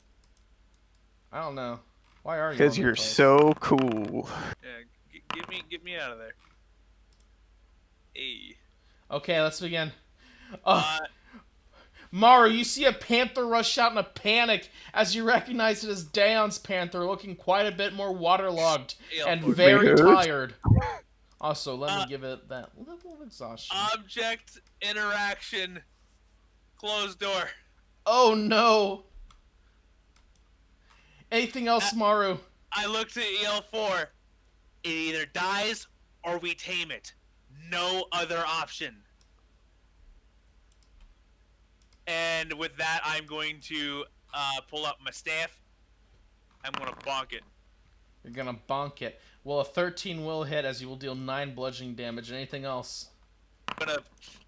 I don't know. Why are you? Because you're so cool. Yeah, get me out of there. Hey. Okay, let's begin. Maru, you see a panther rush out in a panic as you recognize it as Daon's panther, looking quite a bit more waterlogged and very tired. Also, let me give it that level of exhaustion. Object interaction. Closed door. Oh no. Anything else, Maru? I looked at EL4. It either dies or we tame it. No other option. And with that, I'm going to pull up my staff. I'm going to bonk it. You're going to bonk it. Well, a 13 will hit as you will deal 9 bludgeoning damage. Anything else?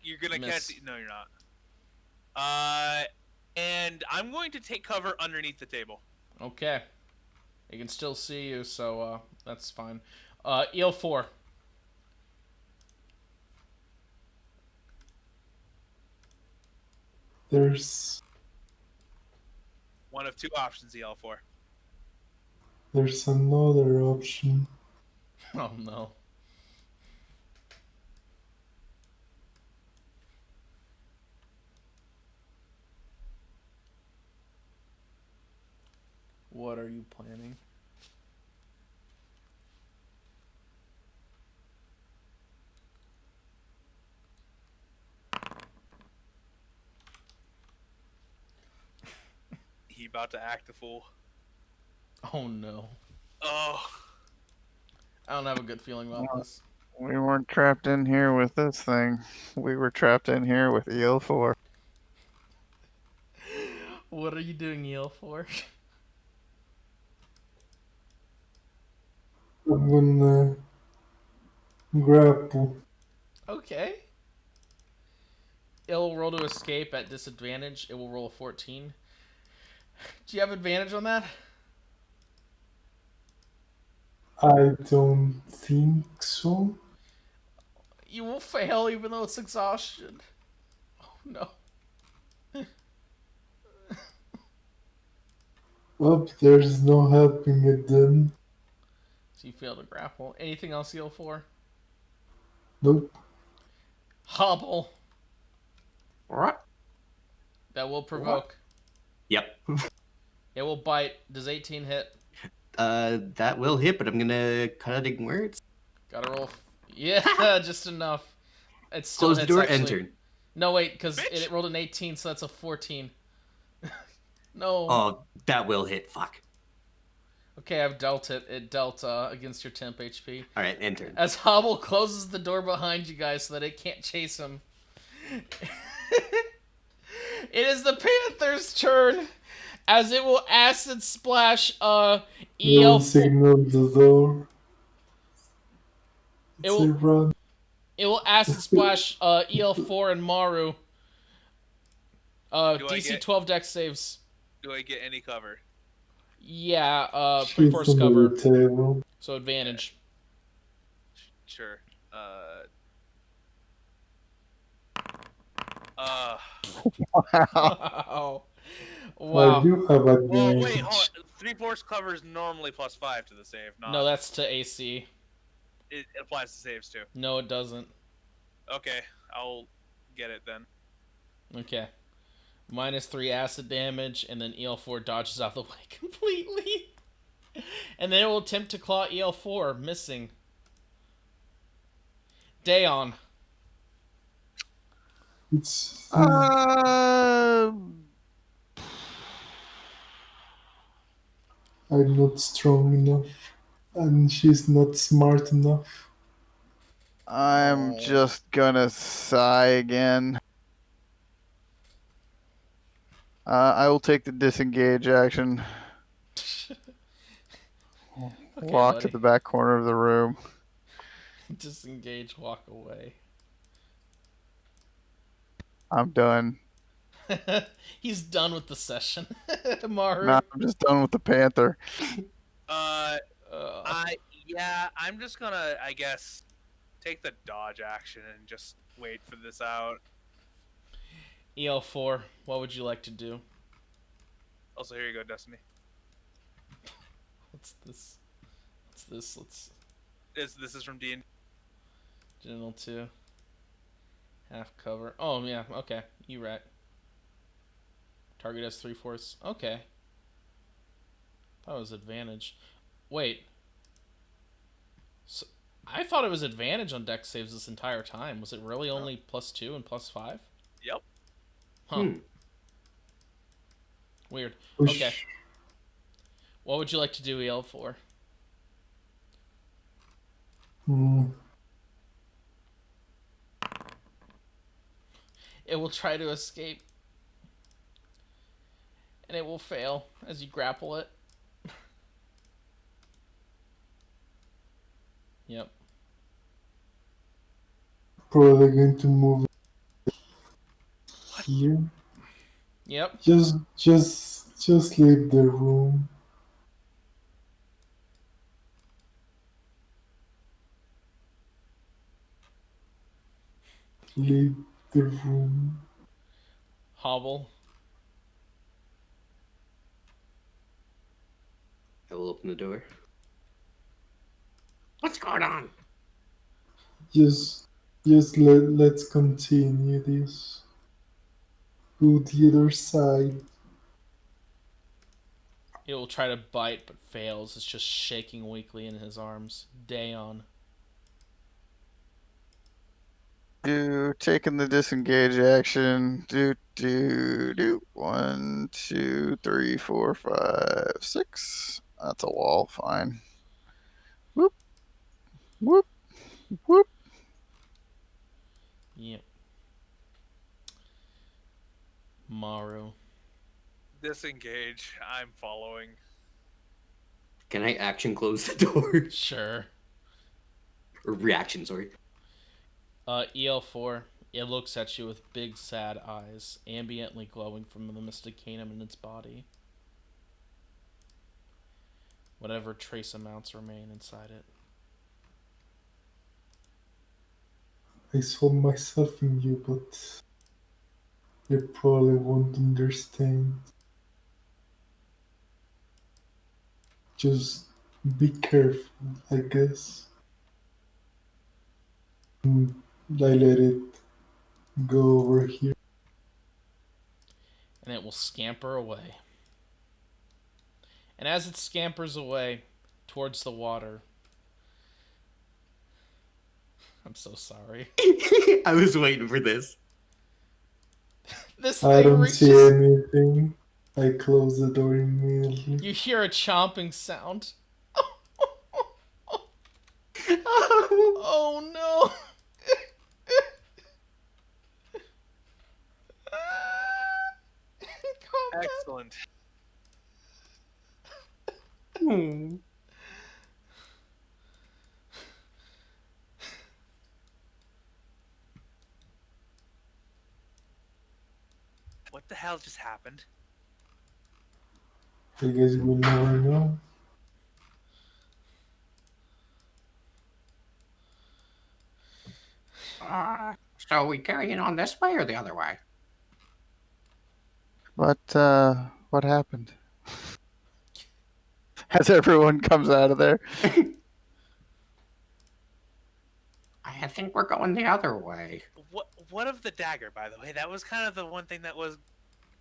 You're going to catch it. No, you're not. And I'm going to take cover underneath the table. Okay. They can still see you, so that's fine. EL4. There's one of two options, EL4. There's another option. Oh no. What are you planning? He about to act a fool. Oh no. Oh. I don't have a good feeling about this. We weren't trapped in here with this thing. We were trapped in here with EL4. What are you doing EL4? I'm gonna grapple. Okay. It will roll to escape at disadvantage. It will roll a 14. Do you have advantage on that? I don't think so. You will fail even though it's exhaustion. Oh no. Oh, there's no helping it then. So you fail to grapple. Anything else heal for? Nope. Hobble. What? That will provoke. Yep. It will bite. Does 18 hit? That will hit, but I'm gonna cutting words. Gotta roll. Yeah, just enough. It's still Close the hits door, actually. enter. No, wait, because Bitch! it rolled an 18, so that's a 14. No. Oh, that will hit. Fuck. Okay, I've dealt it. It dealt against your temp HP. All right, enter. As Hobble closes the door behind you guys so that it can't chase him. It is the Panther's turn, as it will acid splash You will EL4. signal the door. It It's a will run. it will acid splash EL4 and Maru. Do I DC get- 12 dex saves. Do I get any cover? Yeah, She's 3/4 under cover, the table. so advantage. Sure. Wow. I Wow. do have Well, advantage. wait, hold on. 3/4 cover is normally +5 to the save. Not, No, that's to AC. it applies to saves too. No, it doesn't. Okay, I'll get it then. Okay. -3 acid damage, and then EL4 dodges out of the way completely. And then it will attempt to claw EL4, missing. Dayon. It's I'm not strong enough, and she's not smart enough. I'm Oh. just gonna sigh again. I will take the disengage action. Okay, Walk buddy. to the back corner of the room. Disengage, walk away. I'm done. He's done with the session. Maru. Nah, I'm just done with the Panther. I'm just gonna, I guess, take the dodge action and just wait for this out. EL4, what would you like to do? Also, here you go, Destiny. What's this? What's this? Let's... This is from D&D. General 2. Half cover. Oh, yeah, okay. You right. Target has 3/4. Okay. Thought it was advantage. Wait. So, I thought it was advantage on dex saves this entire time. Was it really only +2 and +5? Yep. Huh. Weird. Push. Okay. What would you like to do, EL4? It will try to escape. And it will fail as you grapple it. Yep. Probably going to move here. Yep. Just leave the room. Leave the room. Hobble. I will open the door. What's going on? Just let's continue this. Go the other side. It will try to bite but fails. It's just shaking weakly in his arms. Dayon. Taking the disengage action. 1, 2, 3, 4, 5, 6. That's a wall. Fine. Whoop. Whoop. Whoop. Yep. Maru. Disengage. I'm following. Can I action close the door? Sure. Or reaction, sorry. EL4. It looks at you with big, sad eyes, ambiently glowing from the mysticanum in its body. Whatever trace amounts remain inside it. I saw myself in you, but you probably won't understand. Just be careful, I guess. I let it go over here. And it will scamper away. And as it scampers away towards the water, I'm so sorry. I was waiting for this. This I thing don't see reaches. anything. I close the door immediately. You hear a chomping sound. Oh no! Calm down. Excellent. Hmm. What the hell just happened? I guess we'll never know. So we carrying on this way or the other way? What happened? As everyone comes out of there. I think we're going the other way. What of the dagger, by the way? That was kind of the one thing that was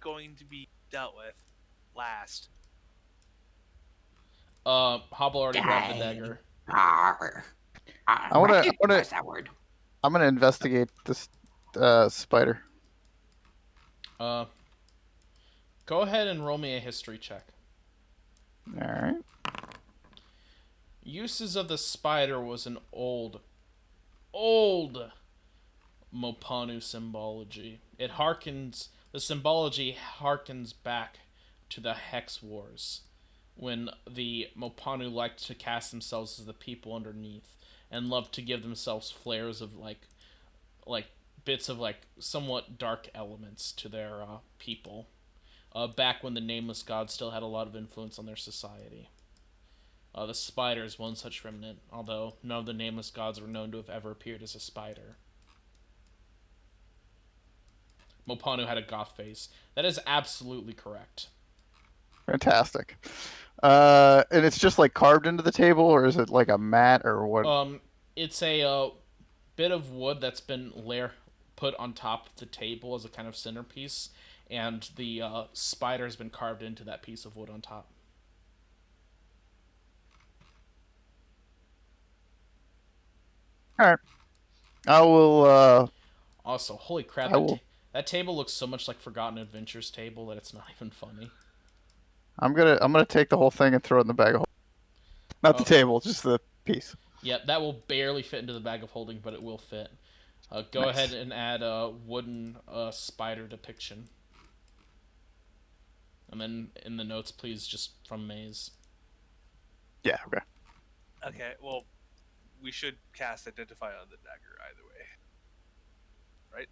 going to be dealt with last. Hobble already grabbed the dagger. I wanna- recognize that word. I'm gonna investigate this spider. Go ahead and roll me a history check. All right. Uses of the spider was an old Mopanu symbology. The symbology harkens back to the Hex Wars, when the Mopanu liked to cast themselves as the people underneath and loved to give themselves flares of like bits of like somewhat dark elements to their people. Back when the nameless god still had a lot of influence on their society. The spider is one such remnant, although none of the nameless gods were known to have ever appeared as a spider. Mopanu had a goth face. That is absolutely correct. Fantastic. And it's just like carved into the table, or is it like a mat, or what? It's a bit of wood that's been put on top of the table as a kind of centerpiece, and the spider has been carved into that piece of wood on top. All right. I will. Also, holy crap, I will. that table looks so much like Forgotten Adventures table that it's not even funny. I'm gonna take the whole thing and throw it in the bag of. Not the Oh. table, just the piece. Yep, that will barely fit into the bag of holding, but it will fit. Go Nice. ahead and add a wooden spider depiction. And then in the notes, please, just from Maze. Yeah. Okay. Okay, well, we should cast Identify on the dagger either way. Right?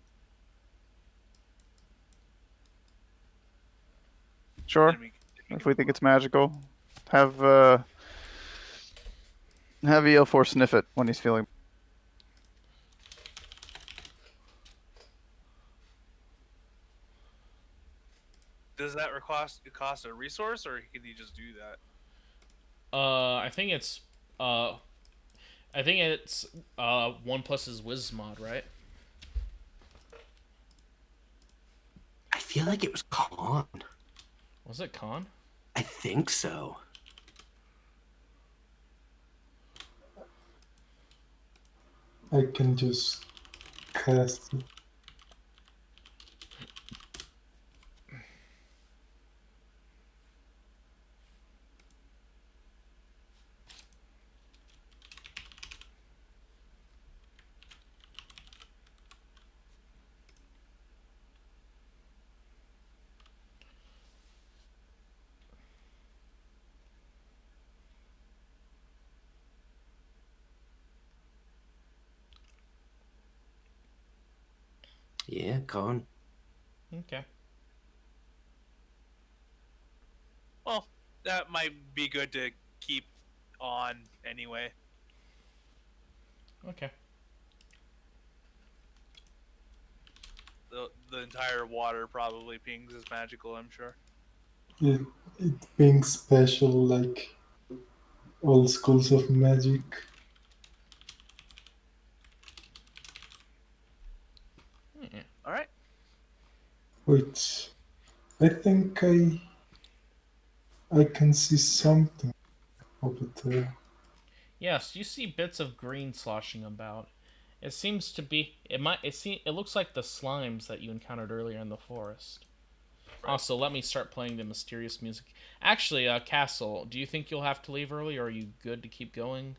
Sure. Then If we think it's magical, have EL4 sniff it when he's feeling. Does that cost a resource, or can he just do that? I think it's 1 plus his Wiz mod, right? I feel like it was con. Was it con? I think so. I can just cast it. Yeah, con. Okay. Well, that might be good to keep on anyway. Okay. The entire water probably pings as magical, I'm sure. It being special like all schools of magic. All right. Wait, I think I can see something over there. Yes, you see bits of green sloshing about. It seems to be. It looks like the slimes that you encountered earlier in the forest. Right. Also, let me start playing the mysterious music. Actually, Castle, do you think you'll have to leave early, or are you good to keep going?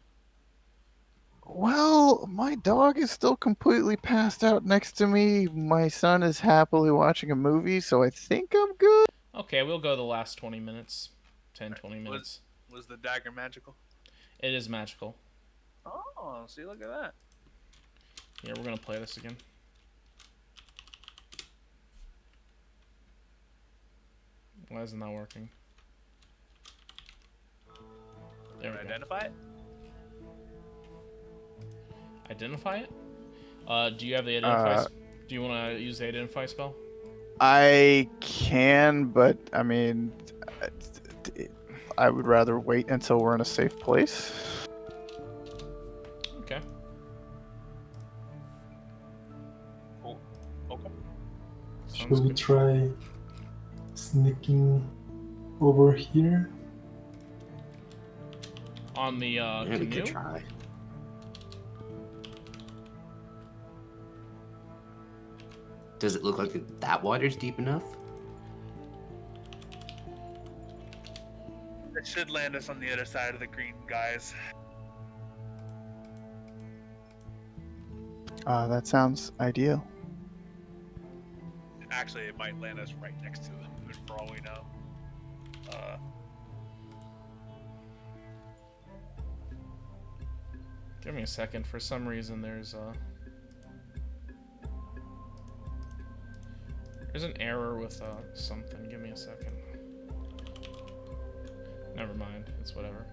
Well, my dog is still completely passed out next to me. My son is happily watching a movie, so I think I'm good. Okay, we'll go the last 20 minutes. 10, 20 Was minutes. was the dagger magical? It is magical. Oh, see, look at that. Here, we're gonna play this again. Why isn't that working? There we go. Identify it. Identify it? Do you have the identify? Do you want to use the identify spell? I can, but I mean, I would rather wait until we're in a safe place. Okay. Cool. Okay. Should Sounds we good. try sneaking over here? On the Yeah, we could canoe? try. Does it look like that water's deep enough? It should land us on the other side of the green guys. That sounds ideal. Actually, it might land us right next to them, for all we know. Give me a second. For some reason, there's an error with something. Give me a second. Never mind. It's whatever.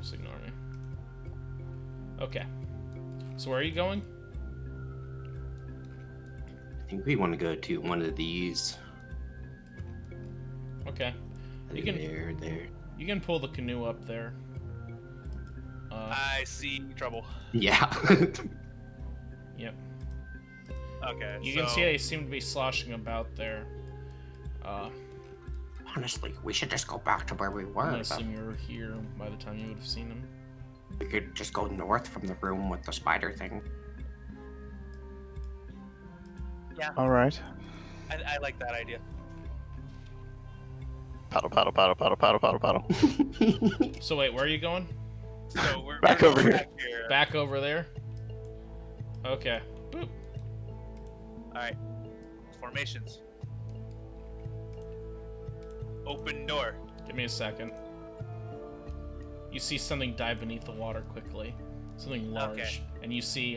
Just ignore me. Okay. So where are you going? I think we want to go to one of these. Okay. You can- There. You can pull the canoe up there. I see trouble. Yeah. Yep. Okay, You so can see they seem to be sloshing about there. Honestly, we should just go back to where we I'm were. gonna assume you were here by the time you would have seen them. We could just go north from the room with the spider thing. All right. I like that idea. Paddle, paddle, paddle, paddle, paddle, paddle, paddle. So wait, where are you going? So we're Back we're over going here. Back here. Back over there? Okay. Boop. All right. Formations. Open door. Give me a second. You see something dive beneath the water quickly. Something large. Okay. And you see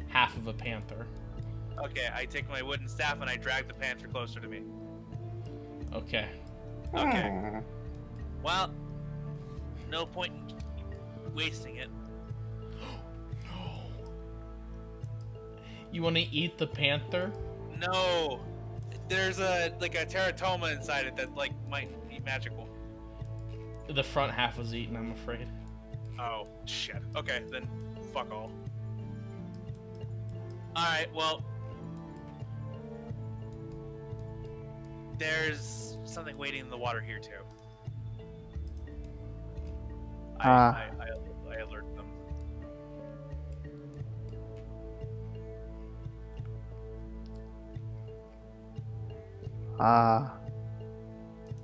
half of a panther. Okay, I take my wooden staff and I drag the panther closer to me. Okay. Okay. Well, no point in wasting it. You want to eat the panther? No, there's a teratoma inside it that might be magical. The front half was eaten, I'm afraid. Oh shit. Okay, then fuck all. All right. Well, there's something waiting in the water here too. I alert them.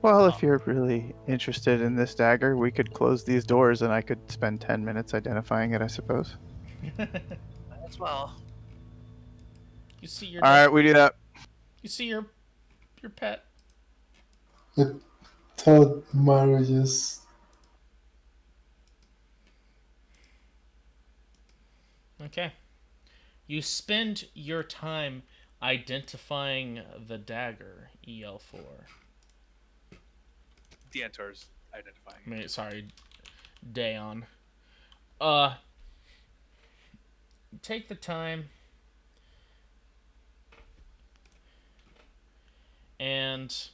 Well, if you're really interested in this dagger, we could close these doors and I could spend 10 minutes identifying it, I suppose. As well. You see your All right, we do that. You see your pet. I thought Mario just. Okay. You spend your time identifying the dagger, EL4. Dientor's identifying. I mean, sorry, Daon. Take the time and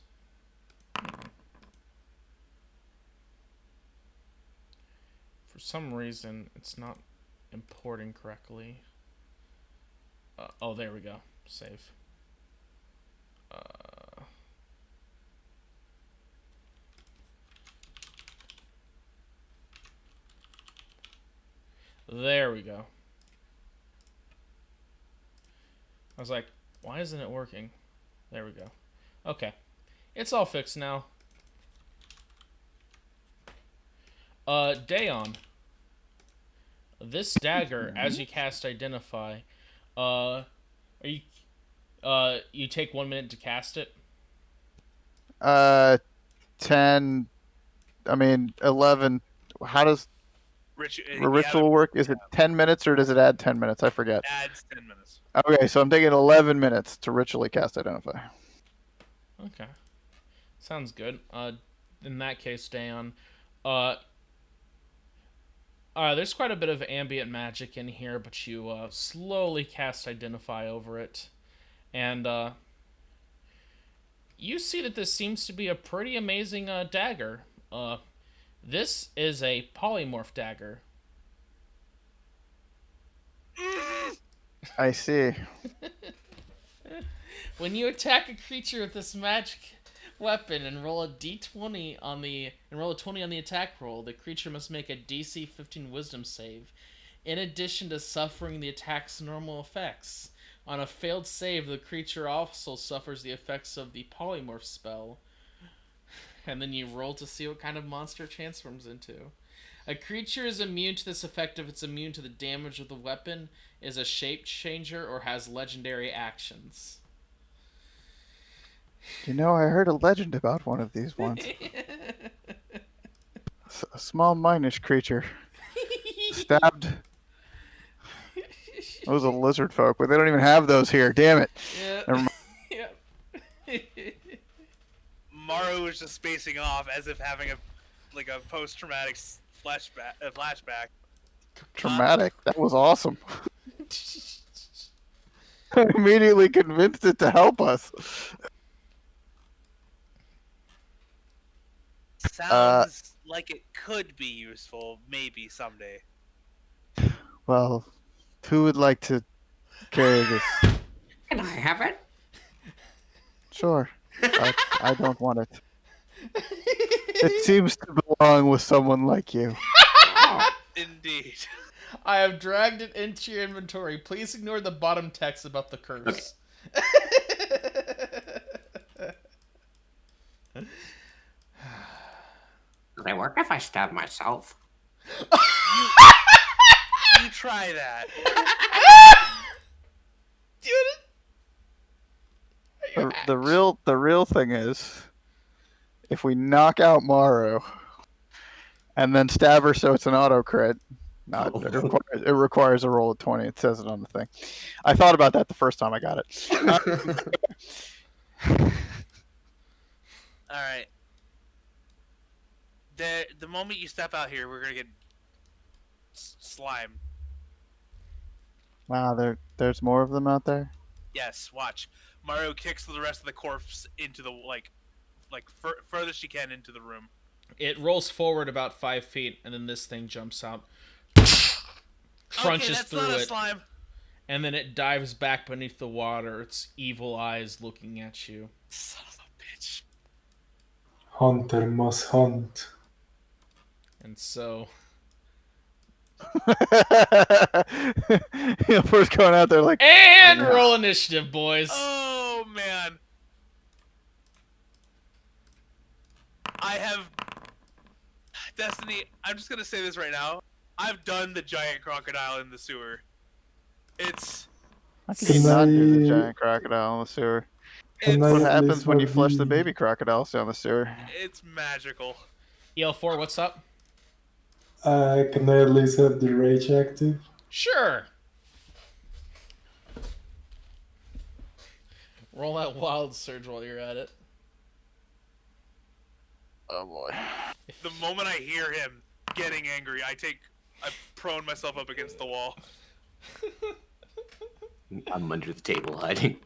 for some reason it's not importing correctly. Oh, there we go. Save. There we go. I was like, why isn't it working? There we go. Okay. It's all fixed now. Dayon. This dagger, as you cast Identify, are you, you take 1 minute to cast it? 10. I mean, 11. How does a ritual work? Is it 10 minutes or does it add 10 minutes? I forget. Adds 10 minutes. Okay, so I'm taking 11 minutes to ritually cast Identify. Okay. Sounds good. In that case, Dayon, there's quite a bit of ambient magic in here, but you slowly cast Identify over it. And you see that this seems to be a pretty amazing dagger. This is a polymorph dagger. I see. When you attack a creature with this magic weapon and roll a d20 on the and roll a 20 on the attack roll, the creature must make a DC 15 Wisdom save, in addition to suffering the attack's normal effects. On a failed save, the creature also suffers the effects of the polymorph spell. And then you roll to see what kind of monster it transforms into. A creature is immune to this effect if it's immune to the damage of the weapon, is a shape changer, or has legendary actions. You know, I heard a legend about one of these once. A small minish creature stabbed. Those are lizard folk, but they don't even have those here. Damn it. Yeah. Yeah. Maru was just spacing off as if having a post-traumatic flashback. Traumatic. That was awesome. I immediately convinced it to help us. Sounds like it could be useful, maybe someday. Well, who would like to carry this? Can I have it? Sure. I don't want it. It seems to belong with someone like you. Indeed. I have dragged it into your inventory. Please ignore the bottom text about the curse. Do they work if I stab myself? You try that. Dude. The real thing is, if we knock out Maru and then stab her so it's an auto crit, it requires a roll of 20. It says it on the thing. I thought about that the first time I got it. All right. The moment you step out here, we're gonna get slime. Wow, there's more of them out there. Yes, watch. Mario kicks the rest of the corpse into the furthest she can into the room. It rolls forward about 5 feet, and then this thing jumps out, crunches that's through not a it, slime. and then it dives back beneath the water. Its evil eyes looking at you. Son of a bitch. Hunter must hunt. And so, First going out there like. and roll initiative, boys. Oh man. I have Destiny. I'm just gonna say this right now. I've done the giant crocodile in the sewer. It's. I can not do the giant crocodile in the sewer. It's what happens when you flush the baby crocodiles down the sewer? It's magical. EL4, what's up? Can I at least have the rage active? Sure. Roll that wild surge while you're at it. Oh boy. The moment I hear him getting angry, I prone myself up against the wall. I'm under the table hiding.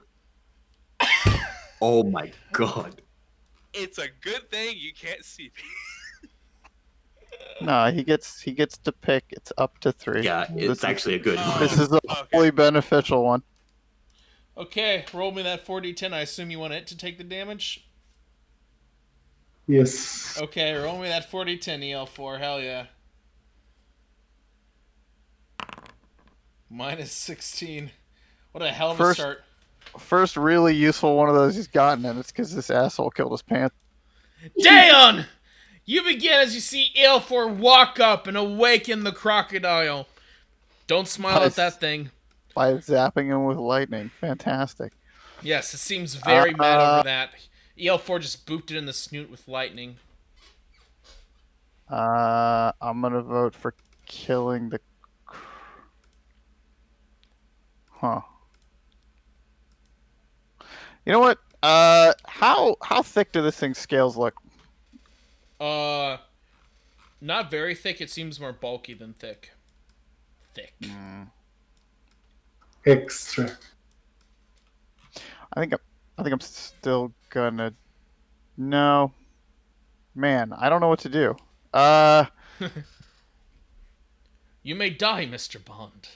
Oh my god. It's a good thing you can't see me. No, he gets to pick. It's up to 3. Yeah, it's actually a good one. This is a fully beneficial one. Okay, roll me that 4d10. I assume you want it to take the damage? Yes. Okay, roll me that 4d10 EL4. Hell yeah. Minus 16. What a hell of a First- start. First really useful one of those he's gotten, and it's because this asshole killed his pants. Dayon! You begin as you see Aelfor walk up and awaken the crocodile. Don't smile at that thing. By zapping him with lightning. Fantastic. Yes, it seems very mad over that. Aelfor just booped it in the snoot with lightning. I'm gonna vote for killing the. Huh. You know what? How thick do this thing's scales look? Not very thick. It seems more bulky than thick. Thick. Extra. I think I'm still gonna. No. Man, I don't know what to do. You may die, Mr. Bond.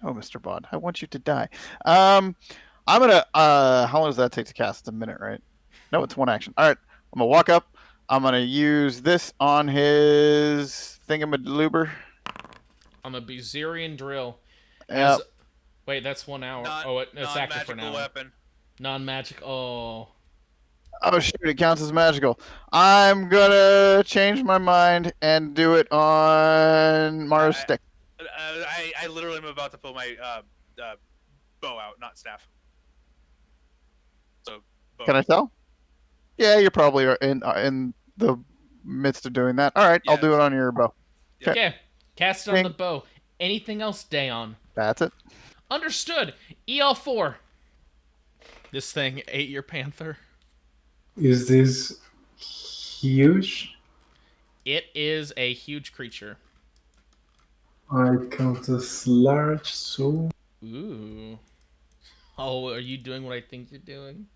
Oh, Mr. Bond, I want you to die. I'm gonna. How long does that take to cast? It's a minute, right? No, it's one action. All right, I'm gonna walk up. I'm gonna use this on his thingamadoober. On the Bezerian drill. Yep. Wait, that's 1 hour. It's active for now. Weapon. Non-magic. Oh. Oh shoot! It counts as magical. I'm gonna change my mind and do it on Maru's stick. I literally am about to pull my bow out, not staff. So. Bow. Can I tell? Yeah, you're probably in the midst of doing that. All right, I'll do it on your bow. Okay. Cast it on the bow. Anything else, Dayon? That's it. Understood. EL4. This thing ate your panther. Is this huge? It is a huge creature. I count as large, so Ooh. Oh, are you doing what I think you're doing?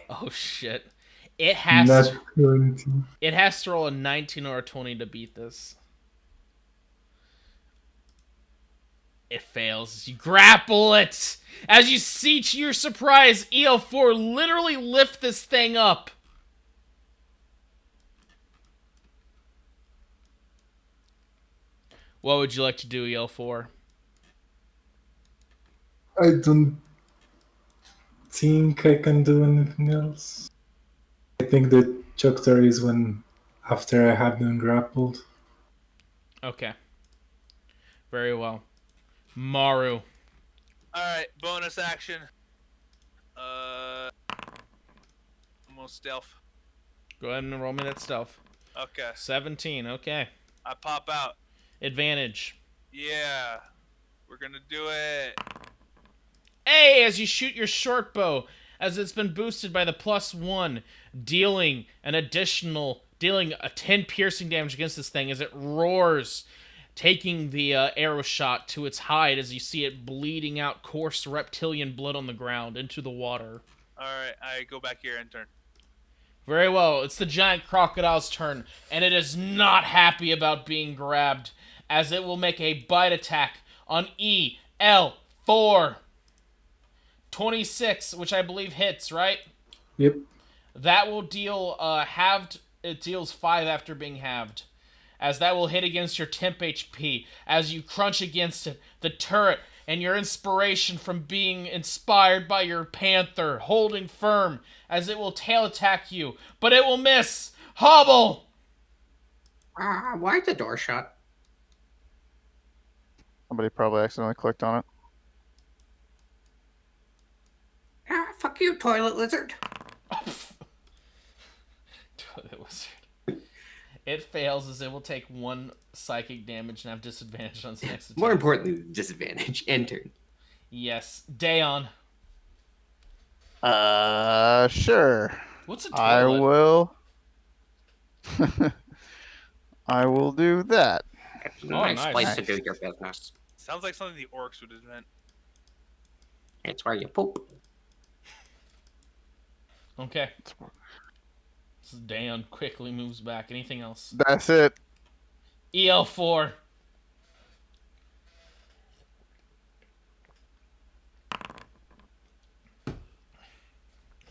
Oh shit. It has not 20. It has to roll a 19 or a 20 to beat this. It fails as you grapple it. As you see to your surprise, EL4 literally lift this thing up. What would you like to do, EL4? I don't think I can do anything else. I think the chapter is when after I have been grappled. Okay. Very well. Maru. Alright, bonus action. Almost stealth. Go ahead and roll me that stealth. Okay. 17, okay. I pop out. Advantage. Yeah. We're gonna do it. Hey, as you shoot your short bow, as it's been boosted by the +1, dealing a 10 piercing damage against this thing as it roars, taking the arrow shot to its hide as you see it bleeding out coarse reptilian blood on the ground into the water. Alright, I go back here and turn. Very well, it's the giant crocodile's turn, and it is not happy about being grabbed, as it will make a bite attack on EL4. 26, which I believe hits, right? Yep. That will deal halved. It deals 5 after being halved, as that will hit against your temp HP as you crunch against it. The turret and your inspiration from being inspired by your panther holding firm as it will tail attack you, but it will miss. Hobble. Why's the door shut? Somebody probably accidentally clicked on it. Fuck you, toilet lizard. Toilet wizard. It fails as it will take 1 psychic damage and have disadvantage on its next attack. More importantly, disadvantage. End turn. Yes. Dayon. Sure. What's a toilet? I will. I will do that. It's a Oh, nice nice. place to do your business. Sounds like something the orcs would invent. It's where you poop. Okay. This is Dayon quickly moves back. Anything else? That's it. EL4.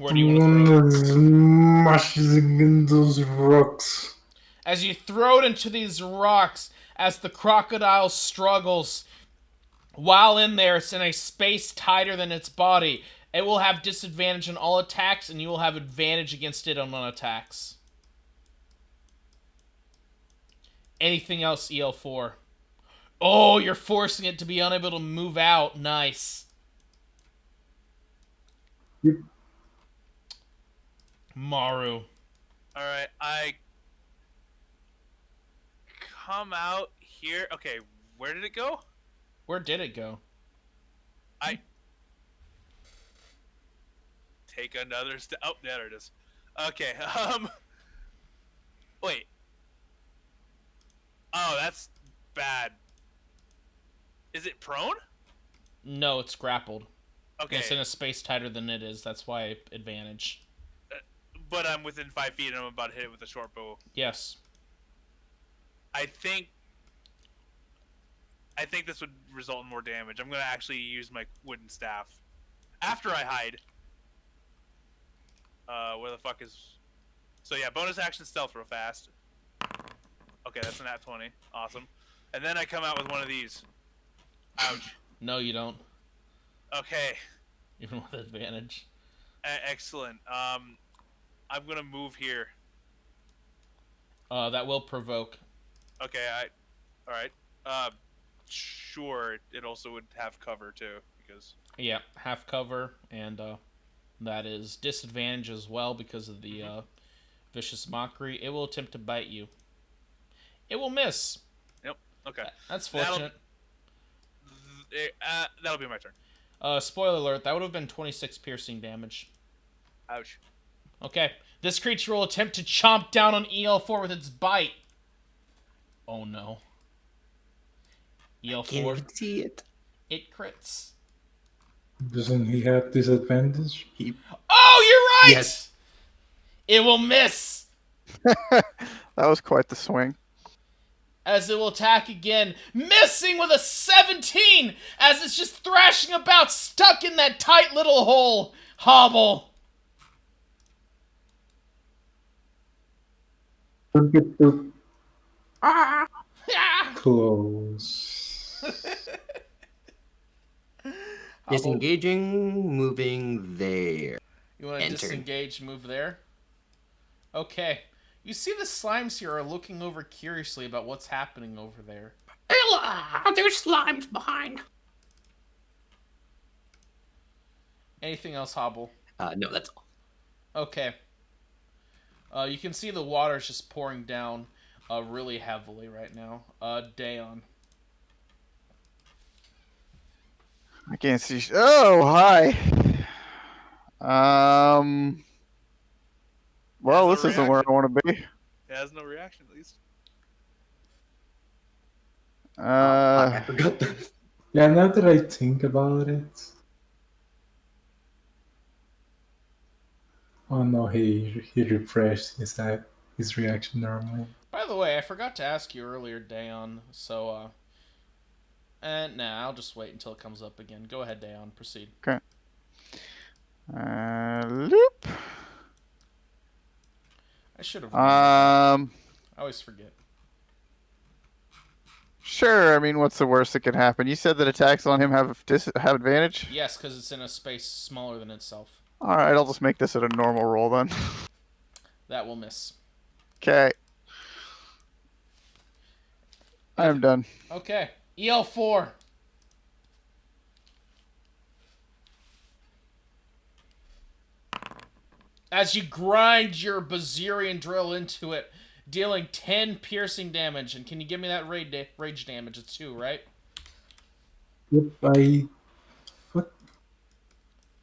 Where do you want to throw it? Smashes against those rocks. As you throw it into these rocks, as the crocodile struggles, while in there, it's in a space tighter than its body. It will have disadvantage on all attacks, and you will have advantage against it on attacks. Anything else, EL4? Oh, you're forcing it to be unable to move out. Nice. Yep. Maru. All right, I come out here. Okay, where did it go? Where did it go? I take another step. Oh, there it is. Okay. Wait. Oh, that's bad. Is it prone? No, it's grappled. Okay. It's in a space tighter than it is. That's why advantage. But I'm within 5 feet and I'm about to hit it with a short bow. Yes. I think this would result in more damage. I'm going to actually use my wooden staff. After I hide. Where the fuck is... So yeah, bonus action stealth real fast. Okay, that's an nat 20. Awesome. And then I come out with one of these. Ouch. No, you don't. Okay. Even with advantage. Excellent. I'm gonna move here. That will provoke. Okay, alright. Sure, it also would have cover too, because... Yeah, half cover, and that is disadvantage as well because of the vicious mockery. It will attempt to bite you. It will miss. Yep, okay. That's fortunate. That'll be my turn. Spoiler alert, that would have been 26 piercing damage. Ouch. Okay, this creature will attempt to chomp down on EL4 with its bite. Oh no. Can't EL4, even see it. it crits. Doesn't he have disadvantage? Oh, you're right! Yes. It will miss! That was quite the swing. As it will attack again, missing with a 17! As it's just thrashing about, stuck in that tight little hole. Hobble. Don't get too Ah. close. Hobble. Disengaging, moving there. You want to Enter. disengage, move there? Okay. You see the slimes here are looking over curiously about what's happening over there. Ella, there's slimes behind. Anything else, Hobble? No, that's all. Okay. You can see the water's just pouring down really heavily right now. Dayon. I can't see. Oh, hi. Well, Has this no isn't where I reaction. want to be. It has no reaction, at least. Fuck, I forgot that. Yeah, now that I think about it. Oh no, he refreshed his reaction normally. By the way, I forgot to ask you earlier, Dayon, so, nah, I'll just wait until it comes up again. Go ahead, Dayon, proceed. Loop. I should have I always forget. Sure. I mean, what's the worst that could happen? You said that attacks on him have advantage? Yes, because it's in a space smaller than itself. Alright, I'll just make this at a normal roll then. That will miss. Okay. I'm done. Okay. EL4. As you grind your Bazirian drill into it, dealing 10 piercing damage. And can you give me that rage damage? It's 2, right? Yep, what?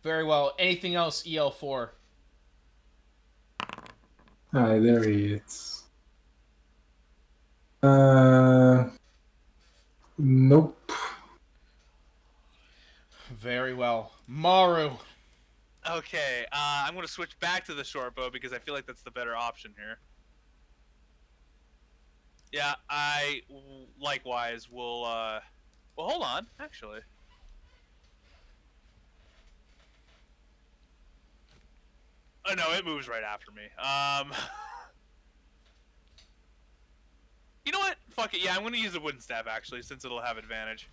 Very well. Anything else, EL4? Ah, there he is. Nope. Very well. Maru. Okay, I'm gonna switch back to the short bow because I feel like that's the better option here. Yeah, I likewise will. Well, hold on, actually. Oh no, it moves right after me. You know what? Fuck it. Yeah, I'm gonna use a wooden staff actually, since it'll have advantage.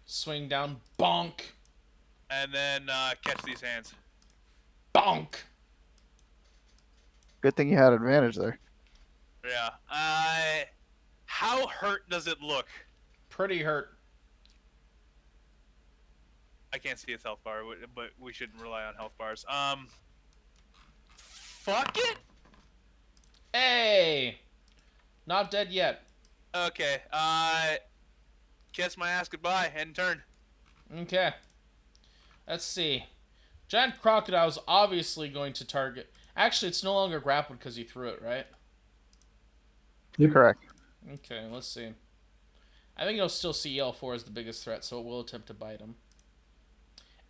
Swing down, bonk, And then catch these hands. bonk. Good thing you had advantage there. Yeah. How hurt does it look? Pretty hurt. I can't see its health bar, but we shouldn't rely on health bars. Fuck it. Hey, not dead yet. Okay. Kiss my ass goodbye. End turn. Okay. Let's see. Giant crocodile is obviously going to target. Actually, it's no longer grappled because you threw it, right? Correct. Okay, let's see. I think it'll still see EL4 as the biggest threat, so it will attempt to bite him.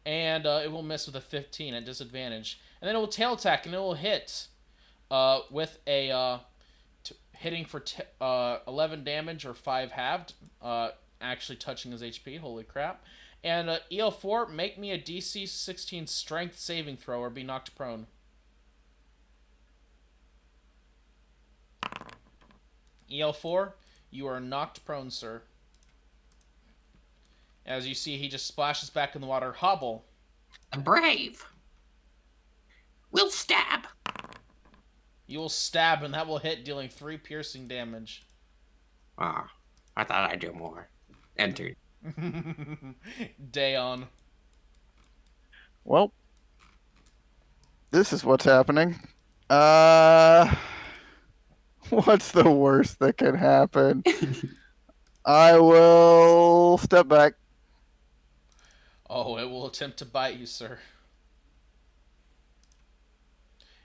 And it will miss with a 15 at disadvantage. And then it will tail attack, and it will hit with a hitting for 11 damage or 5 halved, actually touching his HP. Holy crap. And EL4, make me a DC 16 strength saving throw or be knocked prone. EL4, you are knocked prone, sir. As you see, he just splashes back in the water. Hobble. A brave. We'll stab. You will stab, and that will hit, dealing 3 piercing damage. Ah, I thought I'd do more. Entered. Dayon. Well, this is what's happening. What's the worst that can happen? I will step back. Oh, it will attempt to bite you, sir.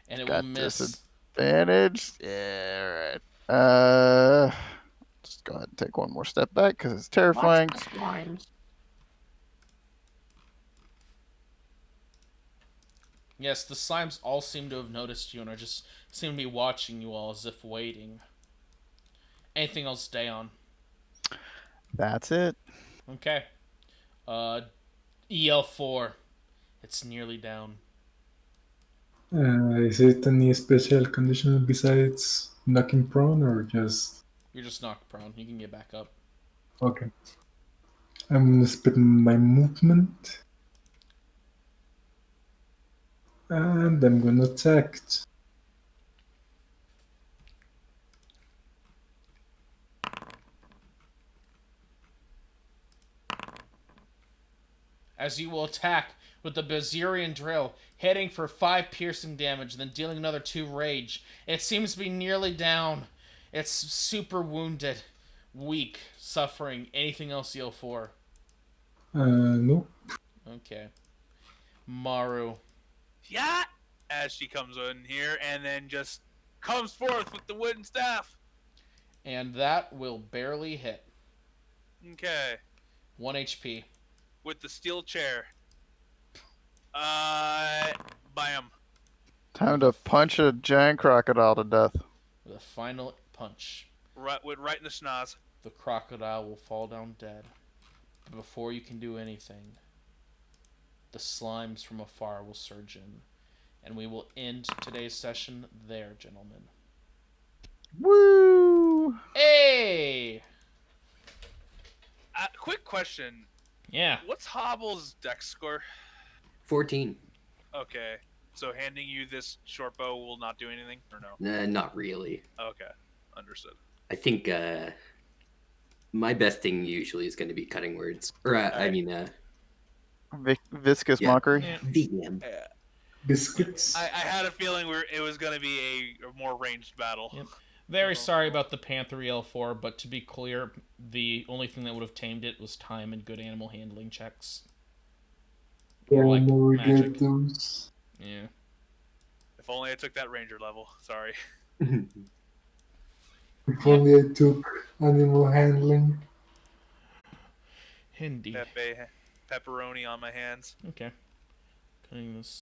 And it Got will miss. Disadvantage. Yeah, right. Just go ahead and take one more step back because it's terrifying. Watch the slimes. Yes, the slimes all seem to have noticed you and are just seem to be watching you all as if waiting. Anything else, Dayon? That's it. Okay. EL4. It's nearly down. Is it any special condition besides knocking prone or just... You're just knocked prone. You can get back up. Okay. I'm gonna spend my movement. And I'm gonna attack it. As you will attack with the Bazirian drill, hitting for 5 piercing damage, then dealing another 2 rage. It seems to be nearly down. It's super wounded, weak, suffering. Anything else, EL4? No. Okay. Maru. Yeah. As she comes in here and then just comes forth with the wooden staff. And that will barely hit. Okay. 1 HP. With the steel chair. Bam. Time to punch a giant crocodile to death. With a final punch, Right in the schnoz. the crocodile will fall down dead. But before you can do anything, the slimes from afar will surge in. And we will end today's session there, gentlemen. Woo! Hey! Quick question. Yeah. What's Hobble's dex score? 14. Okay. So handing you this short bow will not do anything, or no? Not really. Okay. Understood. I think my best thing usually is going to be cutting words. Or, I mean, Viscous Yeah. mockery. Yeah. VM. Biscuits. I had a feeling it was going to be a more ranged battle. Yep. Very sorry about the Panther EL4, but to be clear, the only thing that would have tamed it was time and good animal handling checks. Yeah, like never magic. get those. Yeah. If only I took that ranger level. Sorry. If only I took animal handling. Indeed. Pepperoni on my hands. Okay. Cutting this